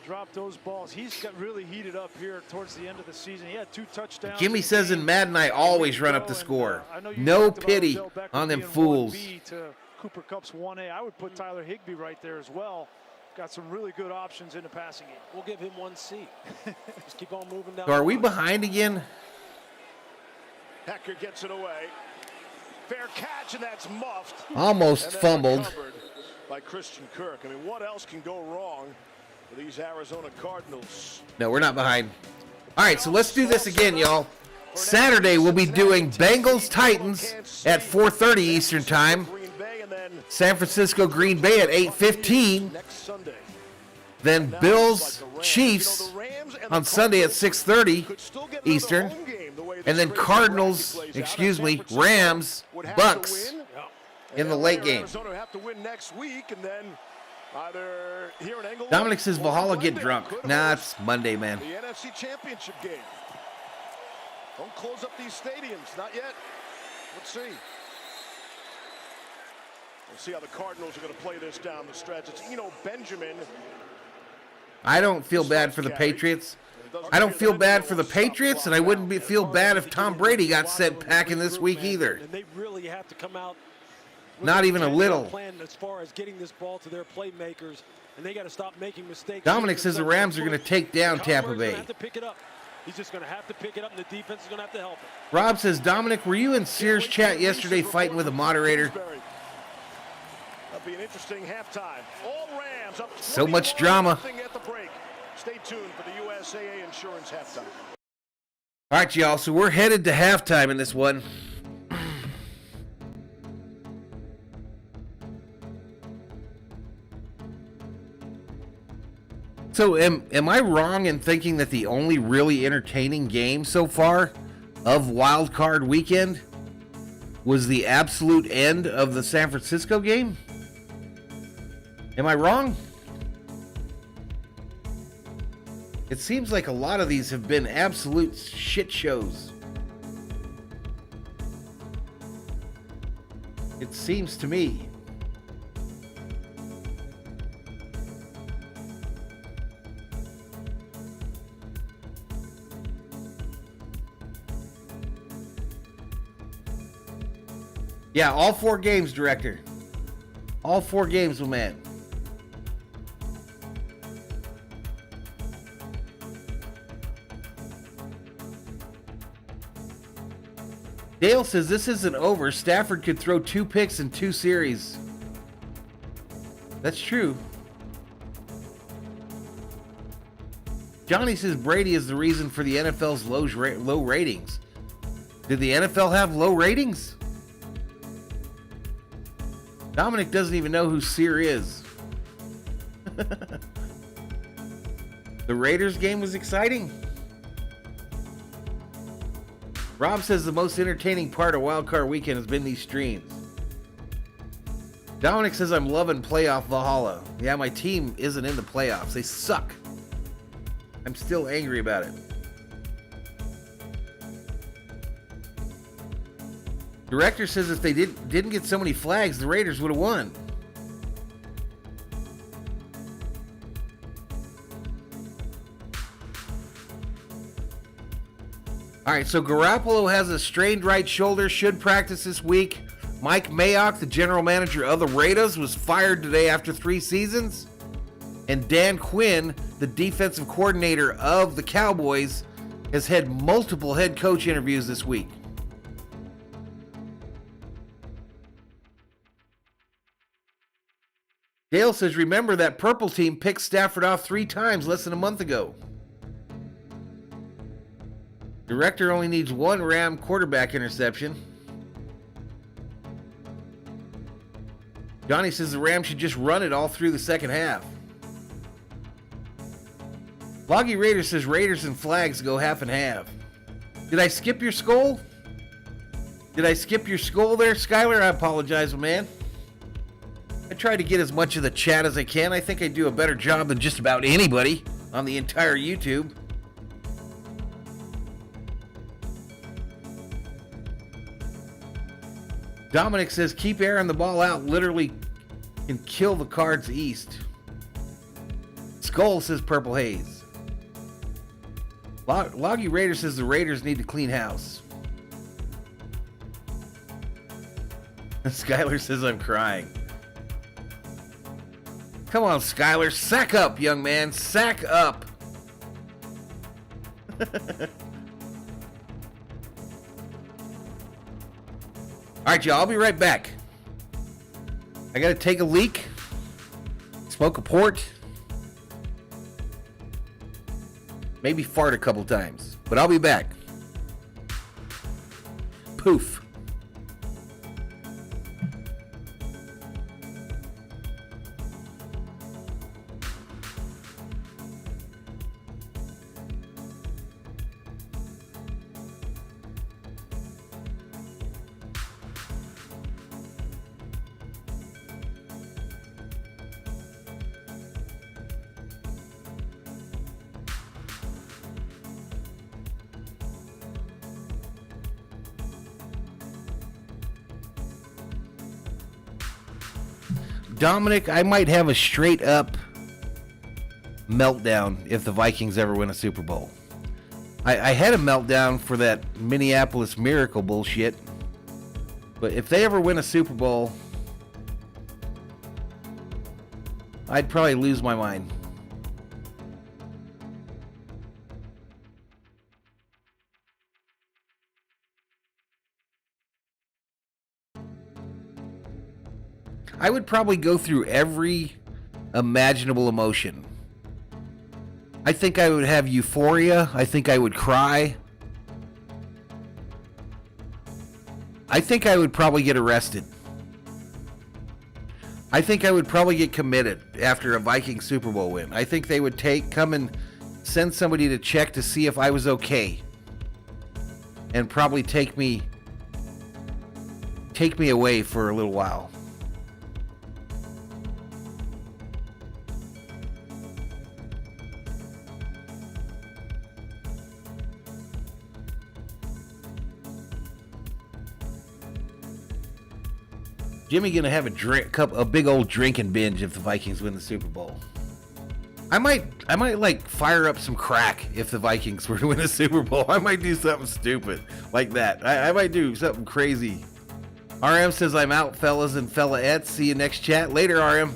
Speaker 3: Drop those balls. He's got really heated up here towards the end of the season. He had 2 touchdowns.
Speaker 1: Jimmy says in Madden, I always run up the score. No pity on them fools.
Speaker 3: To Cooper Kupp's 1A. I would put Tyler Higbee right there as well. Got some really good options in the passing game.
Speaker 4: We'll give him 1C. Just keep on moving down.
Speaker 1: So are we behind again?
Speaker 2: Hecker gets it away. Fair catch, and that's muffed.
Speaker 1: Almost
Speaker 2: And then
Speaker 1: fumbled.
Speaker 2: recovered by Christian Kirk. I mean, what else can go wrong for these Arizona Cardinals?
Speaker 1: No, we're not behind. All right, so let's do this again, y'all. Saturday, we'll be doing Bengals-Titans at 4:30 Eastern Time. San Francisco, Green Bay at 8:15.
Speaker 2: Next Sunday.
Speaker 1: Then Bills-Chiefs on Sunday at 6:30 Eastern. And then Rams-Bucks in the late game.
Speaker 2: Arizona have to win next week, and then either here in Englewood.
Speaker 1: Dominic says
Speaker 2: or
Speaker 1: Valhalla
Speaker 2: Monday
Speaker 1: get drunk.
Speaker 2: could
Speaker 1: Nah,
Speaker 2: host
Speaker 1: it's Monday, man.
Speaker 2: The NFC Championship game. Don't close up these stadiums, not yet. Let's see. We'll see how the Cardinals are going to play this down the stretch. It's Benjamin.
Speaker 1: I don't feel bad for the Patriots. I don't feel bad for the Patriots, and I wouldn't feel bad if Tom Brady got sent packing this week either.
Speaker 4: And they really have to come out with
Speaker 1: Not even a little.
Speaker 4: plan as far as getting this ball to their playmakers, and they got to stop making mistakes.
Speaker 1: Dominic says the Rams are going to take down Tampa Bay.
Speaker 4: Have to pick it up. He's just going to have to pick it up, and the defense is going to have to help him.
Speaker 1: Rob says, Dominic, were you in Sears chat yesterday fighting with a moderator?
Speaker 2: That'll be an interesting halftime. All Rams up
Speaker 1: So much drama.
Speaker 2: 21-0 at the break. Stay tuned for the USAA Insurance halftime.
Speaker 1: All right, y'all, so we're headed to halftime in this one. So am I wrong in thinking that the only really entertaining game so far of Wildcard weekend was the absolute end of the San Francisco game? Am I wrong? It seems like a lot of these have been absolute shit shows. It seems to me. Yeah, all 4 games, Director. All 4 games, my man. Dale says this isn't over. Stafford could throw 2 picks in 2 series. That's true. Johnny says Brady is the reason for the NFL's low ratings. Did the NFL have low ratings? Dominic doesn't even know who Sear is. The Raiders game was exciting. Rob says the most entertaining part of Wildcard Weekend has been these streams. Dominic says I'm loving playoff Valhalla. Yeah, my team isn't in the playoffs. They suck. I'm still angry about it. Director says if they didn't get so many flags, the Raiders would have won. All right, so Garoppolo has a strained right shoulder, should practice this week. Mike Mayock, the general manager of the Raiders, was fired today after 3 seasons. And Dan Quinn, the defensive coordinator of the Cowboys, has had multiple head coach interviews this week. Dale says, remember that purple team picked Stafford off 3 times less than a month ago. Director only needs 1 Ram quarterback interception. Johnny says the Rams should just run it all through the second half. Loggy Raider says Raiders and flags go half and half. Did I skip your SKOL? Did I skip your SKOL there, Skyler? I apologize, man. I try to get as much of the chat as I can. I think I do a better job than just about anybody on the entire YouTube. Dominic says keep airing the ball out, literally can kill the Cards East. SKOL says Purple Haze. Loggy Raider says the Raiders need to clean house. Skyler says I'm crying. Come on, Skyler. Sack up, young man. Sack up. All right, y'all, I'll be right back. I got to take a leak, smoke a port, maybe fart a couple times, but I'll be back. Poof. Dominic, I might have a straight up meltdown if the Vikings ever win a Super Bowl. I had a meltdown for that Minneapolis Miracle bullshit, but if they ever win a Super Bowl, I'd probably lose my mind. I would probably go through every imaginable emotion. I think I would have euphoria. I think I would cry. I think I would probably get arrested. I think I would probably get committed after a Viking Super Bowl win. I think they would come and send somebody to check to see if I was okay. And probably take me away for a little while. Jimmy gonna have a big old drinking binge if the Vikings win the Super Bowl. I might like fire up some crack if the Vikings were to win the Super Bowl. I might do something stupid like that. I might do something crazy. RM says I'm out, fellas and fellaettes. See you next chat. Later, RM.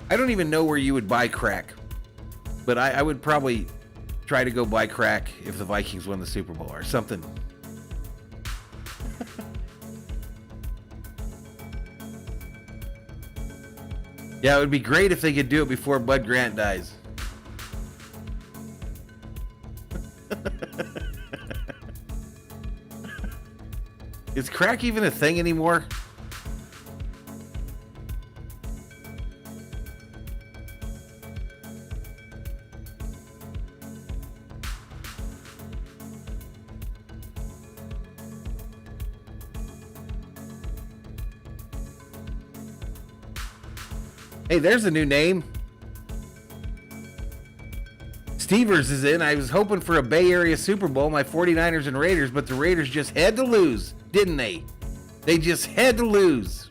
Speaker 1: I don't even know where you would buy crack, but I would probably try to go buy crack if the Vikings won the Super Bowl or something. Yeah, it would be great if they could do it before Bud Grant dies. Is crack even a thing anymore? Hey, there's a new name. Stevers is in. I was hoping for a Bay Area Super Bowl, my 49ers and Raiders, but the Raiders just had to lose, didn't they? They just had to lose.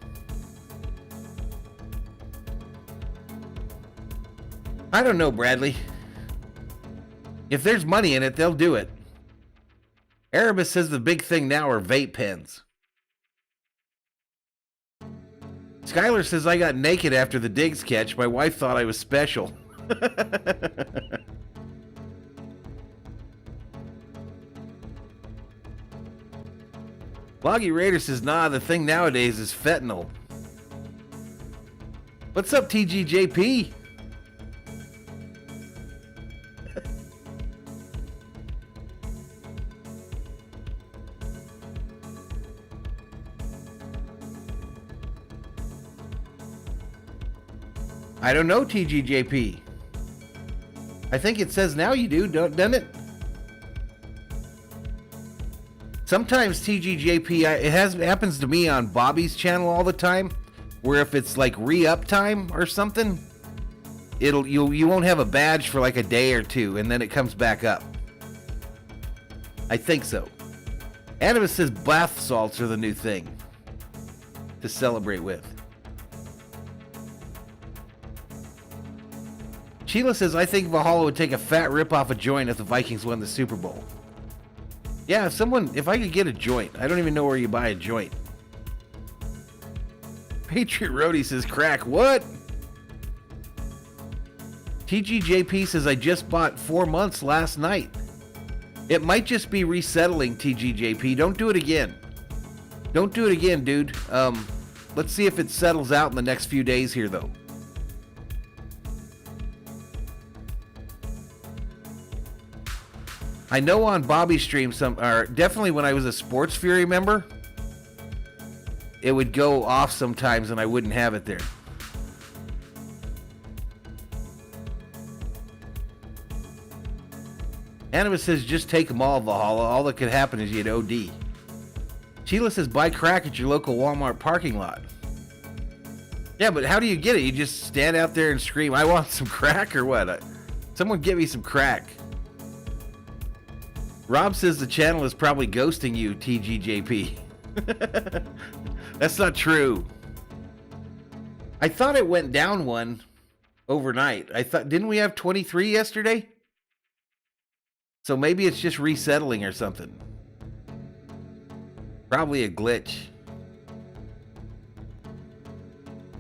Speaker 1: I don't know, Bradley. If there's money in it, they'll do it. Erebus says the big thing now are vape pens. Skylar says I got naked after the Diggs catch. My wife thought I was special. Loggy Raider says, nah, the thing nowadays is fentanyl. What's up, TGJP? I don't know, TGJP. I think it says now you do, doesn't it? Sometimes TGJP, it happens to me on Bobby's channel all the time, where if it's like re-up time or something, you won't have a badge for like a day or two, and then it comes back up. I think so. Animus says bath salts are the new thing to celebrate with. Sheila says, I think Valhalla would take a fat rip off a joint if the Vikings won the Super Bowl. Yeah, if I could get a joint. I don't even know where you buy a joint. Patriot Roadie says, crack, what? TGJP says, I just bought 4 months last night. It might just be resettling, TGJP. Don't do it again. Don't do it again, dude. Let's see if it settles out in the next few days here, though. I know on Bobby's stream, definitely when I was a Sports Fury member, it would go off sometimes and I wouldn't have it there. Anima says, just take them all, Valhalla. All that could happen is you'd OD. Sheila says, buy crack at your local Walmart parking lot. Yeah, but how do you get it? You just stand out there and scream, I want some crack, or what? Someone get me some crack. Rob says the channel is probably ghosting you, TGJP. That's not true. I thought it went down one overnight. Didn't we have 23 yesterday? So maybe it's just resettling or something. Probably a glitch.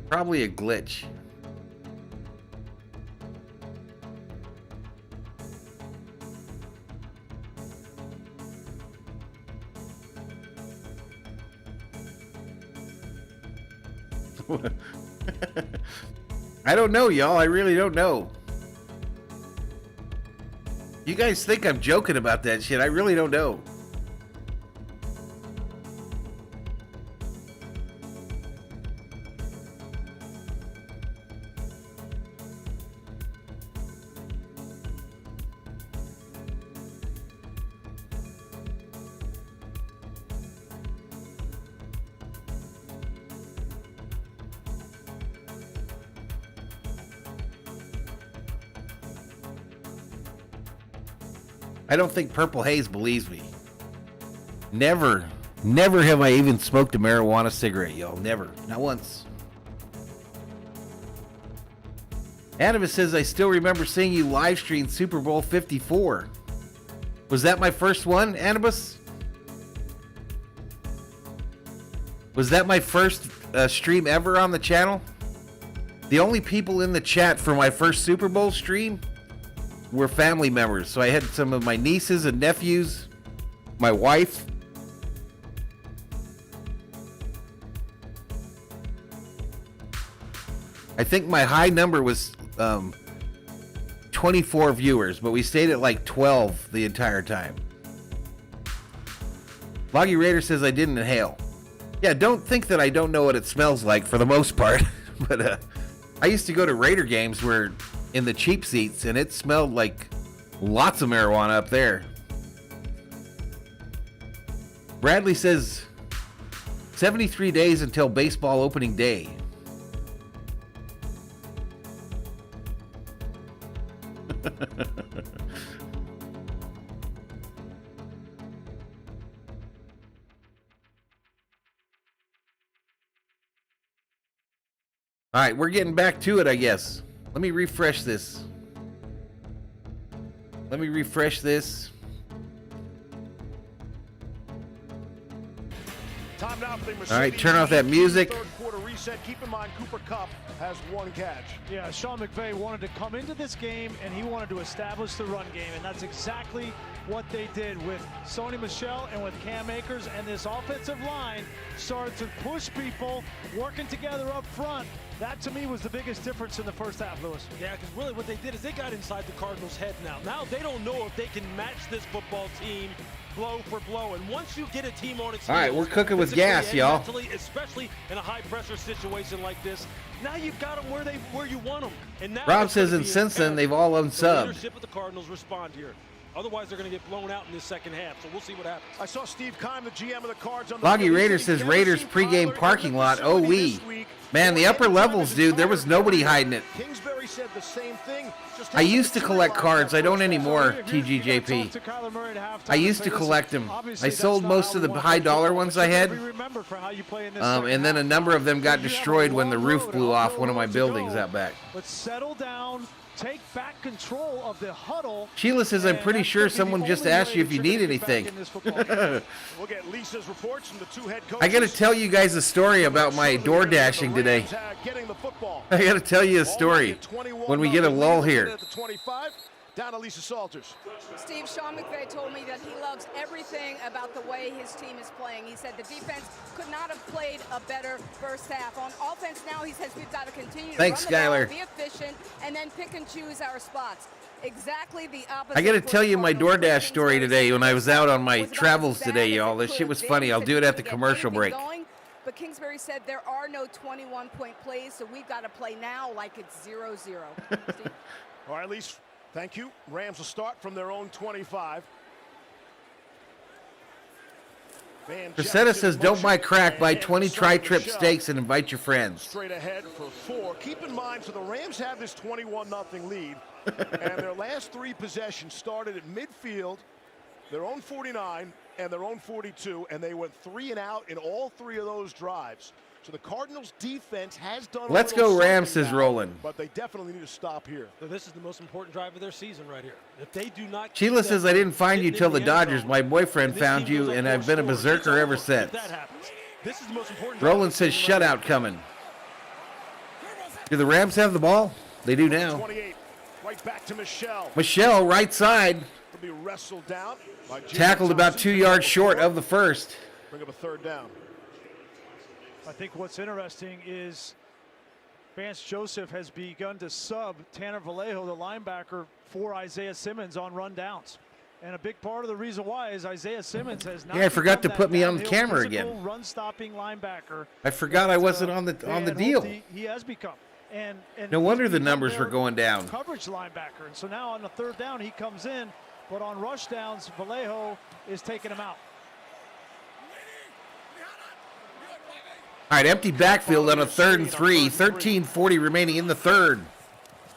Speaker 1: Probably a glitch. I don't know, y'all. I really don't know. You guys think I'm joking about that shit. I really don't know. I don't think Purple Haze believes me. Never have I even smoked a marijuana cigarette, y'all. Never. Not once. Animus says, I still remember seeing you live stream Super Bowl 54. Was that my first one, Animus? Was that my first stream ever on the channel? The only people in the chat for my first Super Bowl stream were family members. So I had some of my nieces and nephews, my wife. I think my high number was 24 viewers, but we stayed at like 12 the entire time. Loggy Raider says I didn't inhale. Yeah, don't think that I don't know what it smells like for the most part. But I used to go to Raider games where in the cheap seats, and it smelled like lots of marijuana up there. Bradley says 73 days until baseball opening day. All right, we're getting back to it, I guess. Let me refresh this. All right, turn off that music.
Speaker 2: Third quarter reset. Keep in mind, Cooper Kupp has one catch.
Speaker 3: Yeah, Sean McVay wanted to come into this game and he wanted to establish the run game, and that's exactly what they did with Sony Michel and with Cam Akers, and this offensive line started to push people, working together up front. That, to me, was the biggest difference in the first half, Lewis.
Speaker 4: Yeah, because really what they did is they got inside the Cardinals' head now. Now they don't know if they can match this football team blow for blow. And once you get a team on its heels,
Speaker 1: all right, we're cooking with gas, y'all.
Speaker 4: Mentally, especially in a high-pressure situation like this, now you've got them where you want them. And now
Speaker 1: Rob says, and since then, they've all unsubbed.
Speaker 4: The leadership of the Cardinals respond here. Otherwise, they're going to get blown out in this second half, so we'll see what happens.
Speaker 2: I saw Steve Keim, the GM of the Cards, on the
Speaker 1: Loggy Raider says Raiders pregame parking lot. Oh, man, the upper levels, dude, there was nobody hiding it.
Speaker 2: Kingsbury said the same thing.
Speaker 1: I used to collect cards. I don't anymore, TGJP. I used to collect them. I sold most of the high dollar ones I had. And then a number of them got destroyed when the roof blew off one of my buildings out back.
Speaker 3: But settle down, take back control of the huddle.
Speaker 1: Sheila says, I'm pretty sure someone just asked you if you need anything.
Speaker 2: We'll get Lisa's reports from the two head coaches.
Speaker 1: I got to tell you guys a story about my door dashing today. I got to tell you a story when we get a lull here.
Speaker 2: Down to Lisa Salters.
Speaker 7: Steve, Sean McVay told me that he loves everything about the way his team is playing. He said the defense could not have played a better first half. On offense now, he says we've got to continue to run the ball, be efficient, and then pick and choose our spots. Exactly the opposite.
Speaker 1: I got to tell you my DoorDash story today when I was out on my travels today, y'all. This shit was funny. I'll do it at the commercial break.
Speaker 7: But Kingsbury said there are no 21-point plays, so we've got to play now like it's 0-0.
Speaker 2: All right, Lisa. Thank you. Rams will start from their own 25.
Speaker 1: Priscilla says, don't buy crack, buy 20 tri-trip steaks and invite your friends.
Speaker 2: Straight ahead for 4. Keep in mind, so the Rams have this 21-0 lead, and their last 3 possessions started at midfield, their own 49 and their own 42, and they went 3 and out in all 3 of those drives. So the Cardinals defense has done
Speaker 1: Let's go Rams, says Roland.
Speaker 2: But they definitely need to stop here.
Speaker 4: So this is the most important drive of their season right here. If they do not
Speaker 1: Sheila says, I didn't find you till the Dodgers. My boyfriend found you, and I've been a berserker ever since.
Speaker 4: This is the most important.
Speaker 1: Roland says, shutout coming. Do the Rams have the ball? They do now.
Speaker 2: 28, right back to Michelle.
Speaker 1: Michelle, right side.
Speaker 2: Will be wrestled down.
Speaker 1: Tackled about 2 yards short of the first.
Speaker 2: Bring up a 3rd down.
Speaker 3: I think what's interesting is Vance Joseph has begun to sub Tanner Vallejo, the linebacker, for Isaiah Simmons on rundowns. And a big part of the reason why is Isaiah Simmons has not.
Speaker 1: Yeah, I forgot to put me on the camera again.
Speaker 3: Run-stopping linebacker.
Speaker 1: I forgot I wasn't on the deal.
Speaker 3: He has become. And
Speaker 1: no wonder the numbers were going down.
Speaker 3: Coverage linebacker, and so now on the 3rd down he comes in, but on rush downs Vallejo is taking him out.
Speaker 1: All right, empty backfield on a 3rd and 3. 13:40 remaining in the 3rd.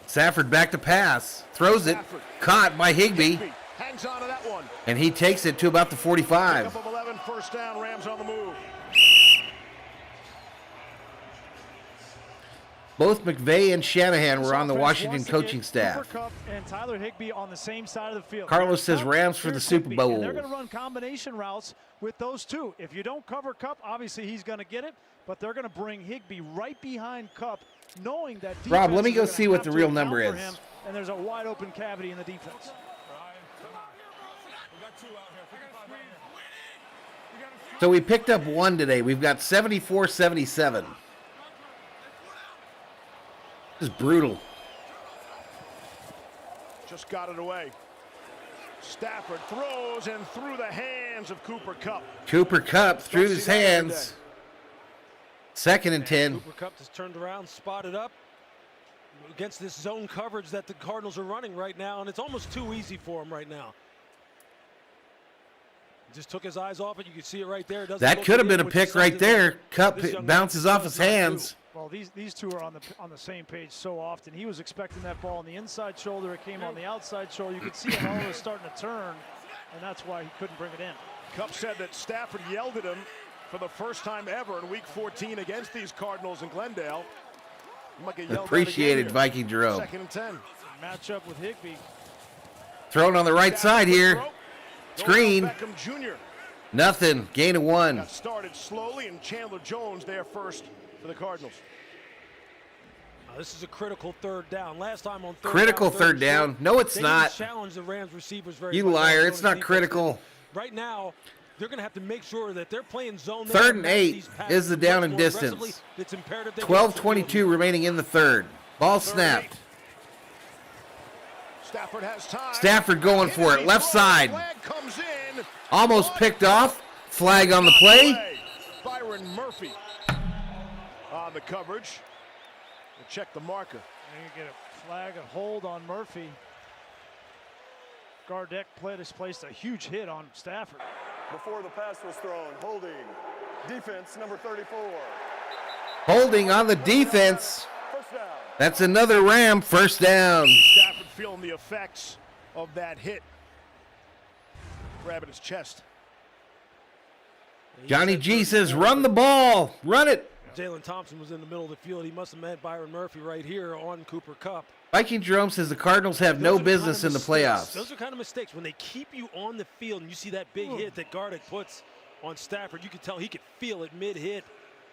Speaker 1: Stafford back to pass. Throws it. Caught by Higbee.
Speaker 2: Hangs on to that one.
Speaker 1: And he takes it to about the 45.
Speaker 2: Pickup of 11, 1st down, Rams on the move.
Speaker 1: Both McVay and Shanahan were on the Washington coaching staff.
Speaker 3: Cooper Kupp and Tyler Higbee on the same side of the field.
Speaker 1: Carlos says Rams for the Super Bowl.
Speaker 3: And they're going to run combination routes with those two. If you don't cover Kupp, obviously he's going to get it, but they're going to bring Higbee right behind Kupp, knowing that defense.
Speaker 1: Rob, let me go see what the real number is.
Speaker 3: And there's a wide open cavity in the defense.
Speaker 1: So we picked up 1 today. We've got 74-77. This is brutal.
Speaker 2: Just got it away. Stafford throws and through the hands of Cooper Kupp.
Speaker 1: Cooper Kupp through his hands. 2nd and 10.
Speaker 4: Cooper Kupp just turned around, spotted up against this zone coverage that the Cardinals are running right now, and it's almost too easy for him right now. Just took his eyes off it. You can see it right there.
Speaker 1: That could have been a pick right there. Kupp bounces off his hands.
Speaker 3: Well, these two are on the same page so often. He was expecting that ball on the inside shoulder. It came on the outside shoulder. You could see it all was starting to turn, and that's why he couldn't bring it in.
Speaker 2: Kupp said that Stafford yelled at him for the first time ever in Week 14 against these Cardinals in Glendale. He might get yelled
Speaker 1: Appreciated
Speaker 2: at
Speaker 1: Viking Jerome.
Speaker 2: 2nd and 10.
Speaker 3: Match up with Higbee.
Speaker 1: Thrown on the right side here. Screen.
Speaker 2: Beckham Jr.
Speaker 1: Nothing. Gain of 1.
Speaker 2: Got started slowly, and Chandler Jones there first for the Cardinals.
Speaker 4: This is a critical 3rd down. Last time on 3rd
Speaker 1: critical
Speaker 4: down,
Speaker 1: 3rd down. No, it's not.
Speaker 4: Challenge the Rams receivers very
Speaker 1: you
Speaker 4: much.
Speaker 1: liar. It's not critical.
Speaker 4: Right now, they're going to have to make sure that they're playing zone.
Speaker 1: 3rd and 8 is the down and distance. 12:22 remaining in the 3rd. Ball snapped.
Speaker 2: Stafford has time.
Speaker 1: Stafford going for it. Left side. Almost picked off. Flag on the play.
Speaker 2: Byron Murphy on the coverage. We'll check the marker.
Speaker 3: And you get a flag, a hold on Murphy. Gardeck placed a huge hit on Stafford.
Speaker 6: Before the pass was thrown, holding. Defense number 34.
Speaker 1: Holding on the defense.
Speaker 6: First down.
Speaker 1: That's another Ram. 1st down.
Speaker 2: Stafford feeling the effects of that hit. Grabbing his chest.
Speaker 1: Johnny G says, run the ball. Run it.
Speaker 4: Jalen Thompson was in the middle of the field. He must have met Byron Murphy right here on Cooper Kupp.
Speaker 1: Viking Jerome says the Cardinals have no business in the playoffs.
Speaker 4: Those are kind of mistakes. When they keep you on the field and you see that big hit that Gardick puts on Stafford, you can tell he could feel it mid-hit.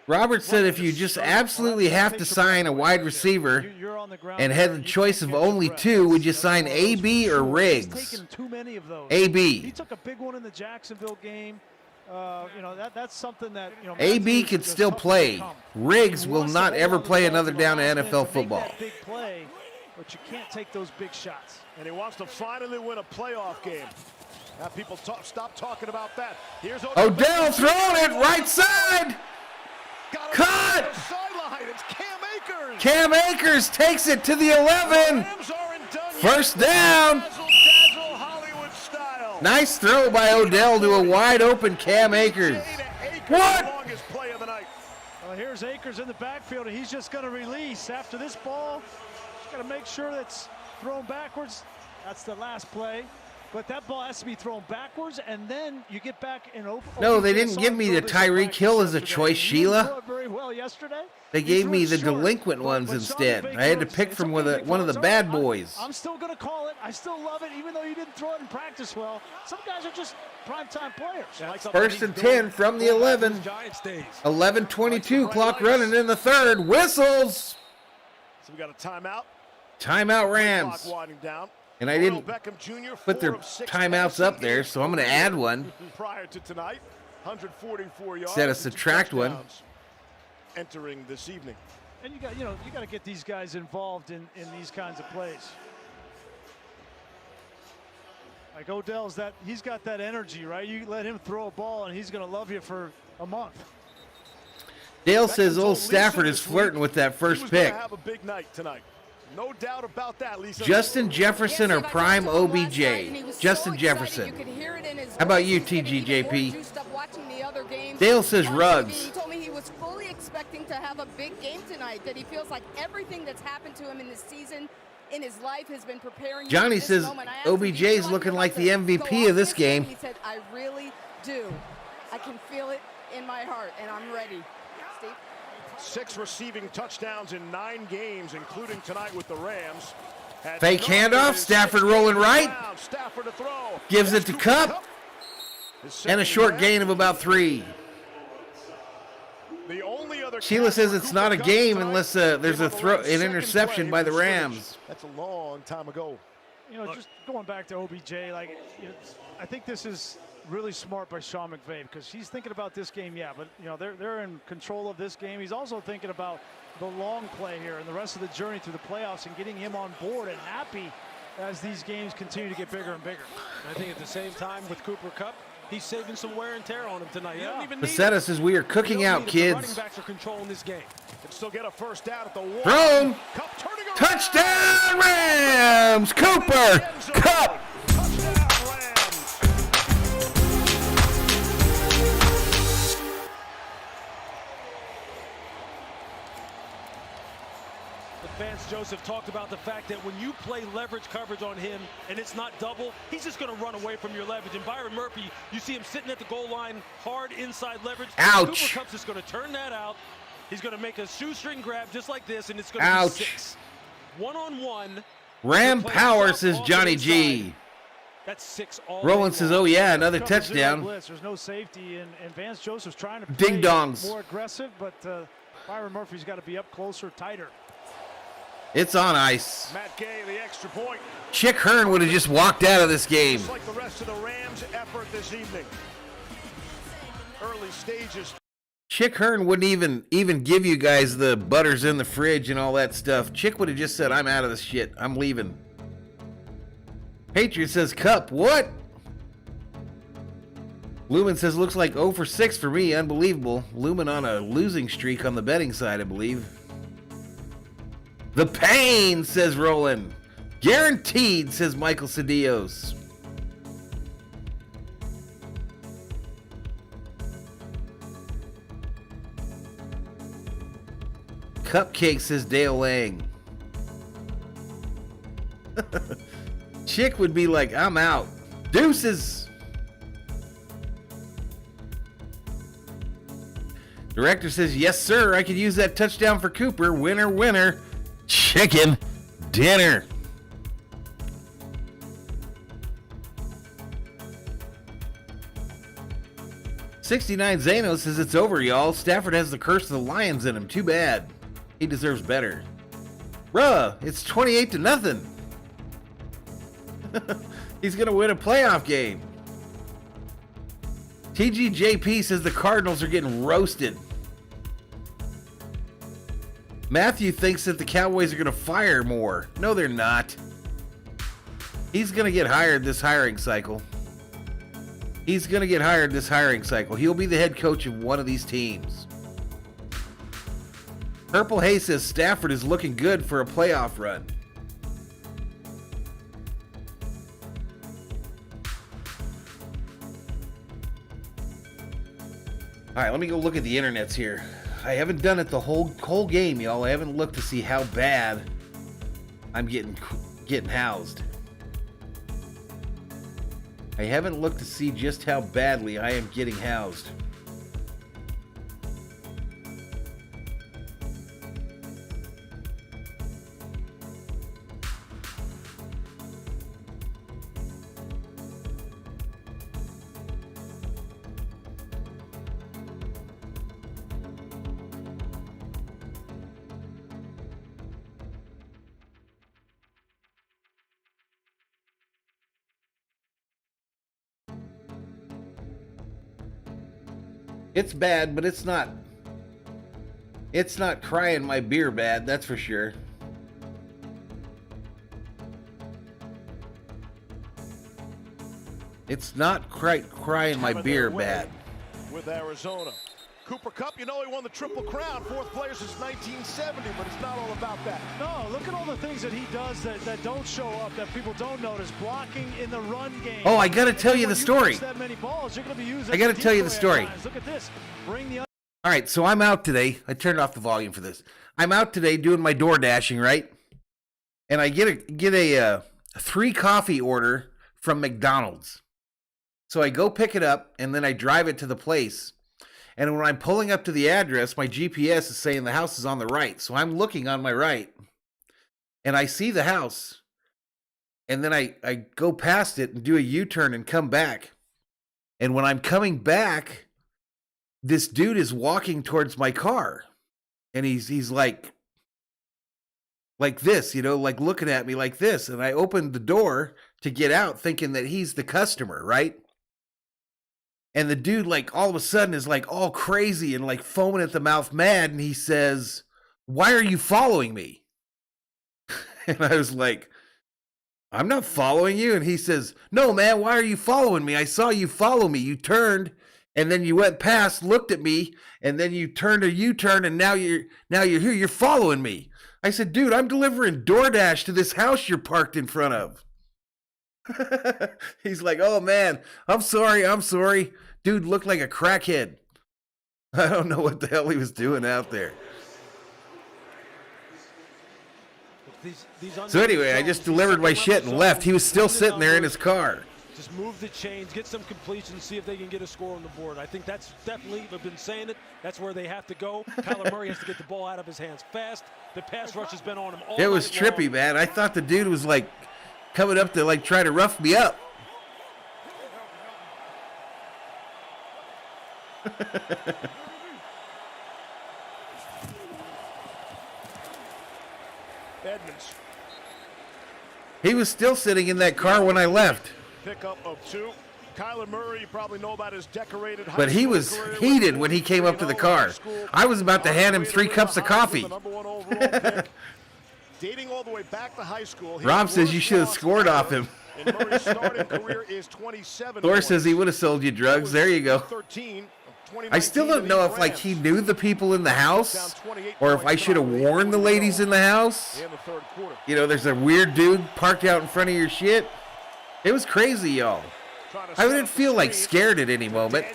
Speaker 1: Robert said if you just absolutely have to sign a wide receiver and had the choice of only two, would you sign AB or Riggs? AB.
Speaker 3: He took a big one in the Jacksonville game. That's something that,
Speaker 1: AB could still play. Riggs will not ever play another down in NFL football.
Speaker 3: Big play, but you can't take those big shots.
Speaker 2: And he wants to finally win a playoff game. Now people stop talking about that. Here's
Speaker 1: Odell throwing it right side. Cut!
Speaker 2: Sideline. It's Cam Akers.
Speaker 1: Cam Akers takes it to the 11. First down.
Speaker 2: Dazzle, Hollywood style.
Speaker 1: Nice throw by Odell to a wide open Cam Akers. What?
Speaker 2: Longest play of the night.
Speaker 3: Well, here's Akers in the backfield, and he's just going to release after this ball. Just got to make sure that's thrown backwards. That's the last play. But that ball has to be thrown backwards, and then you get back and open.
Speaker 1: No, they didn't give me the Tyreek Hill as a choice, Sheila.
Speaker 3: Very well yesterday.
Speaker 1: They gave me the delinquent ones instead. I had to pick from one of the bad boys.
Speaker 3: I'm still going to call it. I still love it, even though you didn't throw it in practice well. Some guys are just primetime players.
Speaker 1: First and 10 from the 11. 11:22, clock running in the third. Whistles.
Speaker 2: So we got a timeout.
Speaker 1: Timeout Rams.
Speaker 2: Clock winding down.
Speaker 1: And I didn't
Speaker 2: Beckham Jr.,
Speaker 1: put their timeouts up there, so I'm going to add one.
Speaker 2: Prior to tonight, 144 yards.
Speaker 1: Instead of subtract one.
Speaker 2: Entering this evening.
Speaker 3: And you got to get these guys involved in these kinds of plays. Like Odell's he's got that energy, right? You let him throw a ball and he's going to love you for a month.
Speaker 1: Dale says old Stafford is flirting with that first pick.
Speaker 2: Have a big night tonight. No doubt about that, Lisa.
Speaker 1: Justin Jefferson or prime OBJ? Justin Jefferson. How about you, TGJP? Dale says Ruggs.
Speaker 7: He told me he was fully expecting to have a big game tonight, that he feels like everything that's happened to him in this season, in his life, has been preparing.
Speaker 1: Johnny says OBJ's looking like the MVP of this game.
Speaker 7: He said, I really do. I can feel it in my heart, and I'm ready. Steve?
Speaker 2: 6 receiving touchdowns in 9 games, including tonight with the Rams.
Speaker 1: Fake handoff, Stafford rolling right.
Speaker 2: Stafford to throw.
Speaker 1: Gives it to Kupp. And a short gain of about 3.
Speaker 2: The only other
Speaker 1: Sheila says it's not a game unless there's an interception by the Rams.
Speaker 2: That's a long time ago.
Speaker 3: Just going back to OBJ, I think this is really smart by Sean McVay, because he's thinking about this game, but they're in control of this game. He's also thinking about the long play here and the rest of the journey through the playoffs and getting him on board and happy as these games continue to get bigger and bigger.
Speaker 4: I think at the same time with Cooper Kupp, he's saving some wear and tear on him tonight.
Speaker 1: Pacetta says we are cooking out, kids.
Speaker 4: Running backs are controlling this game.
Speaker 2: Can still get a first down at the 1.
Speaker 1: Thrown. Touchdown Rams! Cooper Kupp.
Speaker 4: Vance Joseph talked about the fact that when you play leverage coverage on him and it's not double, he's just going to run away from your leverage. And Byron Murphy, you see him sitting at the goal line, hard inside leverage.
Speaker 1: Ouch.
Speaker 4: Cooper Kupp's just going to turn that out. He's going to make a shoestring grab just like this, and it's going to be 6. 1-on-1.
Speaker 1: Ram power, says Johnny G.
Speaker 4: That's 6 all.
Speaker 1: Roland says, oh yeah, another touchdown.
Speaker 3: There's no safety, and Vance Joseph's trying to
Speaker 1: Ding dongs.
Speaker 3: more aggressive, but Byron Murphy's got to be up closer, tighter.
Speaker 1: It's on ice.
Speaker 2: Matt Gay, the extra point.
Speaker 1: Chick Hearn would have just walked out of this game.
Speaker 2: Just like the rest of the Rams' effort this evening. Early stages.
Speaker 1: Chick Hearn wouldn't even give you guys the butters in the fridge and all that stuff. Chick would have just said, I'm out of this shit. I'm leaving. Patriot says, Kupp, what? Lumen says, looks like 0 for 6 for me. Unbelievable. Lumen on a losing streak on the betting side, I believe. The pain, says Roland. Guaranteed, says Michael Cedillos. Cupcake, says Dale Lang. Chick would be like, I'm out. Deuces. Director says, yes, sir. I could use that touchdown for Cooper. Winner, winner. Chicken dinner. $69 Zano says it's over, y'all. Stafford has the curse of the Lions in him. Too bad. He deserves better. Bruh, it's 28-0. He's going to win a playoff game. TGJP says the Cardinals are getting roasted. Matthew thinks that the Cowboys are going to fire more. No, they're not. He's going to get hired this hiring cycle. He's going to get hired this hiring cycle. He'll be the head coach of one of these teams. Purple Hay says Stafford is looking good for a playoff run. All right, let me go look at the internets here. I haven't done it the whole game, y'all. I haven't looked to see how bad I'm getting housed. I haven't looked to see just how badly I am getting housed. It's bad, but it's not crying my beer bad, that's for sure. It's not crying my beer bad.
Speaker 2: With Arizona. Cooper Kupp, you know he won the Triple Crown, fourth player since 1970, but it's not all about that.
Speaker 3: No, look at all the things that he does that don't show up, that people don't notice. Blocking in the run game.
Speaker 1: Oh, I got to tell you the story.
Speaker 3: I
Speaker 1: got to tell you the story.
Speaker 3: Look at this. Bring the.
Speaker 1: All right, so I'm out today. I turned off the volume for this. I'm out today doing my door dashing, right? And I get a 3 coffee order from McDonald's. So I go pick it up, and then I drive it to the place. And when I'm pulling up to the address, my GPS is saying the house is on the right. So I'm looking on my right, and I see the house. And then I go past it and do a U-turn and come back. And when I'm coming back, this dude is walking towards my car. And he's like this, like looking at me like this. And I opened the door to get out thinking that he's the customer, right? And the dude, all of a sudden, is all crazy and foaming at the mouth mad. And he says, "Why are you following me?" And I was like, "I'm not following you." And he says, "No, man, why are you following me? I saw you follow me. You turned and then you went past, looked at me, and then you turned a U-turn, and now you're here. You're following me." I said, "Dude, I'm delivering DoorDash to this house you're parked in front of." He's like, "Oh man, I'm sorry. Dude looked like a crackhead." I don't know what the hell he was doing out there. So anyway, I just delivered my shit and left. He was still sitting there in his car.
Speaker 4: Just move the chains, get some completions, see if they can get a score on the board. I think that's definitely, I've been saying it, that's where they have to go. Kyler Murray has to get the ball out of his hands fast. The pass rush has been on him all night long.
Speaker 1: It was trippy, man. I thought the dude was coming up to try to rough me up.
Speaker 2: Edmonds.
Speaker 1: He was still sitting in that car when I left.
Speaker 2: Pickup of 2. Kyler Murray, you probably know about his decorated high
Speaker 1: But he was heated when he came up to the car. I was about to hand him 3 cups of coffee.
Speaker 2: Dating all the way back to high school.
Speaker 1: Rob says you should have scored off him.
Speaker 2: And Murray's starting career is 27.
Speaker 1: Thor says he would have sold you drugs. There you go. I still don't know if he knew the people in the house or if I should have warned the ladies in the house. There's a weird dude parked out in front of your shit. It was crazy, y'all. I didn't feel scared at any moment.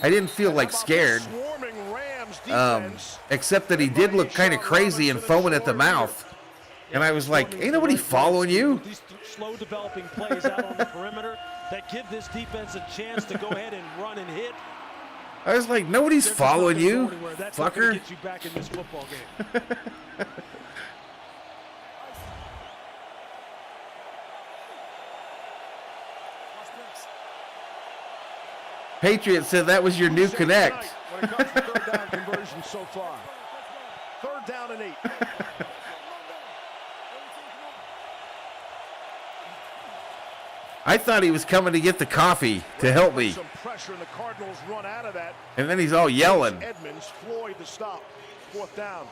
Speaker 1: I didn't feel scared. Except that he did look kind of crazy and foaming at the mouth. And I was like, ain't nobody following you?
Speaker 4: These slow developing plays out on the perimeter that give this defense a chance to go ahead and run and hit.
Speaker 1: I was like, nobody's following you,
Speaker 4: That's not gonna
Speaker 1: fucker.
Speaker 4: get you back in this football game.
Speaker 1: Patriot said that was your new connect.
Speaker 2: When it comes to third down conversion so far. 3rd down and 8.
Speaker 1: I thought he was coming to get the coffee to help me.
Speaker 2: Some pressure, and the Cardinals run out of that.
Speaker 1: And then he's all yelling.
Speaker 2: Edmonds, Floyd to stop. 4th down.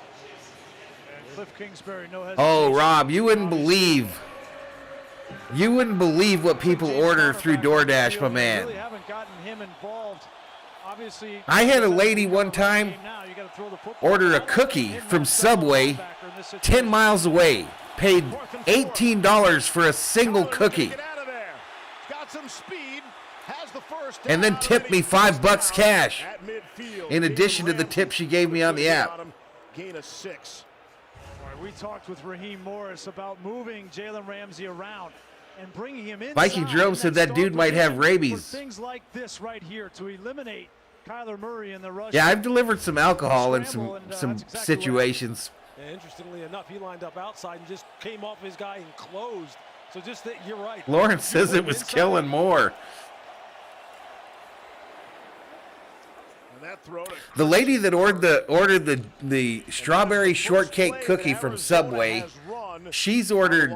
Speaker 3: And Cliff Kingsbury, no hesitation.
Speaker 1: Oh, Rob, you wouldn't believe what people order through DoorDash, my man.
Speaker 3: Really haven't gotten him involved. Obviously,
Speaker 1: I had a lady one time order a cookie from Subway 10 miles away. Paid $18 for a single cookie.
Speaker 2: Got some speed, has the first
Speaker 1: And then
Speaker 2: down,
Speaker 1: tipped me
Speaker 2: he's
Speaker 1: $5 cash.
Speaker 2: at midfield.
Speaker 1: In addition to the tip she gave me on the app.
Speaker 2: Gain of 6.
Speaker 3: All right, we talked with Raheem Morris about moving Jalen Ramsey around and bringing him in.
Speaker 1: Viking Jerome said that dude might have rabies.
Speaker 3: Things like this right here to eliminate Kyler Murray in the rush.
Speaker 1: Yeah, I've delivered some alcohol in some situations.
Speaker 4: Yeah, interestingly enough, he lined up outside and just came off his guy and closed. So just that, you're right.
Speaker 1: Lawrence says it was killing more.
Speaker 2: And that throw to
Speaker 1: The lady that ordered the strawberry shortcake cookie from Subway, she's ordered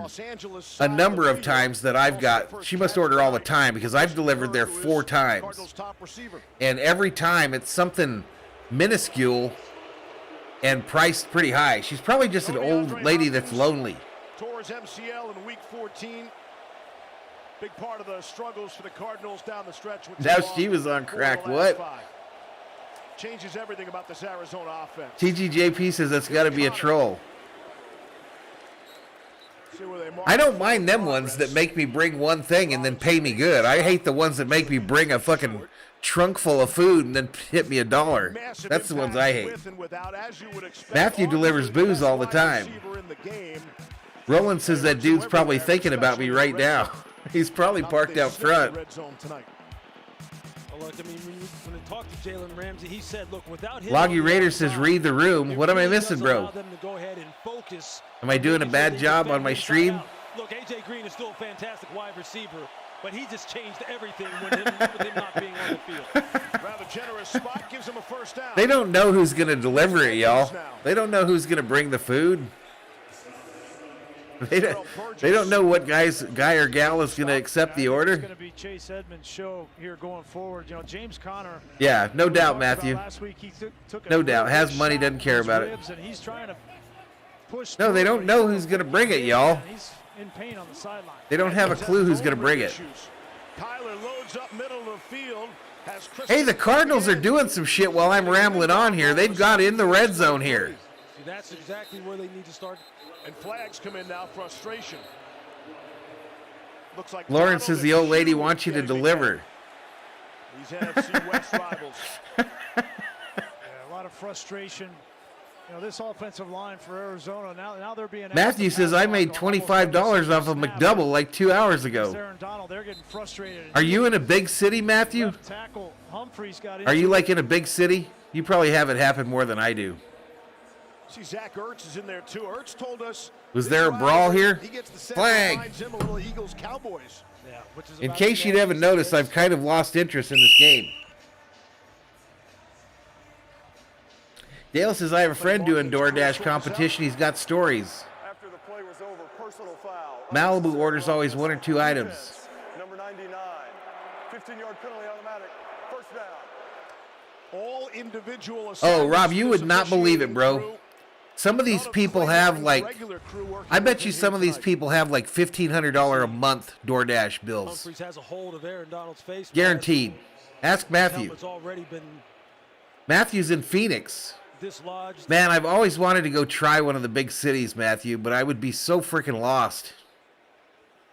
Speaker 1: a number of times that I've got. She must order all the time because I've delivered there 4 times. And every time it's something minuscule and priced pretty high. She's probably just an old lady that's lonely.
Speaker 2: towards MCL in week 14. Big part of the struggles for the Cardinals down the stretch.
Speaker 1: Now she was on crack. What?
Speaker 2: 5. Changes everything about this Arizona offense.
Speaker 1: TGJP says that's got to be a troll. I don't mind them ones that make me bring one thing and then pay me good. I hate the ones that make me bring a fucking trunk full of food and then hit me $1. That's the ones I hate. Matthew delivers booze all the time. Roland says that dude's probably thinking about me right now. He's probably parked out front.
Speaker 4: Well, look, I mean, when they talked to Jalen Ramsey, he said, look, without him.
Speaker 1: Loggy Raider says, read the room. What am I missing, bro? Am I doing a bad job on my stream?
Speaker 4: Look, AJ Green is still a fantastic wide receiver, but he just changed everything with him not being on the field.
Speaker 2: Rather generous spot gives him a first down.
Speaker 1: They don't know who's going to deliver it, y'all. They don't know who's going to bring the food. They don't know what guy or gal is going to accept the order.
Speaker 3: It's going to be Chase Edmonds' show here going forward. You know, James Conner.
Speaker 1: Yeah, no doubt, Matthew.
Speaker 3: Last week he took
Speaker 1: No doubt. Has money, doesn't care about it.
Speaker 3: And he's trying to push.
Speaker 1: No, they don't know who's going to bring it, y'all.
Speaker 3: He's in pain on the sideline.
Speaker 1: They don't have a clue who's going to bring it.
Speaker 2: Kyler loads up middle of the field.
Speaker 1: Hey, the Cardinals are doing some shit while I'm rambling on here. They've got in the red zone here.
Speaker 4: See, that's exactly where they need to start.
Speaker 2: And flags come in now. Frustration. Looks like
Speaker 1: Lawrence says the old lady wants you to deliver.
Speaker 2: These NFC West rivals.
Speaker 3: Yeah, a lot of frustration. You know, this offensive line for Arizona, now they're being.
Speaker 1: Matthew says I made $25 off of McDouble like 2 hours ago.
Speaker 3: They're getting frustrated.
Speaker 1: Are you in a big city, Matthew?
Speaker 3: Left tackle Humphreys got
Speaker 1: Are you like in a big city? You probably have it happen more than I do.
Speaker 2: See, Zach Ertz is in there too. Ertz told us.
Speaker 1: Was there a brawl here?
Speaker 2: He gets the
Speaker 1: Flag.
Speaker 2: him a little Eagles Cowboys.
Speaker 4: Yeah, which is
Speaker 1: In case you haven't noticed, I've kind of lost interest in this game. Dale says I have a friend doing DoorDash competition. He's got stories.
Speaker 6: After the play was over, personal foul.
Speaker 1: Malibu orders always 1 or 2 items.
Speaker 6: Number 99, 15-yard penalty automatic, first down.
Speaker 2: All individual.
Speaker 1: Oh, Rob, you would not believe it, bro. Some of these people have like, I bet you some of these people have like $1,500 a month DoorDash bills.
Speaker 4: Humphreys has a hold of Aaron Donald's face.
Speaker 1: Guaranteed. Ask Matthew.
Speaker 4: Helmet's already been
Speaker 1: Matthew's in Phoenix.
Speaker 4: dislodged.
Speaker 1: Man, I've always wanted to go try one of the big cities, Matthew, but I would be so freaking lost.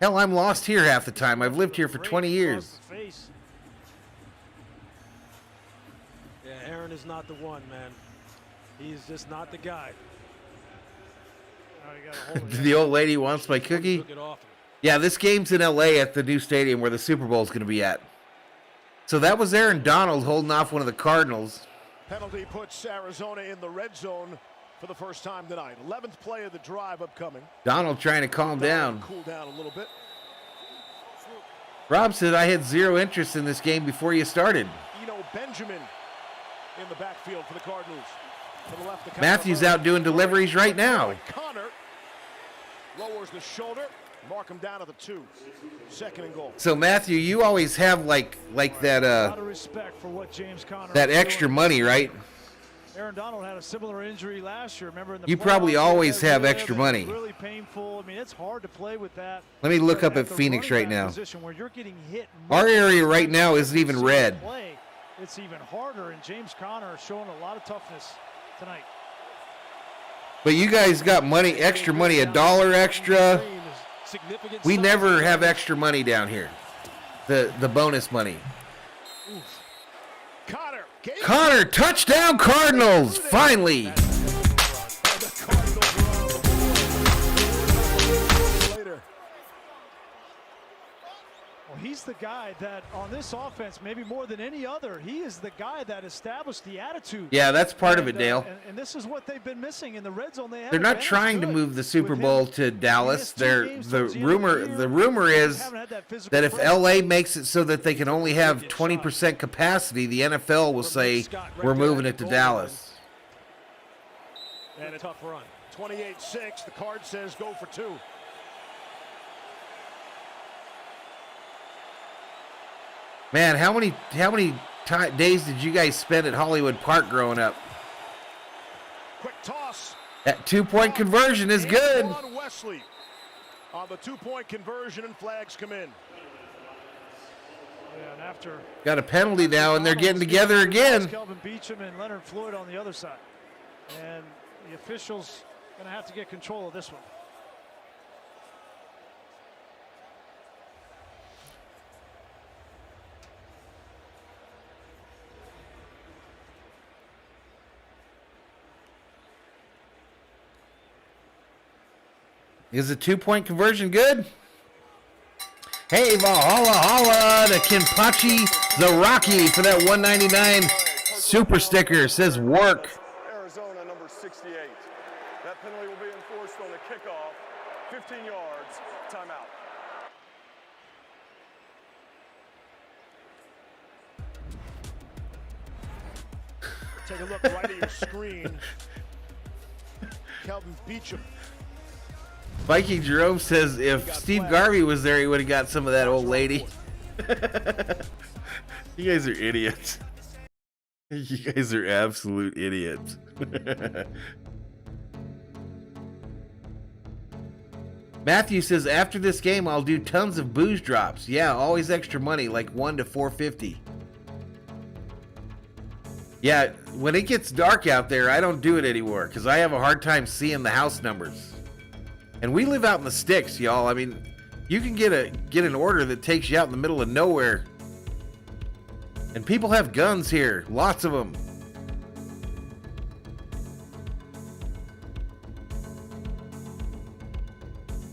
Speaker 1: Hell, I'm lost here half the time. I've lived here for 20 years.
Speaker 4: Yeah, Aaron is not the one, man. He's just not the guy.
Speaker 1: The old lady wants my cookie.
Speaker 4: Took it off him.
Speaker 1: Yeah, this game's in LA at the new stadium where the Super Bowl is going to be at. So that was Aaron Donald holding off one of the Cardinals.
Speaker 2: Penalty puts Arizona in the red zone for the first time tonight. 11th play of the drive upcoming.
Speaker 1: Donald trying to calm down.
Speaker 2: Cool down a little bit.
Speaker 1: Rob said, I had zero interest in this game before you started.
Speaker 2: Benjamin in the backfield for the Cardinals. To the left,
Speaker 1: Matthews out doing deliveries right now.
Speaker 2: Connor lowers the shoulder. Mark him down to the 2. 2nd and goal.
Speaker 1: So Matthew, you always have like that
Speaker 3: A lot of respect for what James Conner
Speaker 1: that extra money, right?
Speaker 3: Aaron Donald had a similar injury last year. Remember in the
Speaker 1: You probably always have extra money.
Speaker 3: Really painful. I mean, it's hard to play with that.
Speaker 1: Let me look up at Phoenix right now.
Speaker 3: Where you're getting hit.
Speaker 1: Our area right now isn't even red.
Speaker 3: It's even harder, and James Conner is showing a lot of toughness tonight.
Speaker 1: But you guys got money, extra money, $1 extra. We never have extra money down here. The bonus money. Connor, touchdown Cardinals, finally.
Speaker 3: Well, he's the guy that on this offense, maybe more than any other, he is the guy that established the attitude.
Speaker 1: Yeah, that's part of it, Dale.
Speaker 3: And this is what they've been missing in the red zone.
Speaker 1: They're not trying to move the Super Bowl to Dallas. The rumor is that if LA makes it so that they can only have 20% capacity, the NFL will say we're moving it to Dallas.
Speaker 2: And a tough run. 28-6. The card says go for 2.
Speaker 1: Man, how many days did you guys spend at Hollywood Park growing up?
Speaker 2: Quick toss.
Speaker 1: That 2-point conversion is good.
Speaker 2: Wesley on the 2-point conversion, and flags come in.
Speaker 3: Yeah, and after
Speaker 1: got a penalty now, and they're getting together again.
Speaker 3: Kelvin Beachum and Leonard Floyd on the other side, and the officials going to have to get control of this one.
Speaker 1: Is the 2-point conversion good? Hey, Valhalla holla to Kenpachi the Rocky for that $1.99 super sticker. Says work.
Speaker 6: Arizona number 68. That penalty will be enforced on the kickoff. 15 yards. Timeout.
Speaker 2: Take a look right at your screen. Kelvin Beachum.
Speaker 1: Viking Jerome says if Steve Garvey was there, he would have got some of that old lady. You guys are idiots. You guys are absolute idiots. Matthew says after this game, I'll do tons of booze drops. Yeah, always extra money, like $1 to $4.50. Yeah, when it gets dark out there, I don't do it anymore because I have a hard time seeing the house numbers. And we live out in the sticks, y'all. I mean, you can get an order that takes you out in the middle of nowhere. And people have guns here, lots of them.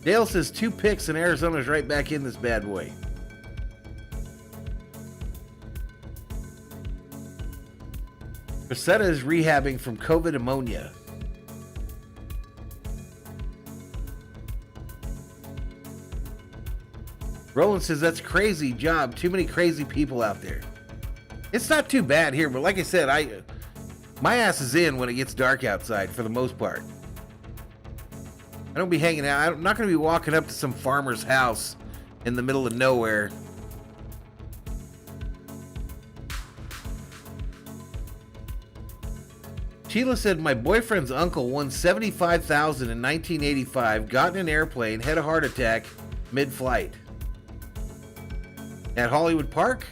Speaker 1: Dale says 2 picks and Arizona's right back in this bad boy. Brissetta is rehabbing from COVID pneumonia. Roland says that's crazy job. Too many crazy people out there. It's not too bad here, but like I said, my ass is in when it gets dark outside for the most part. I don't be hanging out. I'm not going to be walking up to some farmer's house in the middle of nowhere. Sheila said, my boyfriend's uncle won $75,000 in 1985, got in an airplane, had a heart attack mid-flight. At Hollywood Park?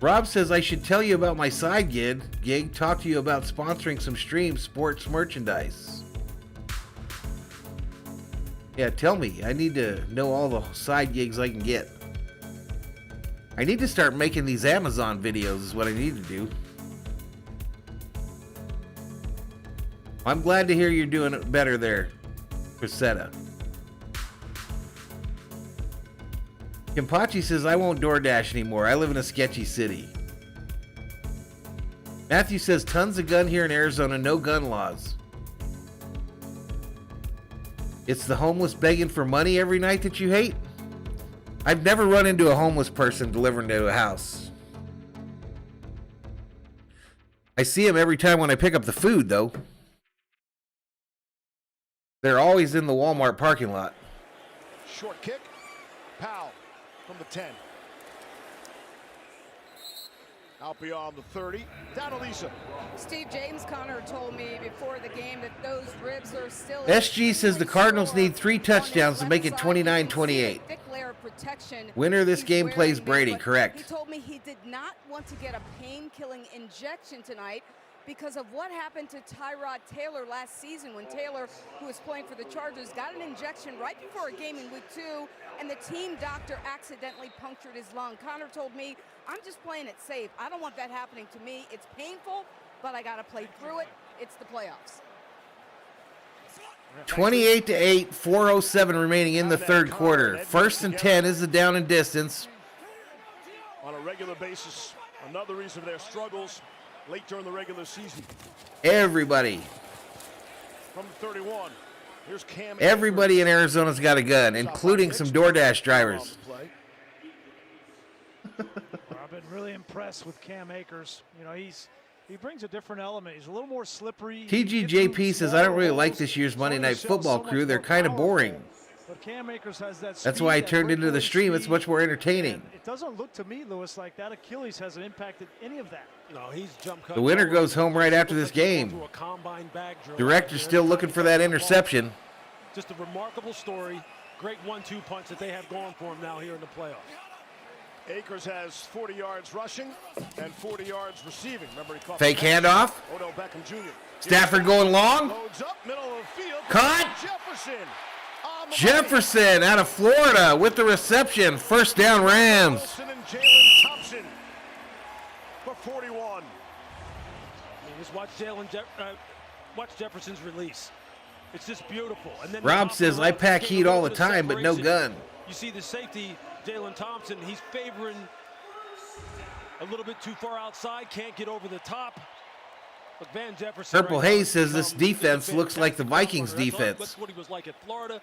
Speaker 1: Rob says I should tell you about my side gig, talk to you about sponsoring some stream sports merchandise. Yeah, tell me. I need to know all the side gigs I can get. I need to start making these Amazon videos is what I need to do. I'm glad to hear you're doing it better there, Cressetta. Kimpachi says, I won't DoorDash anymore. I live in a sketchy city. Matthew says, tons of gun here in Arizona, no gun laws. It's the homeless begging for money every night that you hate? I've never run into a homeless person delivering to a house. I see them every time when I pick up the food, though. They're always in the Walmart parking lot.
Speaker 2: Short kick. Powell from the 10. Out beyond the 30. Down to Lisa.
Speaker 7: Steve, James Conner told me before the game that those ribs are still...
Speaker 1: SG says the Cardinals need 3 touchdowns to make it 29-28. Winner of this game plays Brady, correct.
Speaker 7: He told me he did not want to get a pain-killing injection tonight because of what happened to Tyrod Taylor last season when Taylor, who was playing for the Chargers, got an injection right before a game in week 2, and the team doctor accidentally punctured his lung. Connor told me, I'm just playing it safe. I don't want that happening to me. It's painful, but I got to play through it. It's the playoffs.
Speaker 1: 28-8, 4:07 remaining in the third quarter. 1st and 10 is the down and distance.
Speaker 2: On a regular basis, another reason for their struggles late during the regular season.
Speaker 1: Everybody.
Speaker 2: From 31, here's Cam.
Speaker 1: Everybody in Arizona's got a gun, including some DoorDash drivers.
Speaker 3: I've been really impressed with Cam Akers. You know, he brings a different element. He's a little more slippery.
Speaker 1: TGJP says, I don't really like this year's Monday Night Football crew. They're kind of boring.
Speaker 3: But Cam Akers has that
Speaker 1: That's why I turned into the stream. It's much more entertaining.
Speaker 3: It doesn't look to me, Lewis, like that Achilles hasn't impacted any of that.
Speaker 4: No, he's jump cut.
Speaker 1: The winner goes home right after this game. Director's still looking for that interception.
Speaker 4: Just a remarkable story. Great 1-2 punch that they have going for him now here in the playoffs.
Speaker 2: Akers has 40 yards rushing and 40 yards receiving. Remember, he caught
Speaker 1: fake handoff.
Speaker 2: Odell Beckham Jr.
Speaker 1: Stafford going long.
Speaker 2: Loads up, middle of the field.
Speaker 1: Caught.
Speaker 2: Jefferson.
Speaker 1: Jefferson out of Florida with the reception. 1st down Rams.
Speaker 2: Wilson and Jalen Thompson for 41.
Speaker 4: I mean, just watch watch Jefferson's release. It's just beautiful. And then
Speaker 1: Rob says, I pack heat all the time, but no gun.
Speaker 4: You see the safety, Jalen Thompson, he's favoring a little bit too far outside, can't get over the top. Look, Van Jefferson.
Speaker 1: Purple Hayes says this defense looks like the Vikings defense.
Speaker 4: That's what he was like at Florida.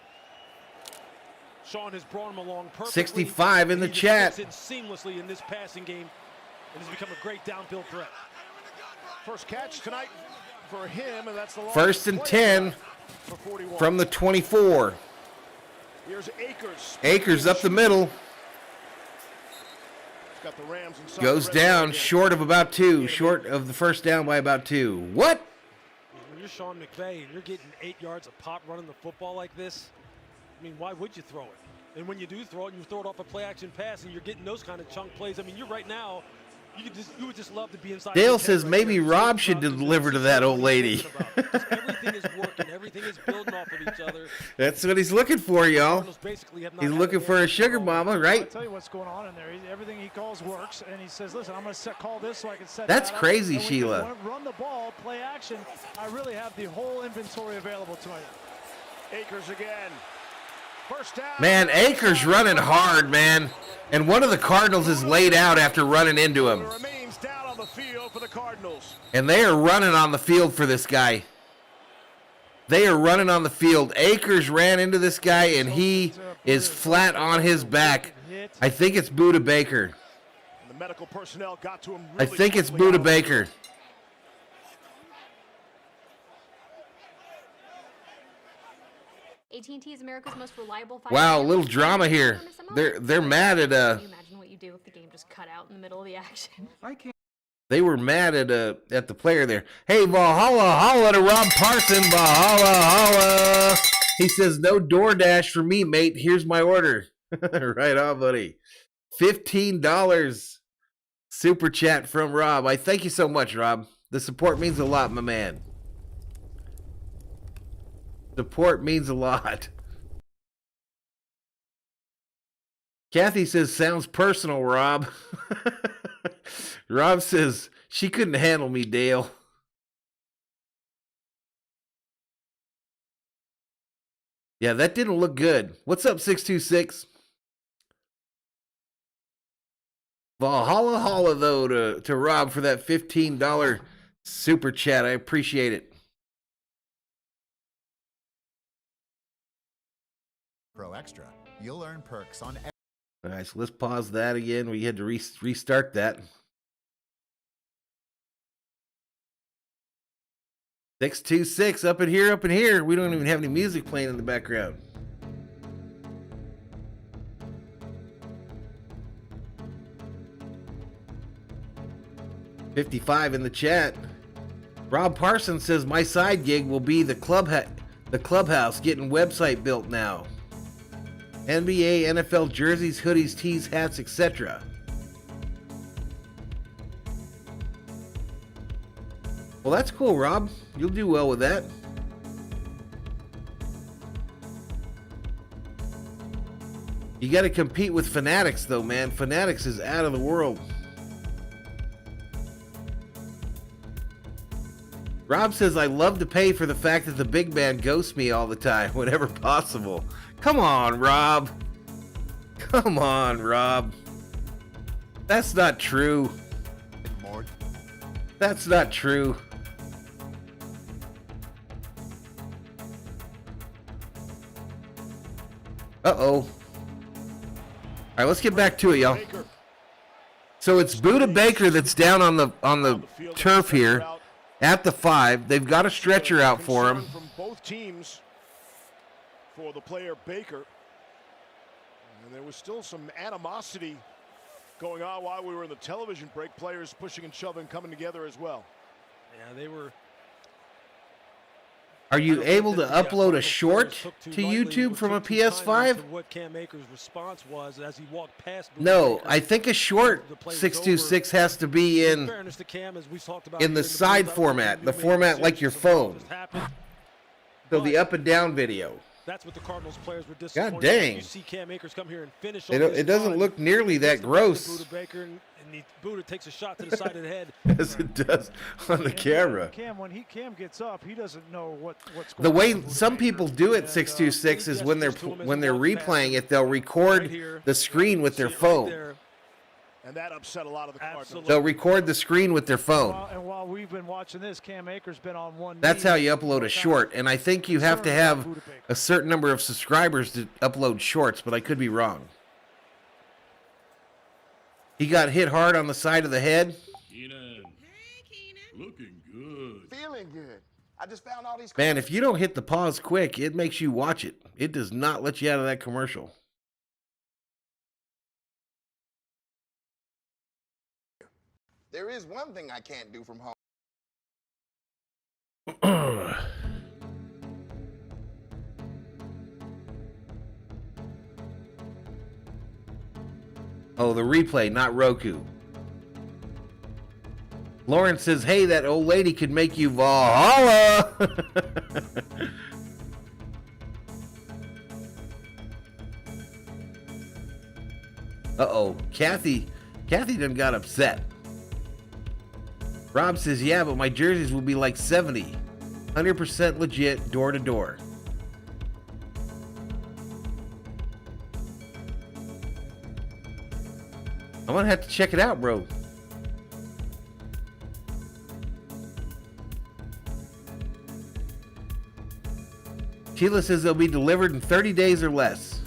Speaker 4: Sean has brought him along perfectly.
Speaker 1: 65 in the chat.
Speaker 4: Fits in seamlessly in this passing game and has become a great downfield threat.
Speaker 2: First catch tonight for him, and that's the
Speaker 1: 1st and 10 from the 24.
Speaker 2: Here's Akers.
Speaker 1: Akers up the middle.
Speaker 2: Got the Rams inside.
Speaker 1: Goes down short of about 2. Short of the 1st down by about 2. What?
Speaker 4: When you're Sean McVay and you're getting 8 yards a pop running the football like this, I mean, why would you throw it? And when you do throw it, and you throw it off a play-action pass, and you're getting those kind of chunk plays. I mean, you're right now, you would just love to be inside.
Speaker 1: Dale says maybe Rob should deliver to that old lady.
Speaker 4: Everything is working. Everything is building off of each other.
Speaker 1: That's what he's looking for, y'all. He's looking for a sugar mama, right?
Speaker 3: I'll tell you what's going on in there. Everything he calls works, and he says, listen, I'm going to call this so I can set
Speaker 1: That's
Speaker 3: that
Speaker 1: crazy,
Speaker 3: up.
Speaker 1: Sheila.
Speaker 3: Run the ball, play action. I really have the whole inventory available to me.
Speaker 2: Akers again. First down.
Speaker 1: Man, Akers running hard, man. And one of the Cardinals is laid out after running into him.
Speaker 2: Remains down on the field for the Cardinals.
Speaker 1: And they are running on the field for this guy. They are running on the field. Akers ran into this guy, and he is flat on his back. I think it's Buda Baker.
Speaker 2: The medical personnel got to him
Speaker 1: I think it's Buda Baker.
Speaker 10: AT&T is America's most reliable.
Speaker 1: Wow, a little drama here. They're mad at
Speaker 10: Can you imagine what you do if the game just cut out in the middle of the action?
Speaker 9: I can't.
Speaker 1: They were mad at the player there. Hey, Valhalla, holla to Rob Parson. Valhalla, holla. He says, no DoorDash for me, mate. Here's my order. Right on, buddy. $15 super chat from Rob. I thank you so much, Rob. The support means a lot, my man. Support means a lot. Kathy says, sounds personal, Rob. Rob says, she couldn't handle me, Dale. Yeah, that didn't look good. What's up, 626? Valhalla Holla, though, to Rob for that $15 super chat. I appreciate it.
Speaker 11: Pro Extra. You'll earn perks on.
Speaker 1: All right, so let's pause that again. We had to restart that. 626 up in here. We don't even have any music playing in the background. $55 in the chat. Rob Parsons says my side gig will be the clubhouse getting website built now. NBA, NFL jerseys, hoodies, tees, hats, etc. Well, that's cool, Rob. You'll do well with that. You got to compete with Fanatics, though, man. Fanatics is out of the world. Rob says, I love to pay for the fact that the big man ghosts me all the time, whenever possible. Come on, Rob. Come on, Rob. That's not true. That's not true. Uh-oh. All right, let's get back to it, y'all. So it's Buda Baker that's down on the turf here at the 5. They've got a stretcher out for him.
Speaker 2: From both teams for the player Baker. And there was still some animosity going on while we were in the television break. Players pushing and shoving, coming together as well.
Speaker 4: Yeah, they were.
Speaker 1: Are you able to upload a short to YouTube from a PS5?
Speaker 4: What Cam Akers' response was as he walked past.
Speaker 1: No, I think a short 626 has to be in the side format, the format like your phone. So the up and down video.
Speaker 4: That's what the Cardinals players were disappointed.
Speaker 1: God dang.
Speaker 4: You see Cam Akers come here and finish.
Speaker 1: It doesn't look nearly that gross.
Speaker 4: Buda Baker, and Buda takes a shot to the side of the head.
Speaker 1: As it does on the camera.
Speaker 3: Cam, when Cam gets up, he doesn't know what's going on.
Speaker 1: The way some people do it, 626, is when they're replaying it, they'll record the screen with their phone.
Speaker 2: And that upset a lot of the Cardinals.
Speaker 1: They'll record the screen with their phone.
Speaker 3: And while we've been watching this, Cam Akers been on one knee.
Speaker 1: That's how you upload a short, and I think you have to have a certain number of subscribers to upload shorts, but I could be wrong. He got hit hard on the side of the head.
Speaker 12: Keenan. Hey, Keenan. Looking good.
Speaker 13: Feeling good. I just found all these.
Speaker 1: Man, if you don't hit the pause quick, it makes you watch it. It does not let you out of that commercial.
Speaker 13: There is one thing I can't do from home.
Speaker 1: Oh, the replay, not Roku. Lauren says, hey, that old lady could make you Valhalla. Uh-oh, Kathy done got upset. Rob says, yeah, but my jerseys will be like 70. 100% legit, door to door. I'm gonna have to check it out, bro. Sheila says they'll be delivered in 30 days or less.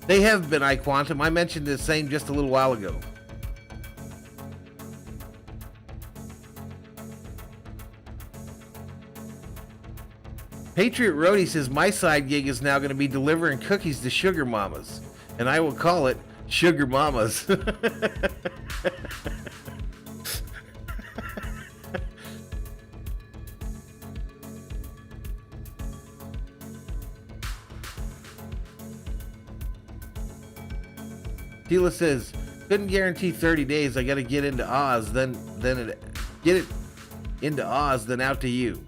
Speaker 1: They have been, iQuantum. I mentioned the same just a little while ago. Patriot Roadie says my side gig is now going to be delivering cookies to sugar mamas, and I will call it Sugar Mamas. Tila says, couldn't guarantee 30 days. I got to get into Oz, then get it into Oz, then out to you.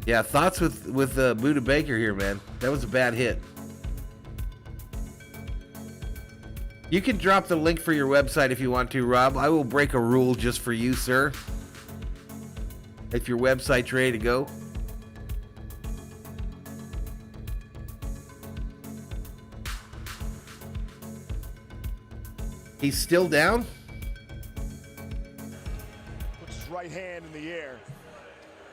Speaker 1: Yeah, thoughts with Buda Baker here, man. That was a bad hit. You can drop the link for your website if you want to, Rob. I will break a rule just for you, sir. If your website's ready to go. He's still down?
Speaker 2: Puts his right hand in the air.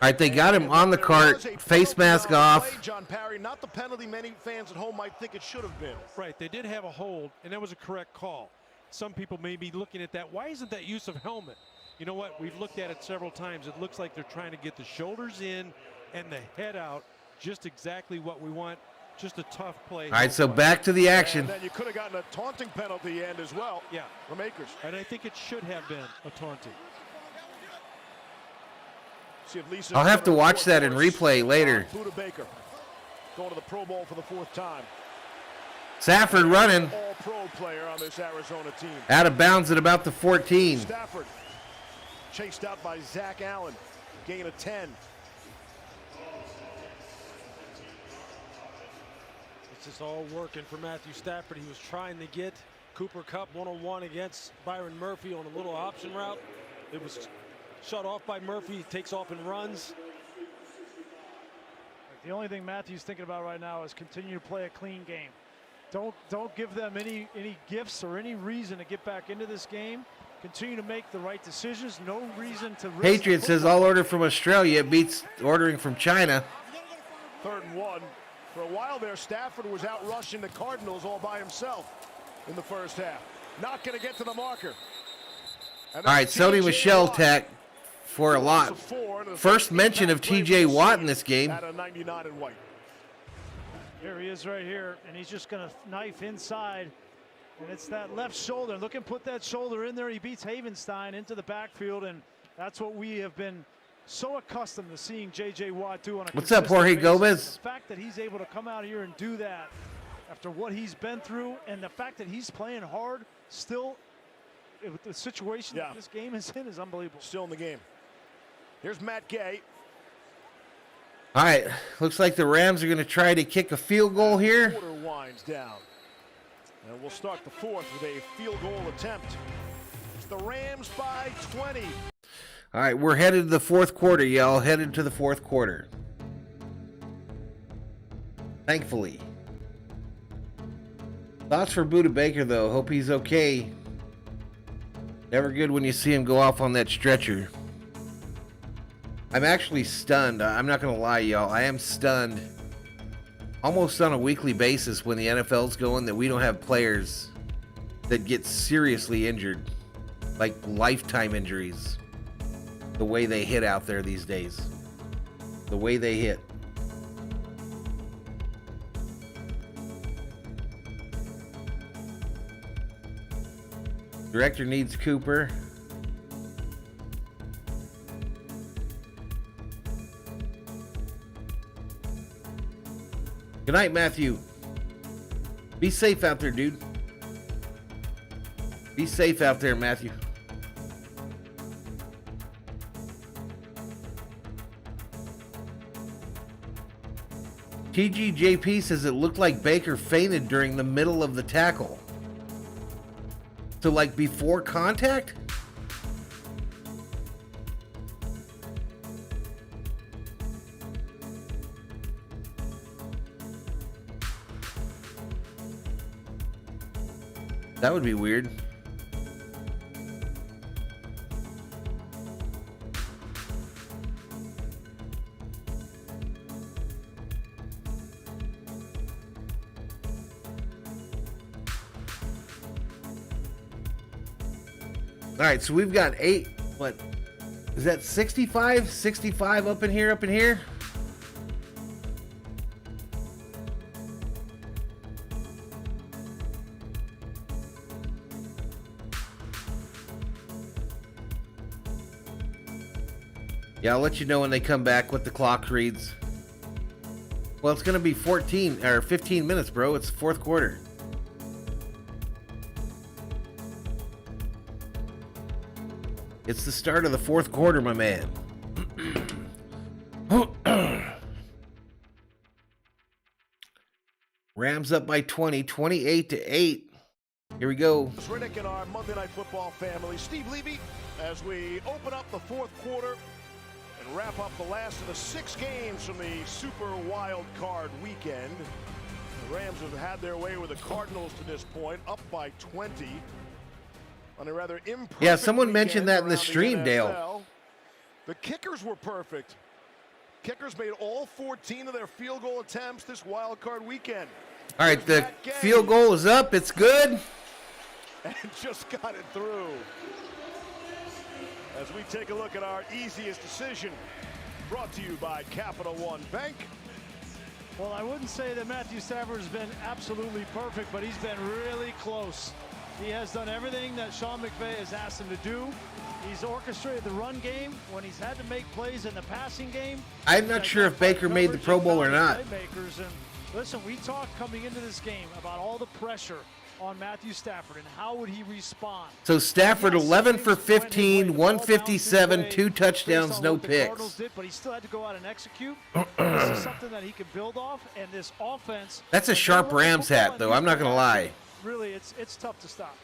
Speaker 1: All right, they got him on the cart, face mask off.
Speaker 2: John Parry, not the penalty many fans at home might think it should have been.
Speaker 8: Right, they did have a hold, and that was a correct call. Some people may be looking at that. Why isn't that use of helmet? You know what? We've looked at it several times. It looks like they're trying to get the shoulders in and the head out. Just exactly what we want. Just a tough play.
Speaker 1: All right, so back to the action.
Speaker 2: And then you could have gotten a taunting penalty end as well.
Speaker 8: Yeah.
Speaker 2: From Akers.
Speaker 8: And I think it should have been a taunting.
Speaker 2: See if Lisa's
Speaker 1: I'll have to watch that in replay later.
Speaker 2: Buda Baker going to the Pro Bowl for the 4th time.
Speaker 1: Stafford running.
Speaker 2: All-Pro player on this Arizona team.
Speaker 1: Out of bounds at about the 14.
Speaker 2: Stafford chased out by Zach Allen. Gain of 10.
Speaker 4: This is all working for Matthew Stafford. He was trying to get Cooper Kupp one-on-one against Byron Murphy on a little option route. It was shut off by Murphy. He takes off and runs.
Speaker 3: The only thing Matthew's thinking about right now is continue to play a clean game. Don't give them any gifts or any reason to get back into this game. Continue to make the right decisions. No reason to risk.
Speaker 1: Patriot says all order from Australia beats ordering from China.
Speaker 2: 3rd and 1. For a while there, Stafford was out rushing the Cardinals all by himself in the first half. Not going to get to the marker.
Speaker 1: All right, Sony Michel tech for a lot. First mention of TJ Watt in this game.
Speaker 2: At a 99 in white.
Speaker 3: Here he is right here, and he's just going to knife inside. And it's that left shoulder. Look and put that shoulder in there. He beats Havenstein into the backfield, and that's what we have been so accustomed to seeing J.J. Watt do on a
Speaker 1: What's up, Jorge
Speaker 3: basis.
Speaker 1: Gomez?
Speaker 3: The fact that he's able to come out here and do that after what he's been through, and the fact that he's playing hard still with the situation that this game is in is unbelievable.
Speaker 2: Still in the game. Here's Matt Gay.
Speaker 1: All right, looks like the Rams are going to try to kick a field goal here.
Speaker 2: Quarter winds down. And we'll start the 4th with a field goal attempt. It's the Rams by 20.
Speaker 1: All right, we're headed to the 4th quarter, y'all. Headed to the 4th quarter. Thankfully. Thoughts for Buda Baker, though. Hope he's okay. Never good when you see him go off on that stretcher. I'm actually stunned. I'm not going to lie, y'all. I am stunned almost on a weekly basis when the NFL's going that we don't have players that get seriously injured, like lifetime injuries. The way they hit out there these days. The way they hit. Director needs Cooper. Good night, Matthew. Be safe out there, dude. Be safe out there, Matthew. TGJP says it looked like Baker fainted during the middle of the tackle. So, like, before contact? That would be weird. All right, so we've got 8, what, is that 65? 65 up in here, Yeah, I'll let you know when they come back what the clock reads. Well, it's going to be 14 or 15 minutes, bro. It's the 4th quarter. It's the start of the 4th quarter, my man. Rams up by 20, 28-8. Here we go.
Speaker 2: It's Riddick and our Monday Night Football family. Steve Levy, as we open up the 4th quarter and wrap up the last of the 6 games from the Super Wild Card weekend. The Rams have had their way with the Cardinals to this point, up by 20. on a rather imperfect
Speaker 1: Yeah, someone mentioned that in the
Speaker 2: weekend
Speaker 1: stream,
Speaker 2: around
Speaker 1: Dale.
Speaker 2: NFL. The kickers were perfect. Kickers made all 14 of their field goal attempts this wild card weekend.
Speaker 1: All right, the field goal is up. It's good.
Speaker 2: And just got it through. As we take a look at our easiest decision, brought to you by Capital One Bank.
Speaker 3: Well, I wouldn't say that Matthew Stafford has been absolutely perfect, but he's been really close. He has done everything that Sean McVay has asked him to do. He's orchestrated the run game when he's had to make plays in the passing game.
Speaker 1: I'm not sure if Baker made the Pro Bowl or not.
Speaker 3: Playmakers. And listen, we talked coming into this game about all the pressure on Matthew Stafford and how would he respond.
Speaker 1: So Stafford 11 for 15, 157, 2 touchdowns, no picks.
Speaker 3: But he still had to go out and execute. This is something that he can build off, and this offense.
Speaker 1: That's a sharp Rams hat, though. I'm not going to lie.
Speaker 3: Really, it's tough to stop.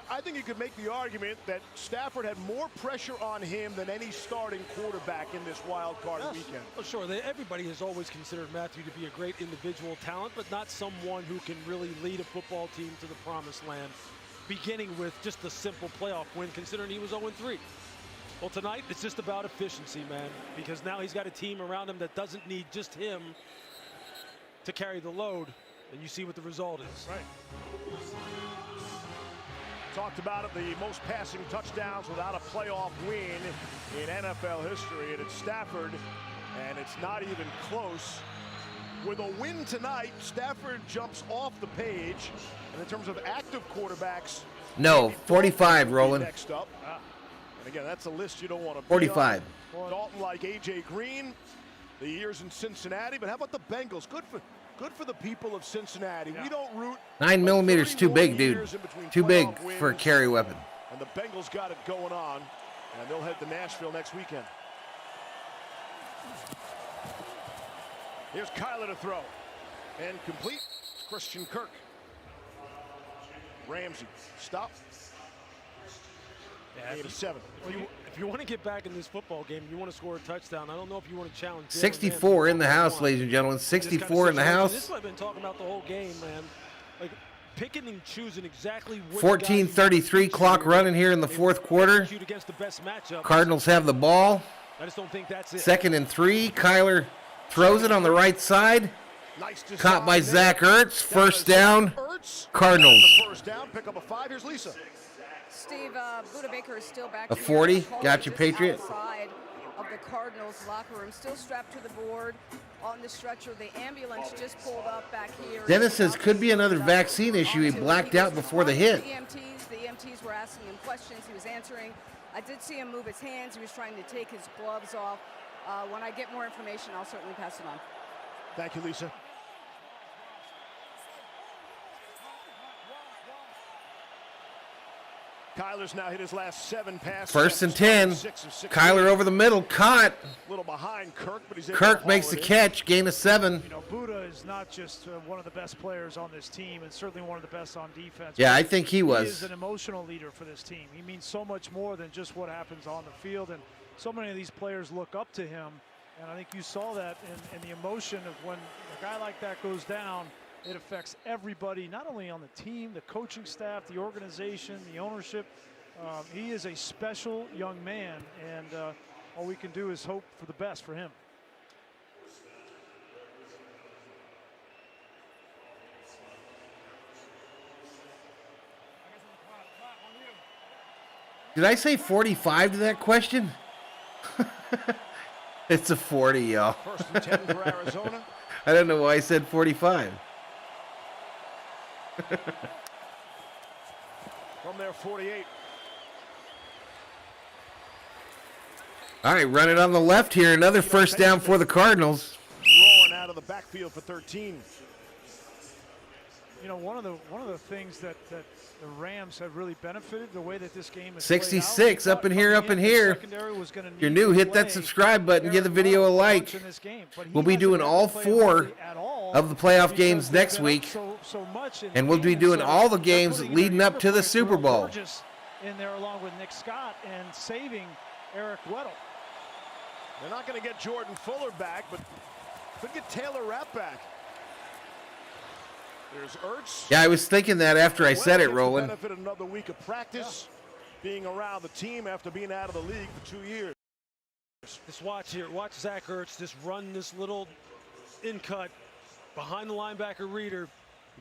Speaker 2: I think you could make the argument that Stafford had more pressure on him than any starting quarterback in this wild card weekend.
Speaker 4: Well, sure, everybody has always considered Matthew to be a great individual talent, but not someone who can really lead a football team to the promised land, beginning with just a simple playoff win, considering he was 0-3. Well, tonight, it's just about efficiency, man, because now he's got a team around him that doesn't need just him to carry the load, and you see what the result is.
Speaker 2: Right. Talked about it, the most passing touchdowns without a playoff win in NFL history, and it's Stafford, and it's not even close. With a win tonight, Stafford jumps off the page, and in terms of active quarterbacks,
Speaker 1: No, 45, Roland.
Speaker 2: next up. And again, that's a list you don't want to
Speaker 1: 45.
Speaker 2: Dalton like A.J. Green, the years in Cincinnati, but how about the Bengals? Good for the people of Cincinnati. We don't root.
Speaker 1: 9 millimeters too big, dude. Too big for a carry weapon.
Speaker 2: And the Bengals got it going on, and they'll head to Nashville next weekend. Here's Kyler to throw. And complete. Christian Kirk. Ramsey. Stop.
Speaker 4: Yeah,
Speaker 2: 8-7.
Speaker 4: If you want to get back in this football game, you want to score a touchdown. I don't know if you want to challenge.
Speaker 1: 64 in the house, ladies and gentlemen. 64 in the house.
Speaker 4: This is what I've been talking about the whole game, man. Like picking and choosing exactly.
Speaker 1: 14:33 clock running here in the fourth quarter.
Speaker 4: Against the best matchup.
Speaker 1: Cardinals have the ball.
Speaker 4: I just don't think that's it.
Speaker 1: 2nd and 3. Kyler throws it on the right side. Caught by Zach Ertz. First down. Cardinals.
Speaker 2: First down. Pick up a 5. Here's Lisa.
Speaker 7: Steve, Buda Baker is still back.
Speaker 1: A 40. Got you,
Speaker 7: just
Speaker 1: Patriot.
Speaker 7: Outside of the Cardinals locker room, still strapped to the board on the stretcher. The ambulance just pulled up back here.
Speaker 1: Dennis says could be another vaccine issue. He blacked out before the hit.
Speaker 7: The EMTs were asking him questions. He was answering. I did see him move his hands. He was trying to take his gloves off. When I get more information, I'll certainly pass it on.
Speaker 2: Thank you, Lisa. Kyler's now hit his last 7 passes.
Speaker 1: 1st and 10. Kyler over the middle, caught.
Speaker 2: A little behind Kirk, but he's
Speaker 1: Kirk makes the catch, gain of 7.
Speaker 3: You know, Buda is not just one of the best players on this team, and certainly one of the best on defense.
Speaker 1: Yeah, I think he was.
Speaker 3: He is an emotional leader for this team. He means so much more than just what happens on the field, and so many of these players look up to him. And I think you saw that in the emotion of when a guy like that goes down. It affects everybody, not only on the team, the coaching staff, the organization, the ownership. He is a special young man, and all we can do is hope for the best for him.
Speaker 1: Did I say 45 to that question? It's a 40, y'all.
Speaker 2: 1st and 10 for Arizona.
Speaker 1: I don't know why I said 45.
Speaker 2: From their 48.
Speaker 3: All
Speaker 1: right, run it on the left here. Another first down for the Cardinals.
Speaker 2: Rolling out of the backfield for 13.
Speaker 3: You know, one of the things that the Rams have really benefited, the way that this game is
Speaker 1: 66 up in here, up in here. If you're new, hit that subscribe button, give the video a like. We'll be doing all 4 of the playoff games next week, and we'll be doing all the games leading up to the Super Bowl.
Speaker 3: In there along with Nick Scott and saving Eric Weddle.
Speaker 2: They're not going to get Jordan Fuller back, but could get Taylor Rapp back. There's Ertz.
Speaker 1: Yeah, I was thinking that after I said it, Roland.
Speaker 2: Benefit another week of practice. being around the team after being out of the league for 2 years.
Speaker 4: Just watch here. Watch Zach Ertz just run this little in cut behind the linebacker reader.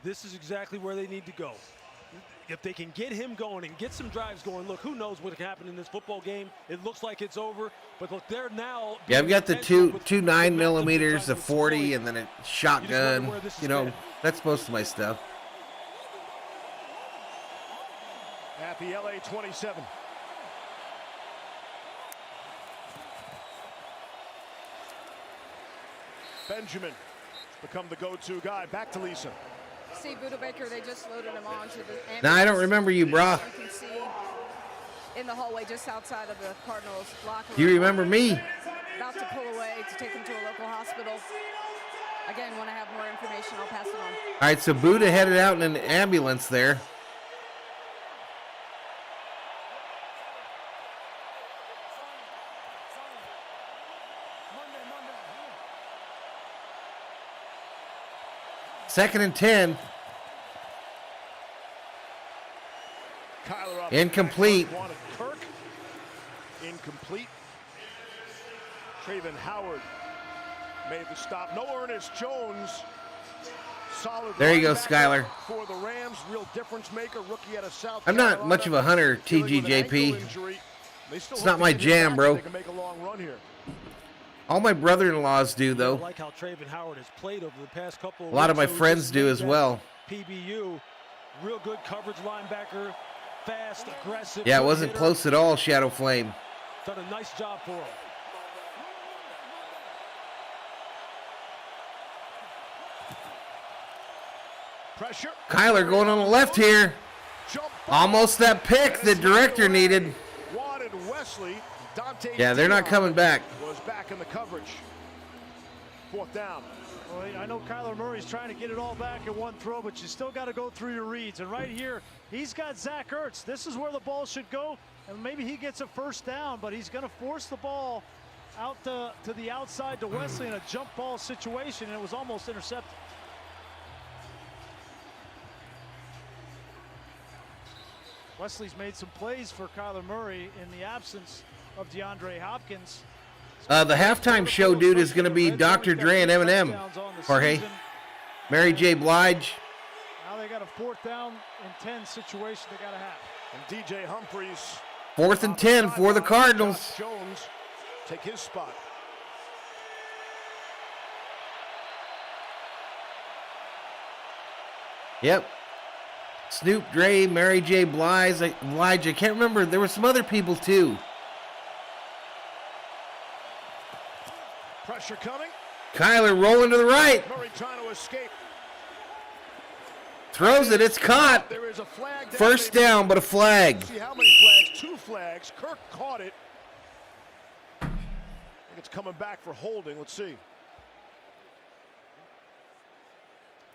Speaker 4: This is exactly where they need to go. If they can get him going and get some drives going, look, who knows what can happen in this football game. It looks like it's over, but look, they're now.
Speaker 1: Yeah, I've got the two 9mm, the 40, and then a shotgun. You know, that's most of my stuff.
Speaker 2: At the LA 27. Benjamin become the go-to guy. Back to Lisa.
Speaker 7: See Buda Baker, they just loaded him onto the ambulance.
Speaker 1: Now I don't remember you, brah.
Speaker 7: You can see in the hallway just outside of the Cardinals locker room.
Speaker 1: Do you remember me?
Speaker 7: About to pull away to take him to a local hospital. Again, when I have more information, I'll pass it on.
Speaker 1: All right, so Buda headed out in an ambulance there. Second and 10. Incomplete.
Speaker 2: Kirk. Incomplete. Traven Howard made the stop. No Ernest Jones. Solid.
Speaker 1: There you go, Skyler.
Speaker 2: For the Rams, real difference maker, rookie out of South
Speaker 1: I'm not much of a hunter, TGJP. It's not my jam, bro.
Speaker 2: They can make a long run here.
Speaker 1: All my brother-in-laws do, though.
Speaker 4: I like how Traven Howard has played over the past couple of
Speaker 1: A lot of my
Speaker 4: weeks.
Speaker 1: friends do as well.
Speaker 4: PBU, real good coverage linebacker, fast, aggressive.
Speaker 1: Yeah, it wasn't close at all, Shadow Flame.
Speaker 4: Done a nice job for him.
Speaker 2: Pressure.
Speaker 1: Kyler going on the left here. Almost that pick the director needed.
Speaker 2: Wanted Wesley.
Speaker 1: Yeah, they're not coming back.
Speaker 2: Was back in the coverage. Fourth down.
Speaker 3: Well, I know Kyler Murray's trying to get it all back in one throw, but you still got to go through your reads. And right here, he's got Zach Ertz. This is where the ball should go, and maybe he gets a first down, but he's going to force the ball out to the outside to Wesley in a jump ball situation, and it was almost intercepted. Wesley's made some plays for Kyler Murray in the absence of DeAndre Hopkins.
Speaker 1: The halftime show, dude, is going to be Dr. Dre and Eminem. Jorge. Mary J. Blige.
Speaker 3: Now they got a 4th down and 10 situation they got to have.
Speaker 2: And DJ Humphries.
Speaker 1: 4th and 10 for the Cardinals.
Speaker 2: Jones take his spot.
Speaker 1: Yep. Snoop, Dre, Mary J. Blige. I can't remember. There were some other people, too.
Speaker 2: Pressure coming.
Speaker 1: Kyler rolling to the right.
Speaker 2: Murray trying to escape.
Speaker 1: Throws it. It's caught.
Speaker 2: There is a flag.
Speaker 1: First down, but a flag.
Speaker 2: See how many flags? 2 flags. Kirk caught it. I think it's coming back for holding. Let's see.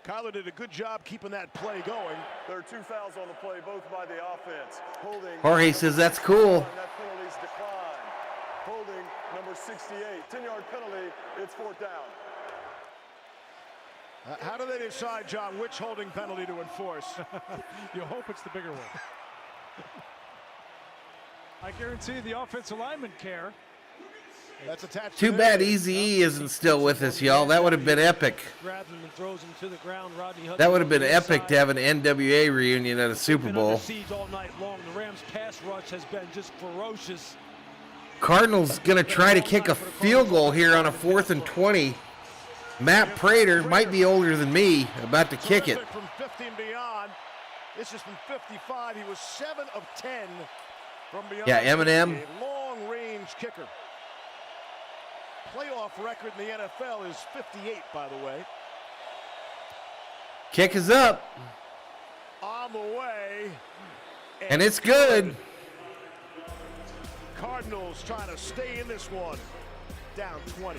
Speaker 2: Kyler did a good job keeping that play going.
Speaker 6: There are 2 fouls on the play, both by the offense. Holding.
Speaker 1: Jorge says that's cool.
Speaker 6: That penalty's declined. Holding number 68. 10-yard penalty. It's 4th down.
Speaker 2: How do they decide, John, which holding penalty to enforce?
Speaker 3: You hope it's the bigger one. I guarantee the offensive linemen care.
Speaker 2: That's attached.
Speaker 1: Too bad Eazy-E isn't still with us, y'all. That would have been epic.
Speaker 4: Grabs him and throws him to the ground.
Speaker 1: That would have been epic to have an NWA reunion at a Super Bowl.
Speaker 4: Siege all night long. The Rams' pass rush has been just ferocious.
Speaker 1: Cardinals going to try to kick a field goal here on a 4th and 20. Matt Prater might be older than me, about to kick it.
Speaker 2: From 50 and beyond. This is from 55. He was 7 of 10 from beyond.
Speaker 1: Yeah, Eminem.
Speaker 2: A long-range kicker. Playoff record in the NFL is 58, by the way.
Speaker 1: Kick is up.
Speaker 2: On the way.
Speaker 1: And it's good.
Speaker 2: Cardinals trying to stay in this one. Down 20.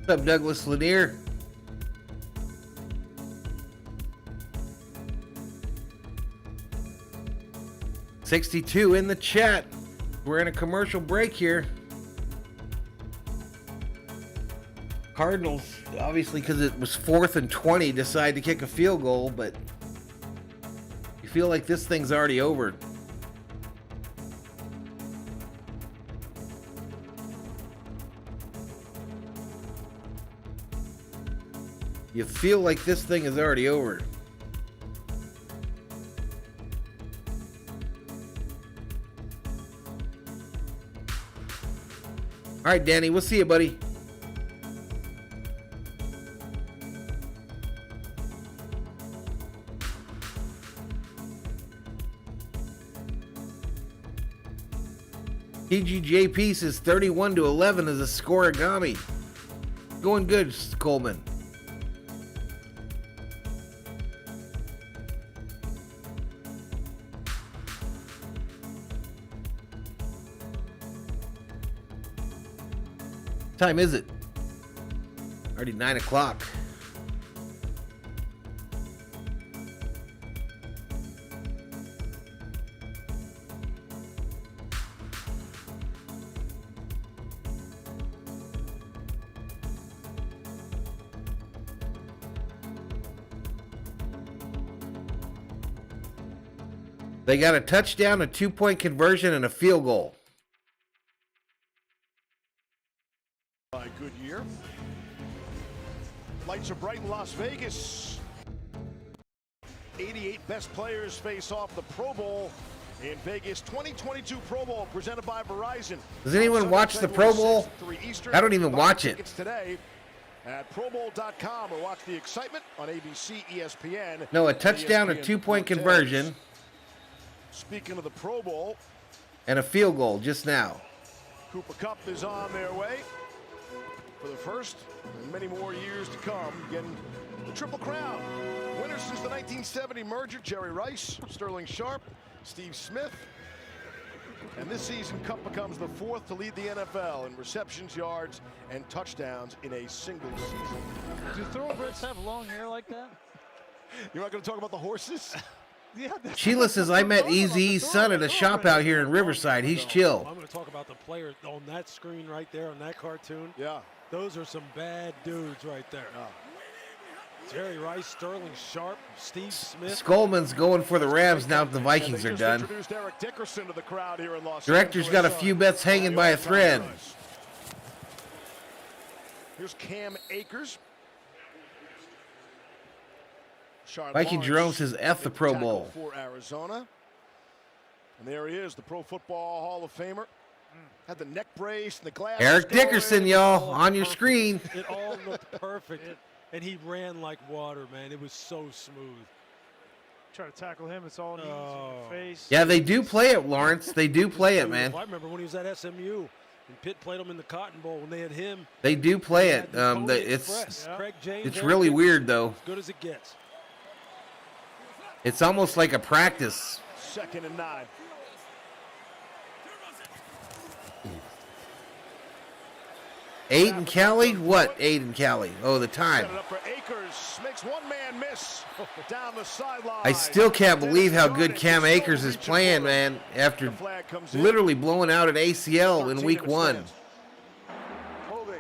Speaker 1: What's up, Douglas Lanier? $62 in the chat. We're in a commercial break here. Cardinals, obviously because it was 4th and 20, decide to kick a field goal, but you feel like this thing's already over. You feel like this thing is already over. All right, Danny, we'll see you, buddy. TGJP says 31-11 is a scoregami. Going good, Coleman. Time is it? Already 9 o'clock. They got a touchdown, a 2-point conversion, and a field goal.
Speaker 2: By Goodyear. Lights are bright in Las Vegas. 88 best players face off the Pro Bowl in Vegas. 2022 Pro Bowl presented by Verizon.
Speaker 1: Does anyone watch the Pro Bowl? I don't even watch it.
Speaker 2: Today at ProBowl.com or watch the excitement on ABC, ESPN.
Speaker 1: No, a touchdown, a 2-point conversion.
Speaker 2: Speaking of the Pro Bowl.
Speaker 1: And a field goal just now.
Speaker 2: Cooper Kupp is on their way for the first and many more years to come, getting the Triple Crown. Winners since the 1970 merger, Jerry Rice, Sterling Sharp, Steve Smith. And this season, Kupp becomes the 4th to lead the NFL in receptions, yards, and touchdowns in a single season.
Speaker 3: Do thoroughbreds have long hair like that?
Speaker 2: You're not going to talk about the horses?
Speaker 3: Yeah,
Speaker 1: Sheila says, I met Easy's son at a shop out here in Riverside. He's chill.
Speaker 4: I'm going to talk about the player on that screen right there on that cartoon.
Speaker 2: Yeah.
Speaker 4: Those are some bad dudes right there. Jerry Rice, Sterling Sharp, Steve Smith.
Speaker 1: Skolman's going for the Rams now that the Vikings are done. Director's got a few bets hanging by a thread.
Speaker 2: Here's Cam Akers.
Speaker 1: Viking Jerome says F the Pro Bowl.
Speaker 2: For Arizona. And there he is, the Pro Football Hall of Famer. Had the neck brace and the glass.
Speaker 1: Eric Dickerson, y'all, on your screen.
Speaker 4: It all looked perfect. And he ran like water, man. It was so smooth.
Speaker 3: Try to tackle him, it's all knees in the face.
Speaker 1: Yeah, they do play it, Lawrence. They do play it, man.
Speaker 4: I remember when he was at SMU, and Pitt played him in the Cotton Bowl when they had him.
Speaker 1: They do play it. It's really weird, though.
Speaker 4: As good as it gets.
Speaker 1: It's almost like a practice.
Speaker 2: 2nd and 9.
Speaker 1: Aiden Kelly? What Aiden Kelly? Oh, the time.
Speaker 2: Set it up for Akers. Makes one man miss down the sideline.
Speaker 1: I still can't believe how good Cam Akers is playing, man, after literally blowing out an ACL in week 1.
Speaker 6: Holding,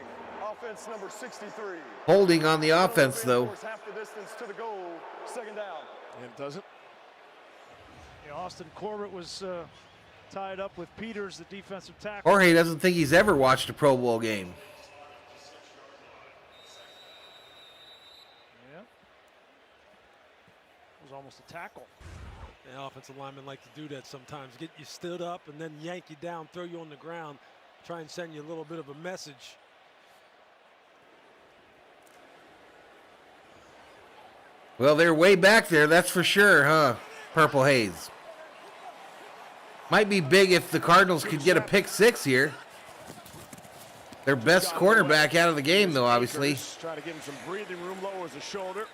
Speaker 6: offense number 63.
Speaker 1: Holding on the offense, though.
Speaker 6: Half the distance to the goal, 2nd down.
Speaker 2: And it doesn't.
Speaker 3: Yeah, Austin Corbett was tied up with Peters, the defensive tackle.
Speaker 1: Jorge doesn't think he's ever watched a Pro Bowl game.
Speaker 3: Yeah. It was almost a tackle.
Speaker 4: And offensive linemen like to do that sometimes. Get you stood up and then yank you down, throw you on the ground, try and send you a little bit of a message.
Speaker 1: Well, they're way back there, that's for sure, huh? Purple Haze. Might be big if the Cardinals could get a pick 6 here. Their best quarterback out of the game, though, obviously.
Speaker 2: Trying to give him some breathing room, lowers the shoulder.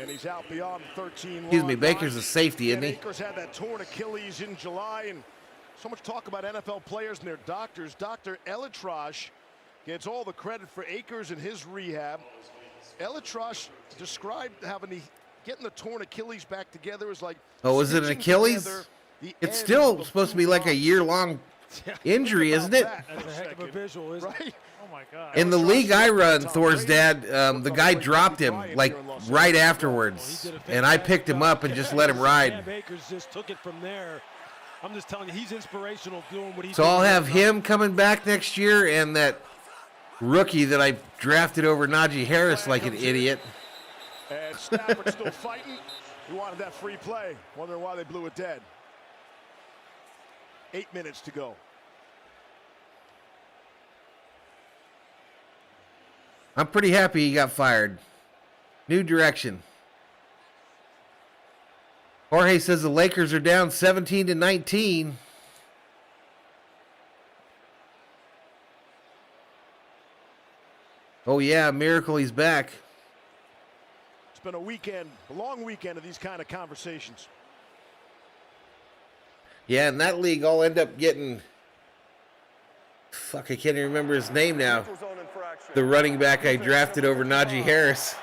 Speaker 2: And he's out beyond 13.
Speaker 1: Excuse me, Baker's a safety, isn't he?
Speaker 2: Akers had that torn Achilles in July, and so much talk about NFL players and their doctors. Dr. Elitrash gets all the credit for Akers and his rehab. Elitrosh described getting the torn Achilles back together is like.
Speaker 1: Oh, is it an Achilles? It's still supposed to be like a year-long injury, isn't it?
Speaker 4: That's a heck of a visual, isn't it?
Speaker 3: Oh my God.
Speaker 1: In the league I run, Thor's dad, the guy dropped him like right afterwards, and I picked him up and just let him ride.
Speaker 4: Cam Akers just took it from there. I'm just telling you, he's inspirational doing what he's
Speaker 1: So
Speaker 4: doing.
Speaker 1: I'll have him coming back next year and that rookie that I drafted over Najee Harris like an idiot.
Speaker 2: And Stafford still fighting. He wanted that free play. Wondering why they blew it dead. 8 minutes to go.
Speaker 1: I'm pretty happy he got fired. New direction. Jorge says the Lakers are down 17-19. Oh yeah, miracle he's back.
Speaker 2: It's been a weekend, a long weekend of these kind of conversations.
Speaker 1: Yeah, in that league I'll end up getting, fuck, I can't even remember his name now. The running back I drafted over Najee Harris.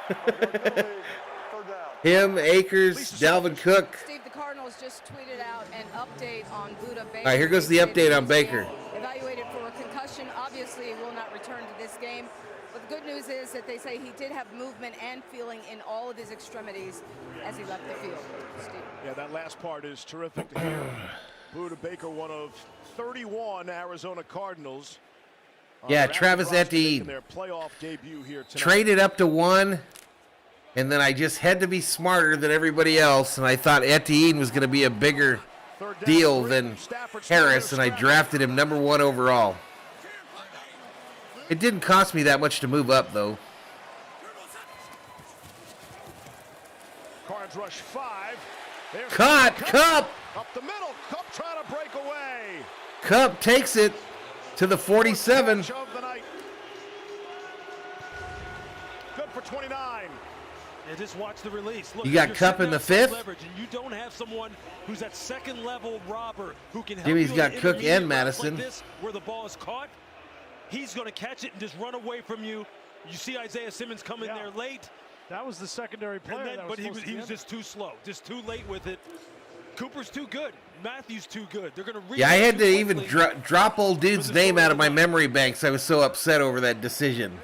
Speaker 1: Him, Akers, Dalvin Cook.
Speaker 7: Steve, the Cardinals just tweeted out an update on Buda Baker.
Speaker 1: All right, here goes the update on Baker.
Speaker 7: Evaluated for a concussion. Obviously, he will not return to this game. But the good news is that they say he did have movement and feeling in all of his extremities as he left the field. Steve.
Speaker 2: Yeah, that last part is terrific to hear. Buda Baker, one of 31 Arizona Cardinals.
Speaker 1: Yeah, Travis Etienne.
Speaker 2: Their playoff debut here tonight.
Speaker 1: Traded up to 1, and then I just had to be smarter than everybody else, and I thought Etienne was going to be a bigger deal than Harris, and I drafted him number 1 overall. It didn't cost me that much to move up, though.
Speaker 2: Cards rush 5. There's
Speaker 1: Caught, Cup!
Speaker 2: Up the middle, Cup trying to break away.
Speaker 1: Cup takes it to the 47.
Speaker 2: Catch of the night. Good for 29.
Speaker 4: And just watch the release. Look,
Speaker 1: You got
Speaker 4: you're
Speaker 1: Cup in the
Speaker 4: sitting outside
Speaker 1: 5th?
Speaker 4: leverage and you don't have someone who's that second level robber who can help
Speaker 1: Jimmy's
Speaker 4: you
Speaker 1: got
Speaker 4: in
Speaker 1: Cook
Speaker 4: intermediate
Speaker 1: and
Speaker 4: routes
Speaker 1: Madison.
Speaker 4: Like this, where the ball is caught, he's going to catch it and just run away from you. You see Isaiah Simmons come in there late.
Speaker 3: That was the secondary player.
Speaker 4: And then, but he was just too slow, just too late with it. Cooper's too good. Matthews too good. They're going to
Speaker 1: Yeah, I had to even drop old dude's name out of my memory banks. I was so upset over that decision.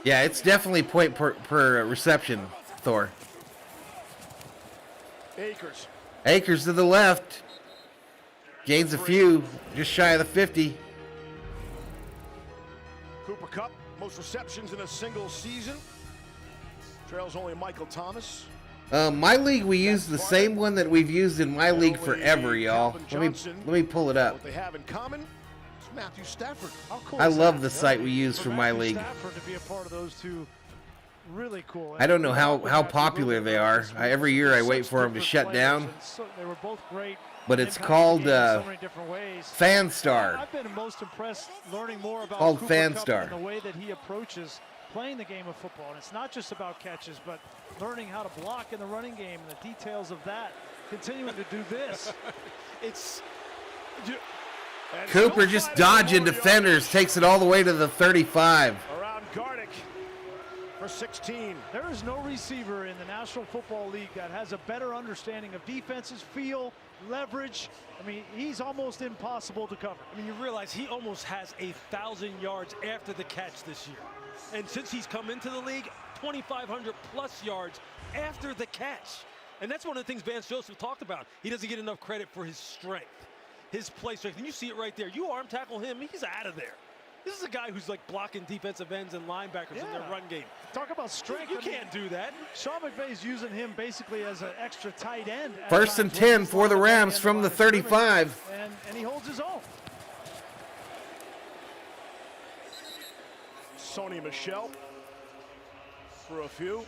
Speaker 1: Yeah, it's definitely point per reception, Thor.
Speaker 2: Akers.
Speaker 1: Akers to the left. Gains a few, just shy of the 50.
Speaker 2: Cooper Kupp, most receptions in a single season. Trails only Michael Thomas.
Speaker 1: My league, we use the same one that we've used in my league forever, y'all. Let me pull it up.
Speaker 2: What they have in common is Matthew Stafford.
Speaker 3: How cool
Speaker 1: I
Speaker 3: is
Speaker 1: love
Speaker 3: that?
Speaker 1: the site we use for my league.
Speaker 3: Stafford to be a part of those two, really cool.
Speaker 1: I don't know how popular they are. Every year I wait for them to shut down.
Speaker 3: They were both great.
Speaker 1: But it's called Fanstar.
Speaker 3: I've been most impressed learning more about
Speaker 1: Called
Speaker 3: Cooper Kupp
Speaker 1: Fanstar.
Speaker 3: and the way that he approaches playing the game of football. And it's not just about catches, but learning how to block in the running game and the details of that. Continuing to do this.
Speaker 1: Cooper just dodging defenders, takes it all the way to the 35.
Speaker 2: Around Gardick for 16.
Speaker 3: There is no receiver in the National Football League that has a better understanding of defenses, feel, leverage. I mean, he's almost impossible to cover.
Speaker 4: I mean, you realize he almost has 1,000 yards after the catch this year. And since he's come into the league, 2,500 plus yards after the catch. And that's one of the things Vance Joseph talked about. He doesn't get enough credit for his strength, his play strength. And you see it right there. You arm tackle him, he's out of there. This is a guy who's like blocking defensive ends and linebackers in their run game.
Speaker 3: Talk about strength.
Speaker 4: You can't do that.
Speaker 3: Sean McVay's using him basically as an extra tight end.
Speaker 1: First and 10 for the Rams from the 35.
Speaker 3: And he holds his own.
Speaker 2: Sony Michel for a few.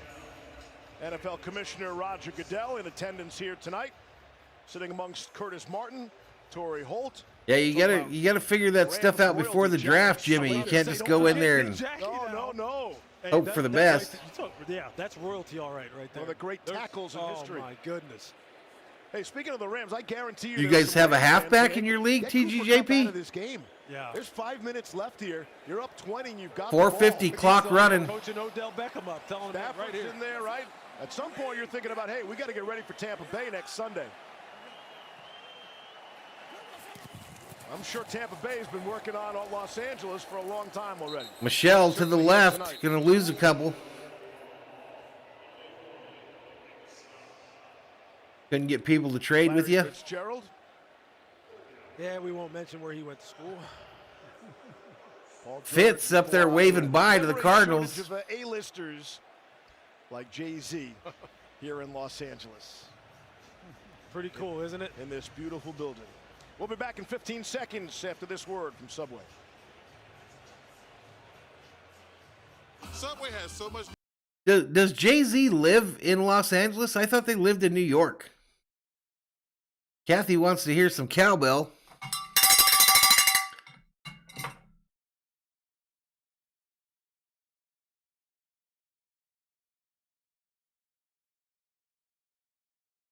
Speaker 2: NFL Commissioner Roger Goodell in attendance here tonight, sitting amongst Curtis Martin, Torrey Holt.
Speaker 1: Yeah, you gotta figure that stuff out before the draft, Jimmy. You can't just go in there and
Speaker 2: No.
Speaker 1: hope for the best.
Speaker 4: Yeah, that's royalty all right there.
Speaker 2: One of the great tackles in history.
Speaker 4: Oh, my goodness.
Speaker 2: Hey, speaking of the Rams, I guarantee you.
Speaker 1: You guys have a halfback in your league, TGJP?
Speaker 2: This game.
Speaker 3: Yeah.
Speaker 2: There's 5 minutes left here. You're up 20 and you've got
Speaker 1: 4:50 clock running.
Speaker 4: Coaching Odell Beckham up, telling him that right here.
Speaker 2: in there, right? At some point, you're thinking about, hey, we got to get ready for Tampa Bay next Sunday. I'm sure Tampa Bay's been working on Los Angeles for a long time already.
Speaker 1: Michelle to the left, going to lose a couple. Couldn't get people to trade with you.
Speaker 2: Fitzgerald.
Speaker 4: Yeah, we won't mention where he went to school.
Speaker 1: Fitz up there waving bye to the Cardinals.
Speaker 2: Of A-listers like Jay-Z here in Los Angeles.
Speaker 4: Pretty cool, isn't it?
Speaker 2: In this beautiful building. We'll be back in 15 seconds after this word from Subway.
Speaker 12: Subway has so much.
Speaker 1: Does Jay-Z live in Los Angeles? I thought they lived in New York. Kathy wants to hear some cowbell.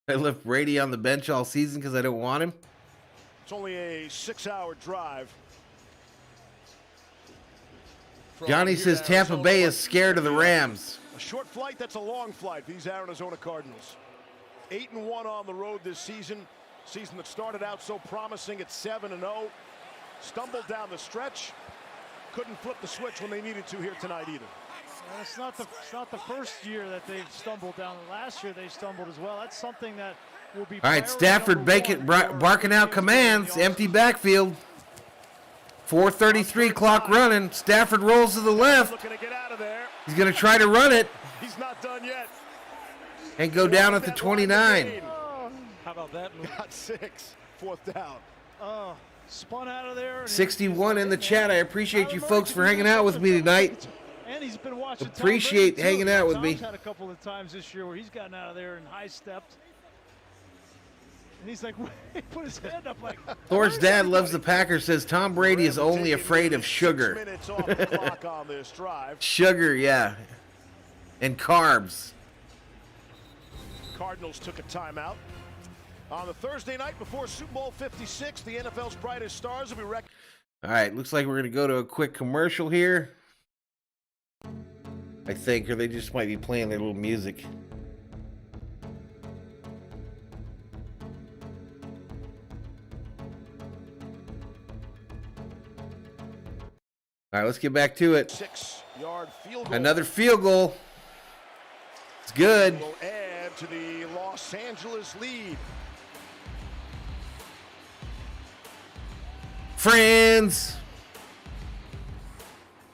Speaker 1: I left Brady on the bench all season because I don't want him.
Speaker 2: It's only a 6-hour drive.
Speaker 1: Johnny says Tampa Bay is scared of the Rams.
Speaker 2: A short flight, that's a long flight. These Arizona Cardinals. 8-1 on the road this season. Season that started out so promising at 7-0. Stumbled down the stretch. Couldn't flip the switch when they needed to here tonight either.
Speaker 3: And it's not the first year that they've stumbled down. Last year they stumbled as well. That's something that will be.
Speaker 1: All right, Stafford barking out commands. Empty backfield. 4:33 clock running. Stafford rolls to the left.
Speaker 2: Looking to get out of there.
Speaker 1: He's going to try to run it.
Speaker 2: He's not done yet.
Speaker 1: And go down at the 29.
Speaker 4: How about that move?
Speaker 2: Got 6. 4th down.
Speaker 3: Oh, spun out of there.
Speaker 1: 61 in the chat. I appreciate you folks for hanging out with me tonight.
Speaker 3: And he's been watching.
Speaker 1: Appreciate hanging out with me.
Speaker 3: Tom's had a couple of times this year where he's gotten out of there and high stepped. And he's like, he put his hand up like.
Speaker 1: Thor's dad loves the Packers. Says Tom Brady is only afraid of sugar.
Speaker 2: 6 minutes off the clock on this drive.
Speaker 1: Sugar, yeah, and carbs.
Speaker 2: Cardinals took a timeout. On the Thursday night before Super Bowl 56, the NFL's brightest stars will be recognized.
Speaker 1: All right, looks like we're going to go to a quick commercial here. I think, or they just might be playing their little music. All right, let's get back to it.
Speaker 2: 6-yard field goal.
Speaker 1: Another field goal. It's good.
Speaker 2: Will add to the Los Angeles lead.
Speaker 1: Friends.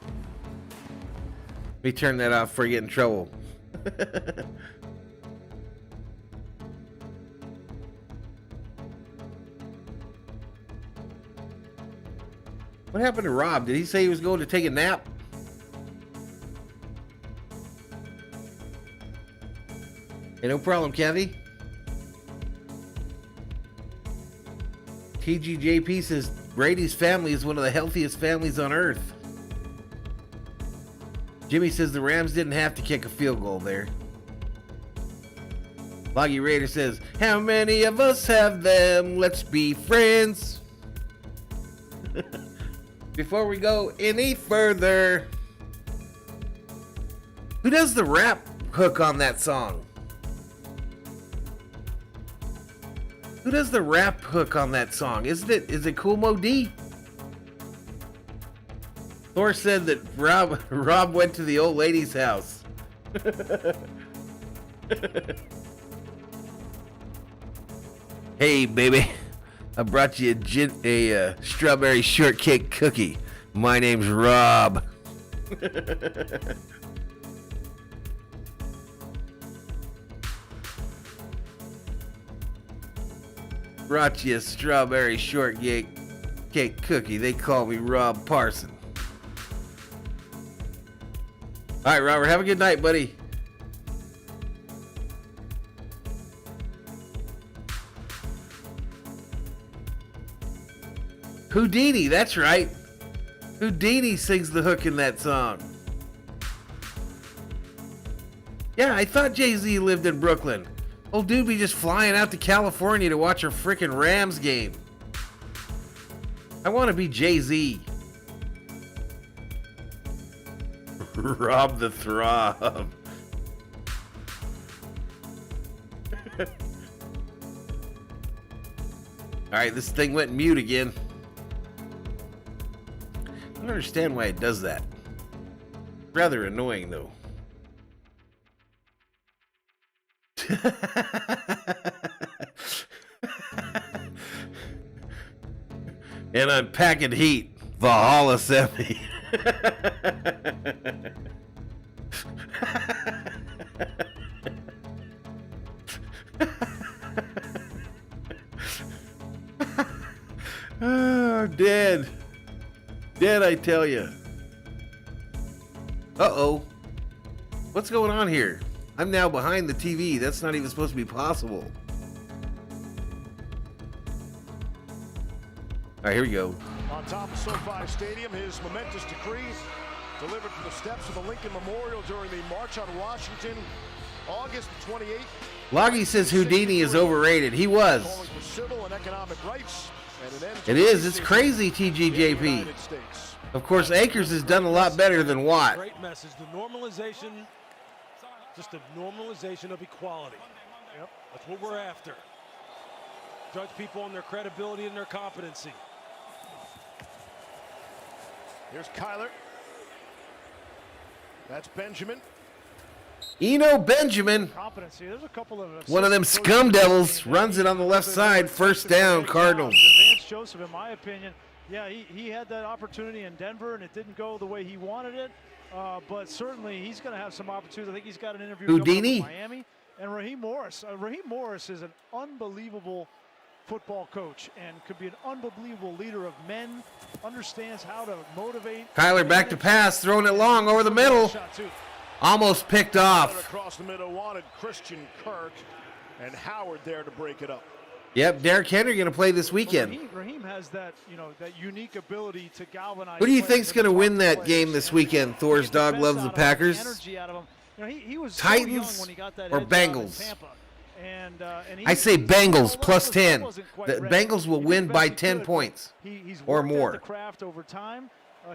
Speaker 1: Let me turn that off before I get in trouble. What happened to Rob? Did he say he was going to take a nap? Hey, no problem, Kathy. TGJP says Brady's family is one of the healthiest families on earth. Jimmy says the Rams didn't have to kick a field goal there. Loggy Raider says, how many of us have them? Let's be friends. Before we go any further, who does the rap hook on that song? Who does the rap hook on that song? Is it Cool Mo D? Thor said that Rob went to the old lady's house. Hey, baby. I brought you a strawberry shortcake cookie. My name's Rob. Brought you a strawberry shortcake cookie. They call me Rob Parson. All right, Robert, have a good night, buddy. Houdini, that's right. Houdini sings the hook in that song. Yeah, I thought Jay-Z lived in Brooklyn. Old dude be just flying out to California to watch a freaking Rams game. I want to be Jay-Z. Rob the Throb. Alright, this thing went mute again. I don't understand why it does that. Rather annoying, though. And unpacking heat, Valhalla Semi. Oh, dead. Dead, I tell you. Uh-oh. What's going on here? I'm now behind the TV. That's not even supposed to be possible. All right, here we go.
Speaker 2: On top of SoFi Stadium, his momentous decree delivered from the steps of the Lincoln Memorial during the March on Washington, August 28th.
Speaker 1: Loggy says Houdini is overrated. He was.
Speaker 2: Calling for civil and economic rights and an end to
Speaker 1: It is. It's crazy, TGJP. Of course, Akers has done a lot better than Watt.
Speaker 4: Great message. The normalization, just a normalization of equality. Yep, that's what we're after. Judge people on their credibility and their competency.
Speaker 2: Here's Kyler. That's Benjamin.
Speaker 1: Eno Benjamin.
Speaker 3: Competency. There's a couple of
Speaker 1: One of them scum devils runs it on the left side. First down, Cardinals.
Speaker 3: Vance Joseph, in my opinion, yeah, he had that opportunity in Denver, and it didn't go the way he wanted it. But certainly he's going to have some opportunities. I think he's got an interview
Speaker 1: Houdini.
Speaker 3: with Miami. And Raheem Morris. Raheem Morris is an unbelievable football coach and could be an unbelievable leader of men, understands how to motivate.
Speaker 1: Kyler back to pass, throwing it long over the middle. Almost picked off.
Speaker 2: Across the middle, wanted Christian Kirk and Howard there to break it up.
Speaker 1: Yep, Derrick Henry going to play this weekend.
Speaker 3: Raheem has that, that unique ability to galvanize.
Speaker 1: Who do you think's going to win that game this weekend? Thor's dog loves the Packers.
Speaker 3: He was
Speaker 1: Titans
Speaker 3: so young when he got that
Speaker 1: or
Speaker 3: edge out in
Speaker 1: Bengals?
Speaker 3: Tampa. And
Speaker 1: I say Bengals plus 10. The Bengals will win by 10 points
Speaker 3: he's
Speaker 1: or
Speaker 3: worked at
Speaker 1: more.
Speaker 3: the craft over time.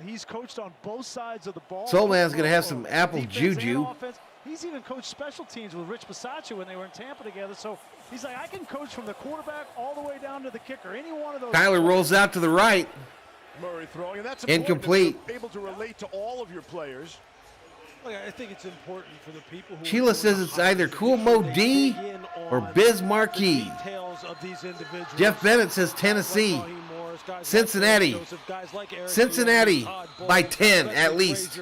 Speaker 3: He's coached on both sides of the ball.
Speaker 1: Soul Man's going to have some apple
Speaker 3: defense
Speaker 1: juju.
Speaker 3: and offense. He's even coached special teams with Rich Bisaccia when they were in Tampa together. So he's like, I can coach from the quarterback all the way down to the kicker. Any one of those.
Speaker 1: Kyler rolls out to the right.
Speaker 2: Murray throwing, and that's
Speaker 1: Incomplete.
Speaker 2: That you're able to relate to all of your players.
Speaker 4: Look, I think it's important for the people who
Speaker 1: Sheila says it's either Cool Mo D or Biz Marquee. Jeff Bennett says Tennessee. Cincinnati. Cincinnati by 10 at least.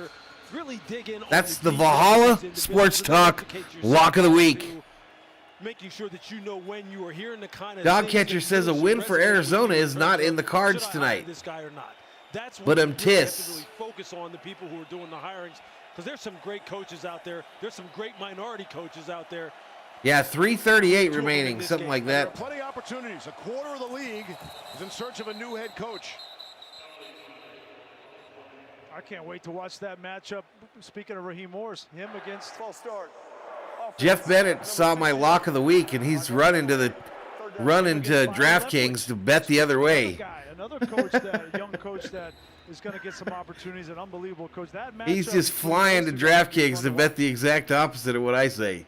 Speaker 1: That's the Valhalla Sports Talk Lock of the Week.
Speaker 4: Making sure that you know when you are hearing the kind of
Speaker 1: Dog Catcher says a win for Arizona is not in the cards tonight. But I'm tis.
Speaker 4: Focus on the people who are doing the hirings, because there's some great coaches out there. There's some great minority coaches out there.
Speaker 1: Yeah, 3:38 remaining, something like
Speaker 2: There are
Speaker 1: that.
Speaker 2: plenty of opportunities. A quarter of the league is in search of a new head coach.
Speaker 3: I can't wait to watch that matchup. Speaking of Raheem Morris, him against.
Speaker 6: False start.
Speaker 1: Jeff Bennett saw my lock of the week, and he's running to DraftKings to bet the other way.
Speaker 3: Another coach, a young coach that is going to get some opportunities, an unbelievable coach. That matchup,
Speaker 1: He's just flying to DraftKings to bet the exact opposite of what I say.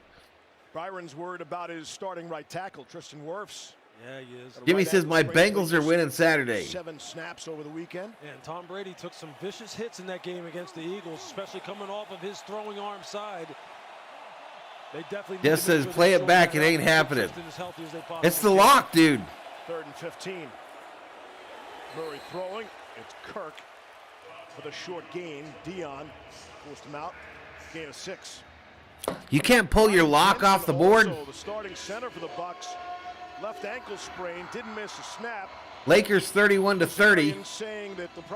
Speaker 2: Byron's worried about his starting right tackle, Tristan Wirfs.
Speaker 4: Yeah, he is.
Speaker 1: Jimmy says my Bengals are winning Saturday.
Speaker 2: 7 snaps over the weekend.
Speaker 4: And Tom Brady took some vicious hits in that game against the Eagles, especially coming off of his throwing arm side. They definitely
Speaker 1: Just says play it back, it ain't happening. It's the lock, dude.
Speaker 2: 3rd and 15. Murray throwing. It's Kirk for the short gain. Dion forced him out. Gain of 6.
Speaker 1: You can't pull your lock off the board.
Speaker 2: Also, the starting center for the Bucks, left ankle sprain, didn't miss a snap.
Speaker 1: Lakers 31-30.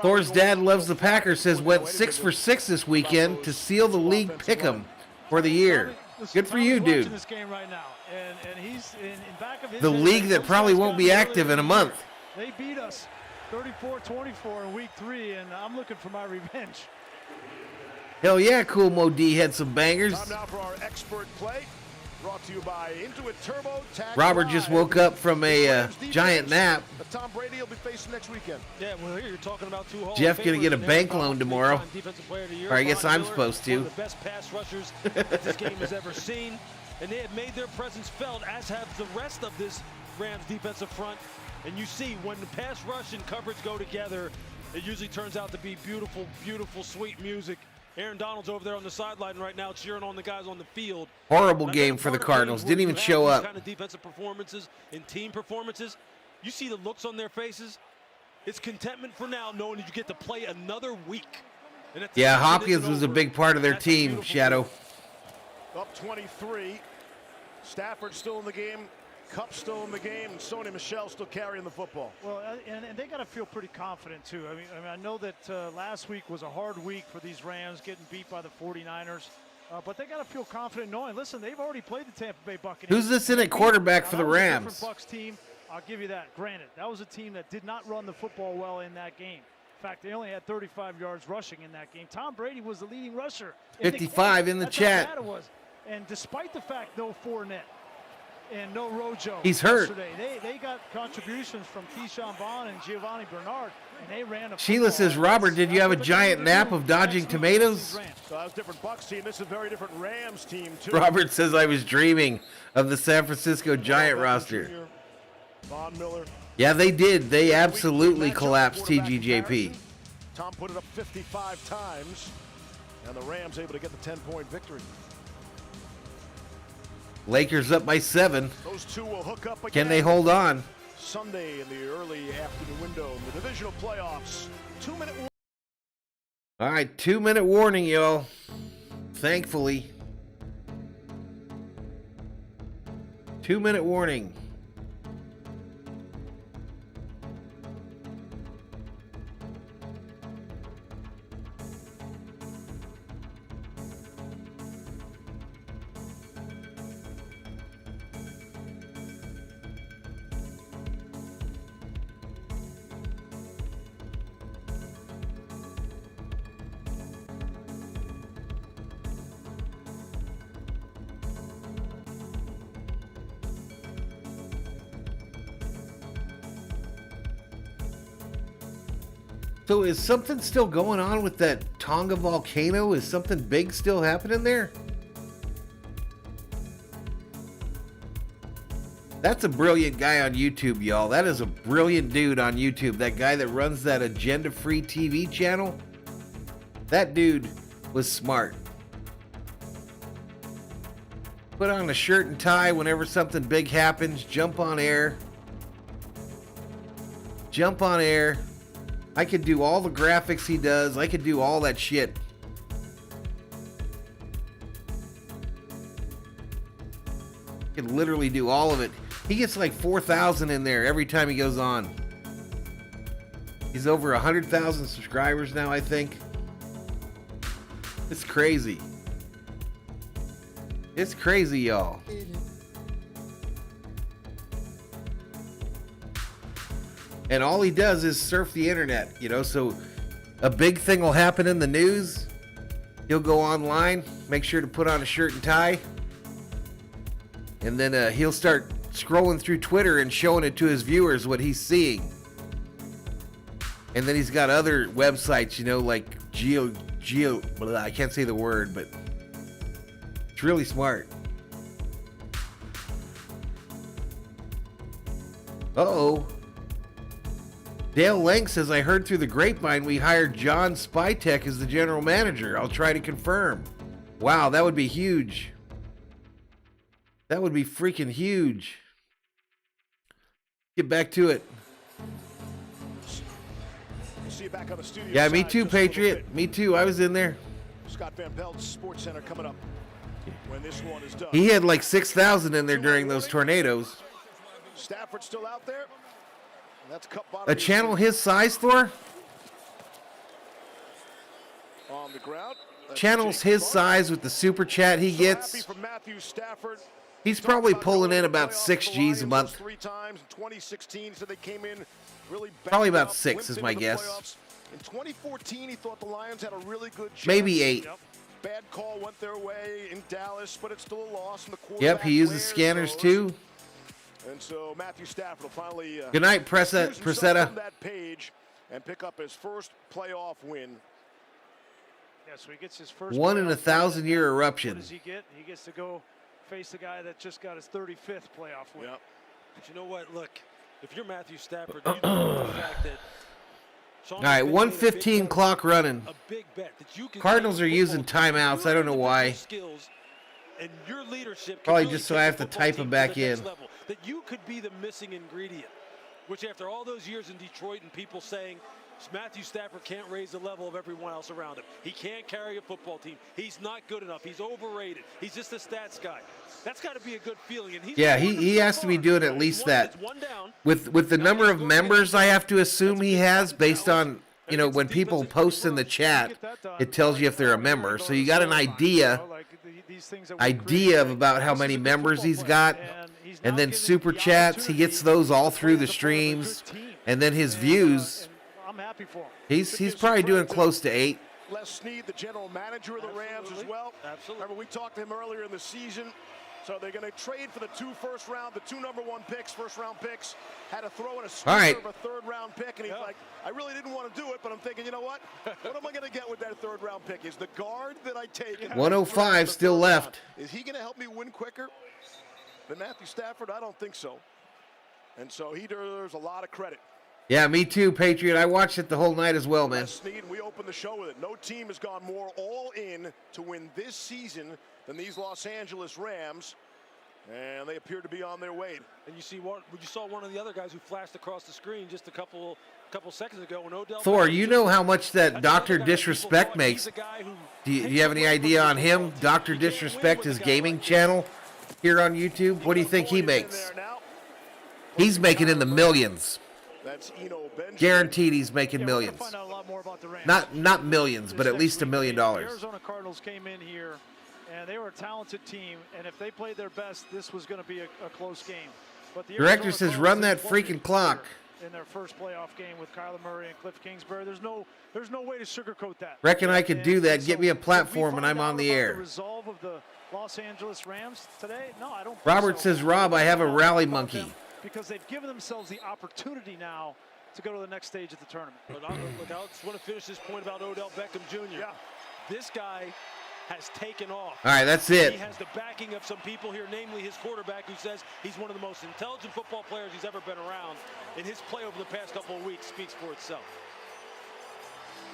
Speaker 1: Thor's dad loves the Packers says went 6 for 6 this weekend to seal the league pick'em for the year. Good for you, dude.
Speaker 3: This game right now, and he's in back of his
Speaker 1: The league that probably won't be active in a month.
Speaker 3: They beat us 34-24 in week 3, and I'm looking for my revenge.
Speaker 1: Hell yeah, Cool Mo D had some bangers.
Speaker 2: Time now for our expert play. Brought to you by Intuit Turbo Tax.
Speaker 1: Robert just woke up from a giant nap.
Speaker 2: Tom Brady will be facing next weekend.
Speaker 4: Yeah, well, here you're talking about two
Speaker 1: Jeff going to get a bank loan tomorrow. Or I guess I'm supposed to.
Speaker 4: One of the best pass rushers that this game has ever seen. And they have made their presence felt, as have the rest of this Rams defensive front. And you see, when the pass rush and coverage go together, it usually turns out to be beautiful, beautiful, sweet music. Aaron Donald's over there on the sideline right now cheering on the guys on the field.
Speaker 1: Horrible game for the Cardinals. Didn't even show up.
Speaker 4: Kind of defensive performances and team performances. You see the looks on their faces. It's contentment for now, knowing that you get to play another week. And
Speaker 1: yeah, Hopkins was a big part of their team, Shadow.
Speaker 2: Up 23. Stafford still in the game. Kupp still in the game, and Sony Michel still carrying the football.
Speaker 3: Well, and they got to feel pretty confident, too. I mean, I know that last week was a hard week for these Rams, getting beat by the 49ers. But they got to feel confident knowing, listen, they've already played the Tampa Bay Buccaneers.
Speaker 1: Who's this in at quarterback for the Rams?
Speaker 3: Different Bucs team, I'll give you that. Granted, that was a team that did not run the football well in that game. In fact, they only had 35 yards rushing in that game. Tom Brady was the leading rusher.
Speaker 1: 55 in the chat.
Speaker 3: How bad it was. And despite the fact no Fournette and no Rojo,
Speaker 1: he's hurt.
Speaker 3: They got contributions from Keyshawn Vaughn and Giovanni Bernard, and they ran a
Speaker 1: Sheila says, Robert, did you have a giant nap of dodging tomatoes?
Speaker 2: So that was a different Bucs team. This is a very different Rams team, too.
Speaker 1: Robert says, I was dreaming of the San Francisco Giant roster.
Speaker 2: Von Miller.
Speaker 1: Yeah, they did. They absolutely collapsed TGJP.
Speaker 2: Tom put it up 55 times, and the Rams able to get the 10-point victory.
Speaker 1: Lakers up by 7.
Speaker 2: Those two will hook up again.
Speaker 1: Can they hold on?
Speaker 2: Sunday in the early afternoon window in the divisional playoffs. 2-minute warning.
Speaker 1: All right, 2-minute warning, y'all. Thankfully. 2-minute warning. So is something still going on with that Tonga volcano? Is something big still happening there? That's a brilliant guy on YouTube, y'all. That is a brilliant dude on YouTube. That guy that runs that agenda-free TV channel. That dude was smart. Put on a shirt and tie whenever something big happens. Jump on air. Jump on air. I could do all the graphics he does. I could do all that shit. I could literally do all of it. He gets like 4,000 in there every time he goes on. He's over 100,000 subscribers now, I think. It's crazy. It's crazy, y'all. And all he does is surf the internet, you know, so a big thing will happen in the news. He'll go online, make sure to put on a shirt and tie. And then he'll start scrolling through Twitter and showing it to his viewers what he's seeing. And then he's got other websites, you know, like I can't say the word, but it's really smart. Uh-oh. Dale Lang says, I heard through the grapevine we hired John Spytek as the general manager. I'll try to confirm. Wow, that would be huge. That would be freaking huge. Get back to it.
Speaker 2: See you back on the studio.
Speaker 1: Yeah, me too, Patriot. Me too. I was in there.
Speaker 2: Scott Van Pelt's Sports Center coming up when this one is done.
Speaker 1: He had like 6,000 in there during those tornadoes.
Speaker 2: Stafford still out there. That's
Speaker 1: a channel his size, Thor?
Speaker 2: On the ground.
Speaker 1: Channels his size with the super chat he gets. He's probably pulling in about 6 G's a month.
Speaker 2: 3 times in 2016, so they came in really
Speaker 1: probably about 6 is my guess.
Speaker 2: In 2014, he thought the Lions had a really good chance.
Speaker 1: Maybe 8.
Speaker 2: bad call went their way in Dallas, but it's still a loss. And the
Speaker 1: Yep, he uses scanners too.
Speaker 2: And so Matthew Stafford will finally
Speaker 1: good night, Presetta.
Speaker 2: From that page and pick up his first playoff win.
Speaker 3: Yeah, so he gets his first
Speaker 1: 1 in a 1,000-year eruption.
Speaker 3: What does he get? He gets to go face the guy that just got his 35th playoff win.
Speaker 2: Yep.
Speaker 4: But you know what? Look, if you're Matthew Stafford, you know the fact that
Speaker 1: all right, 1:15 clock running.
Speaker 4: A big bet that you can
Speaker 1: Cardinals are using timeouts. I don't know why.
Speaker 4: And your leadership
Speaker 1: probably just so I have to type them back in.
Speaker 4: Level, that you could be the missing ingredient, which after all those years in Detroit and people saying Matthew Stafford can't raise the level of everyone else around him. He can't carry a football team. He's not good enough. He's overrated. He's just a stats guy. That's got to be a good feeling. And
Speaker 1: he has to be doing at least that. With the number of members I have to assume he has based on, you know, when people post in the chat, it tells you if they're a member. So you got an idea of about how many members he's got. And then super chats, he gets those all through the streams. And then his views,
Speaker 3: I'm happy for him.
Speaker 1: He's probably doing close to 8.
Speaker 2: Les Snead, the general manager of the Rams as well.
Speaker 4: Absolutely.
Speaker 2: Remember, we talked to him earlier in the season. So they're going to trade for the 2 first-round, the 2 #1 picks, first-round picks. Had to throw in a sweeper of a third-round pick, and he's like, I really didn't want to do it, but I'm thinking, you know what? What am I going to get with that third-round pick? Is the guard that I take?
Speaker 1: 105 still left.
Speaker 2: Is he going to help me win quicker than Matthew Stafford? I don't think so. And so he deserves a lot of credit.
Speaker 1: Yeah, me too, Patriot. I watched it the whole night as well, man.
Speaker 2: Snead, we opened the show with it. No team has gone more all in to win this season than these Los Angeles Rams, and they appear to be on their way.
Speaker 4: And you saw one of the other guys who flashed across the screen just a couple seconds ago when Odell.
Speaker 1: Thor, you know how much that Dr. Disrespect makes. Do you have any idea on him? Dr. Disrespect, his gaming channel here on YouTube. What do you think he makes? He's making in the millions.
Speaker 2: That's
Speaker 1: guaranteed he's making millions. Not millions, but at least $1 million.
Speaker 3: The Arizona Cardinals came in here, and they were a talented team, and if they played their best, this was going to be a close game. But the
Speaker 1: Director says, run that freaking clock.
Speaker 3: In their first playoff game with Kyler Murray and Cliff Kingsbury, there's no way to sugarcoat that.
Speaker 1: Reckon I could do that. Get me a platform, and I'm on the air.
Speaker 3: The resolve of the Los Angeles Rams today? No, I don't.
Speaker 1: Robert says, Rob, I have a rally monkey.
Speaker 3: Because they've given themselves the opportunity now to go to the next stage of the tournament.
Speaker 4: But I just want to finish this point about Odell Beckham Jr. Yeah. This guy has taken off.
Speaker 1: All right, that's it.
Speaker 4: He has the backing of some people here, namely his quarterback, who says he's one of the most intelligent football players he's ever been around. And his play over the past couple of weeks speaks for itself.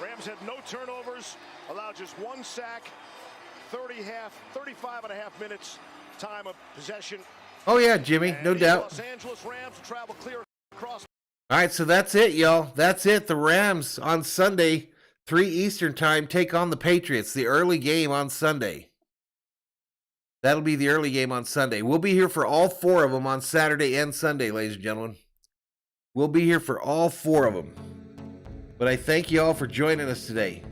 Speaker 2: Rams had no turnovers, allowed just 1 sack, 35 and a half minutes time of possession.
Speaker 1: Oh, yeah, Jimmy, no doubt.
Speaker 2: Los Angeles Rams travel clear across.
Speaker 1: All right, so that's it, y'all. That's it. The Rams on Sunday, 3 Eastern time, take on the Patriots. The early game on Sunday. That'll be the early game on Sunday. We'll be here for all 4 of them on Saturday and Sunday, ladies and gentlemen. We'll be here for all 4 of them. But I thank you all for joining us today.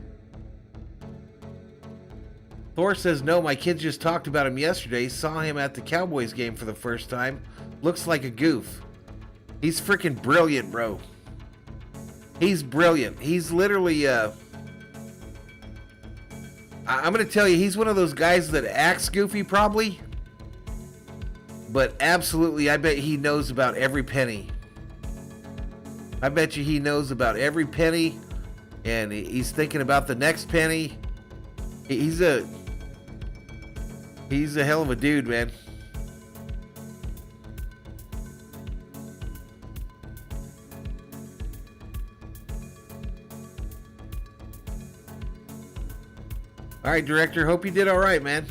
Speaker 1: Thor says, no, my kids just talked about him yesterday. Saw him at the Cowboys game for the first time. Looks like a goof. He's freaking brilliant, bro. He's brilliant. He's literally, I'm going to tell you, he's one of those guys that acts goofy probably. But absolutely, I bet he knows about every penny. I bet you he knows about every penny. And he's thinking about the next penny. He's a hell of a dude, man. All right, Director. Hope you did all right, man.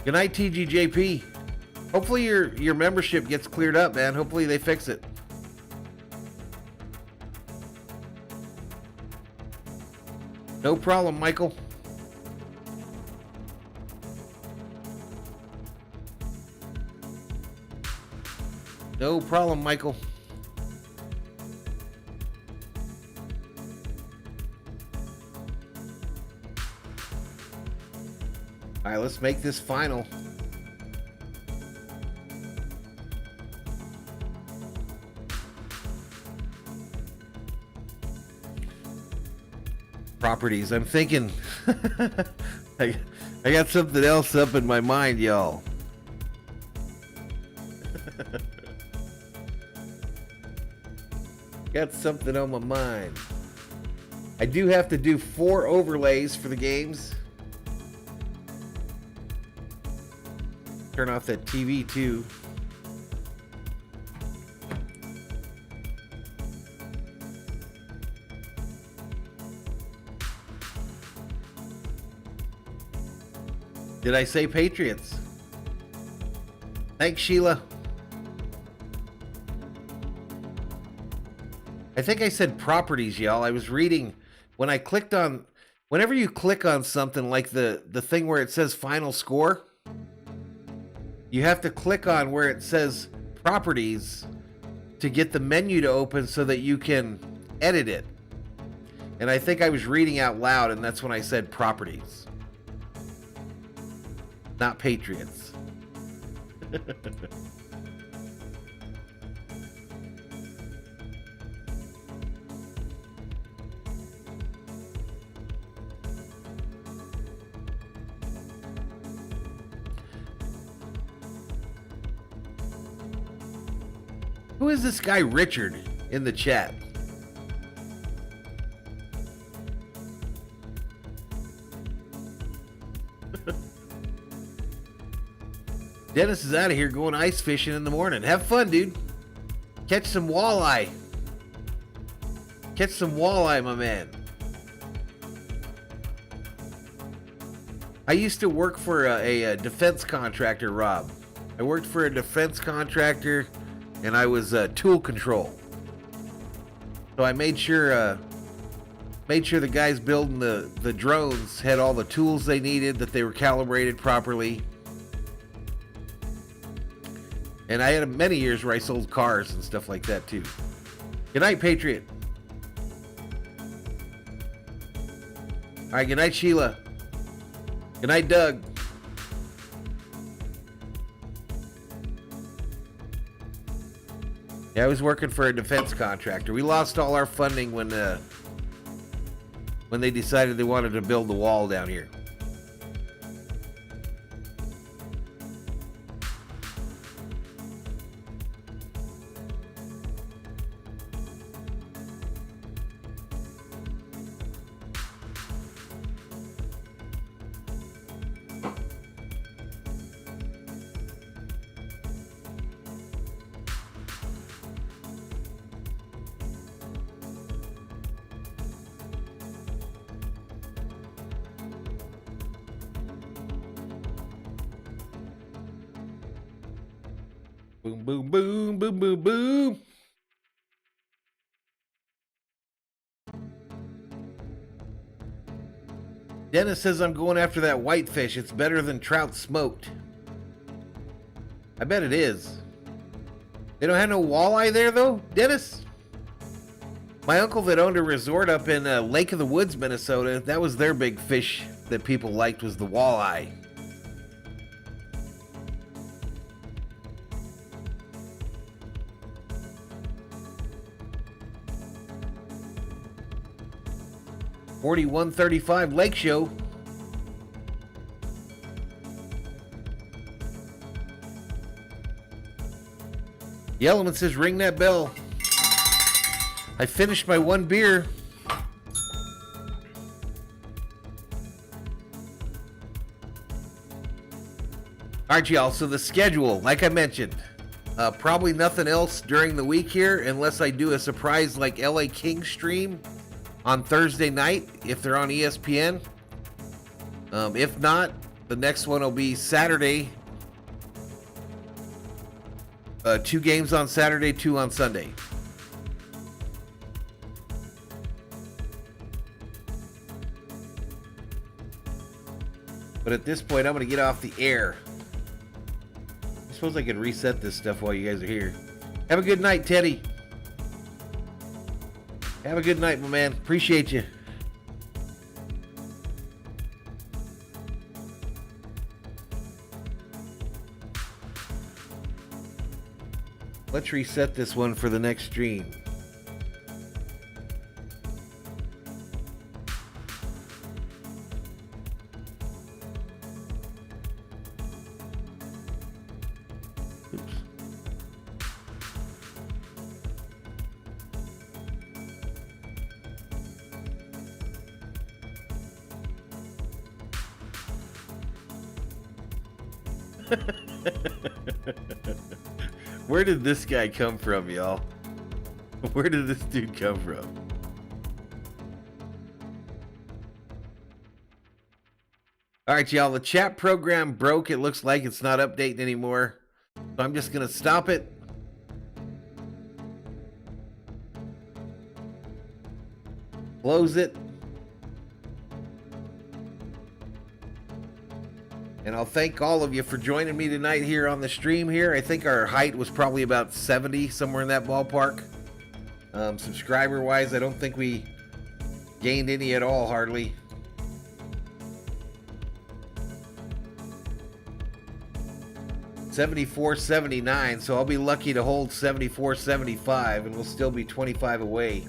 Speaker 1: Good night, TGJP. Hopefully your membership gets cleared up, man. Hopefully they fix it. No problem, Michael. No problem, Michael. All right, let's make this final. Properties. I'm thinking I got something else up in my mind, y'all. Got something on my mind. I do have to do 4 overlays for the games. Turn off that TV too. Did I say Patriots? Thanks, Sheila. I think I said properties, y'all. I was reading when I clicked on, whenever you click on something like the thing where it says final score, you have to click on where it says properties to get the menu to open so that you can edit it. And I think I was reading out loud, and that's when I said properties. Not Patriots. Who is this guy Richard in the chat? Dennis is out of here going ice fishing in the morning. Have fun, dude. Catch some walleye. Catch some walleye, my man. I used to work for a defense contractor, Rob. I worked for a defense contractor, and I was tool control. So I made sure the guys building the drones had all the tools they needed, that they were calibrated properly. And I had many years where I sold cars and stuff like that too. Good night, Patriot. All right, good night, Sheila. Good night, Doug. Yeah, I was working for a defense contractor. We lost all our funding when they decided they wanted to build the wall down here. Boom, boom, boom, boom, boom, boom. Dennis says I'm going after that whitefish. It's better than trout smoked. I bet it is. They don't have no walleye there, though, Dennis? My uncle that owned a resort up in Lake of the Woods, Minnesota, that was their big fish that people liked, was the walleye. $41.35 Lake Show. The Element says, ring that bell. I finished my one beer. All right, y'all. So the schedule, like I mentioned, probably nothing else during the week here unless I do a surprise like LA Kings stream on Thursday night, if they're on ESPN. If not, the next one will be Saturday. 2 games on Saturday, 2 on Sunday. But at this point, I'm going to get off the air. I suppose I could reset this stuff while you guys are here. Have a good night, Teddy. Have a good night, my man. Appreciate you. Let's reset this one for the next stream. Where did this guy come from, y'all? Where did this dude come from? All right, y'all. The chat program broke. It looks like it's not updating anymore. So I'm just going to stop it. Close it. And I'll thank all of you for joining me tonight here on the stream here. I think our height was probably about 70, somewhere in that ballpark. Subscriber-wise, I don't think we gained any at all, hardly. $74.79, so I'll be lucky to hold $74.75, and we'll still be 25 away.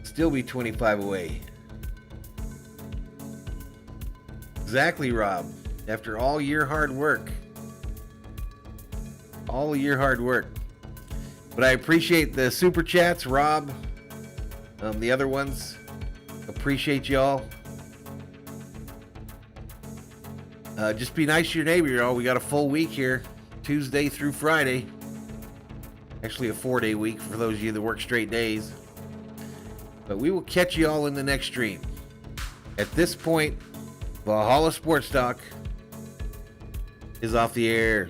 Speaker 1: Still be 25 away. Exactly, Rob. After all your hard work. All your hard work. But I appreciate the super chats, Rob. The other ones. Appreciate y'all. Just be nice to your neighbor, y'all. We got a full week here. Tuesday through Friday. Actually a 4-day week for those of you that work straight days. But we will catch you all in the next stream. At this point, Valhalla Sports Talk is off the air.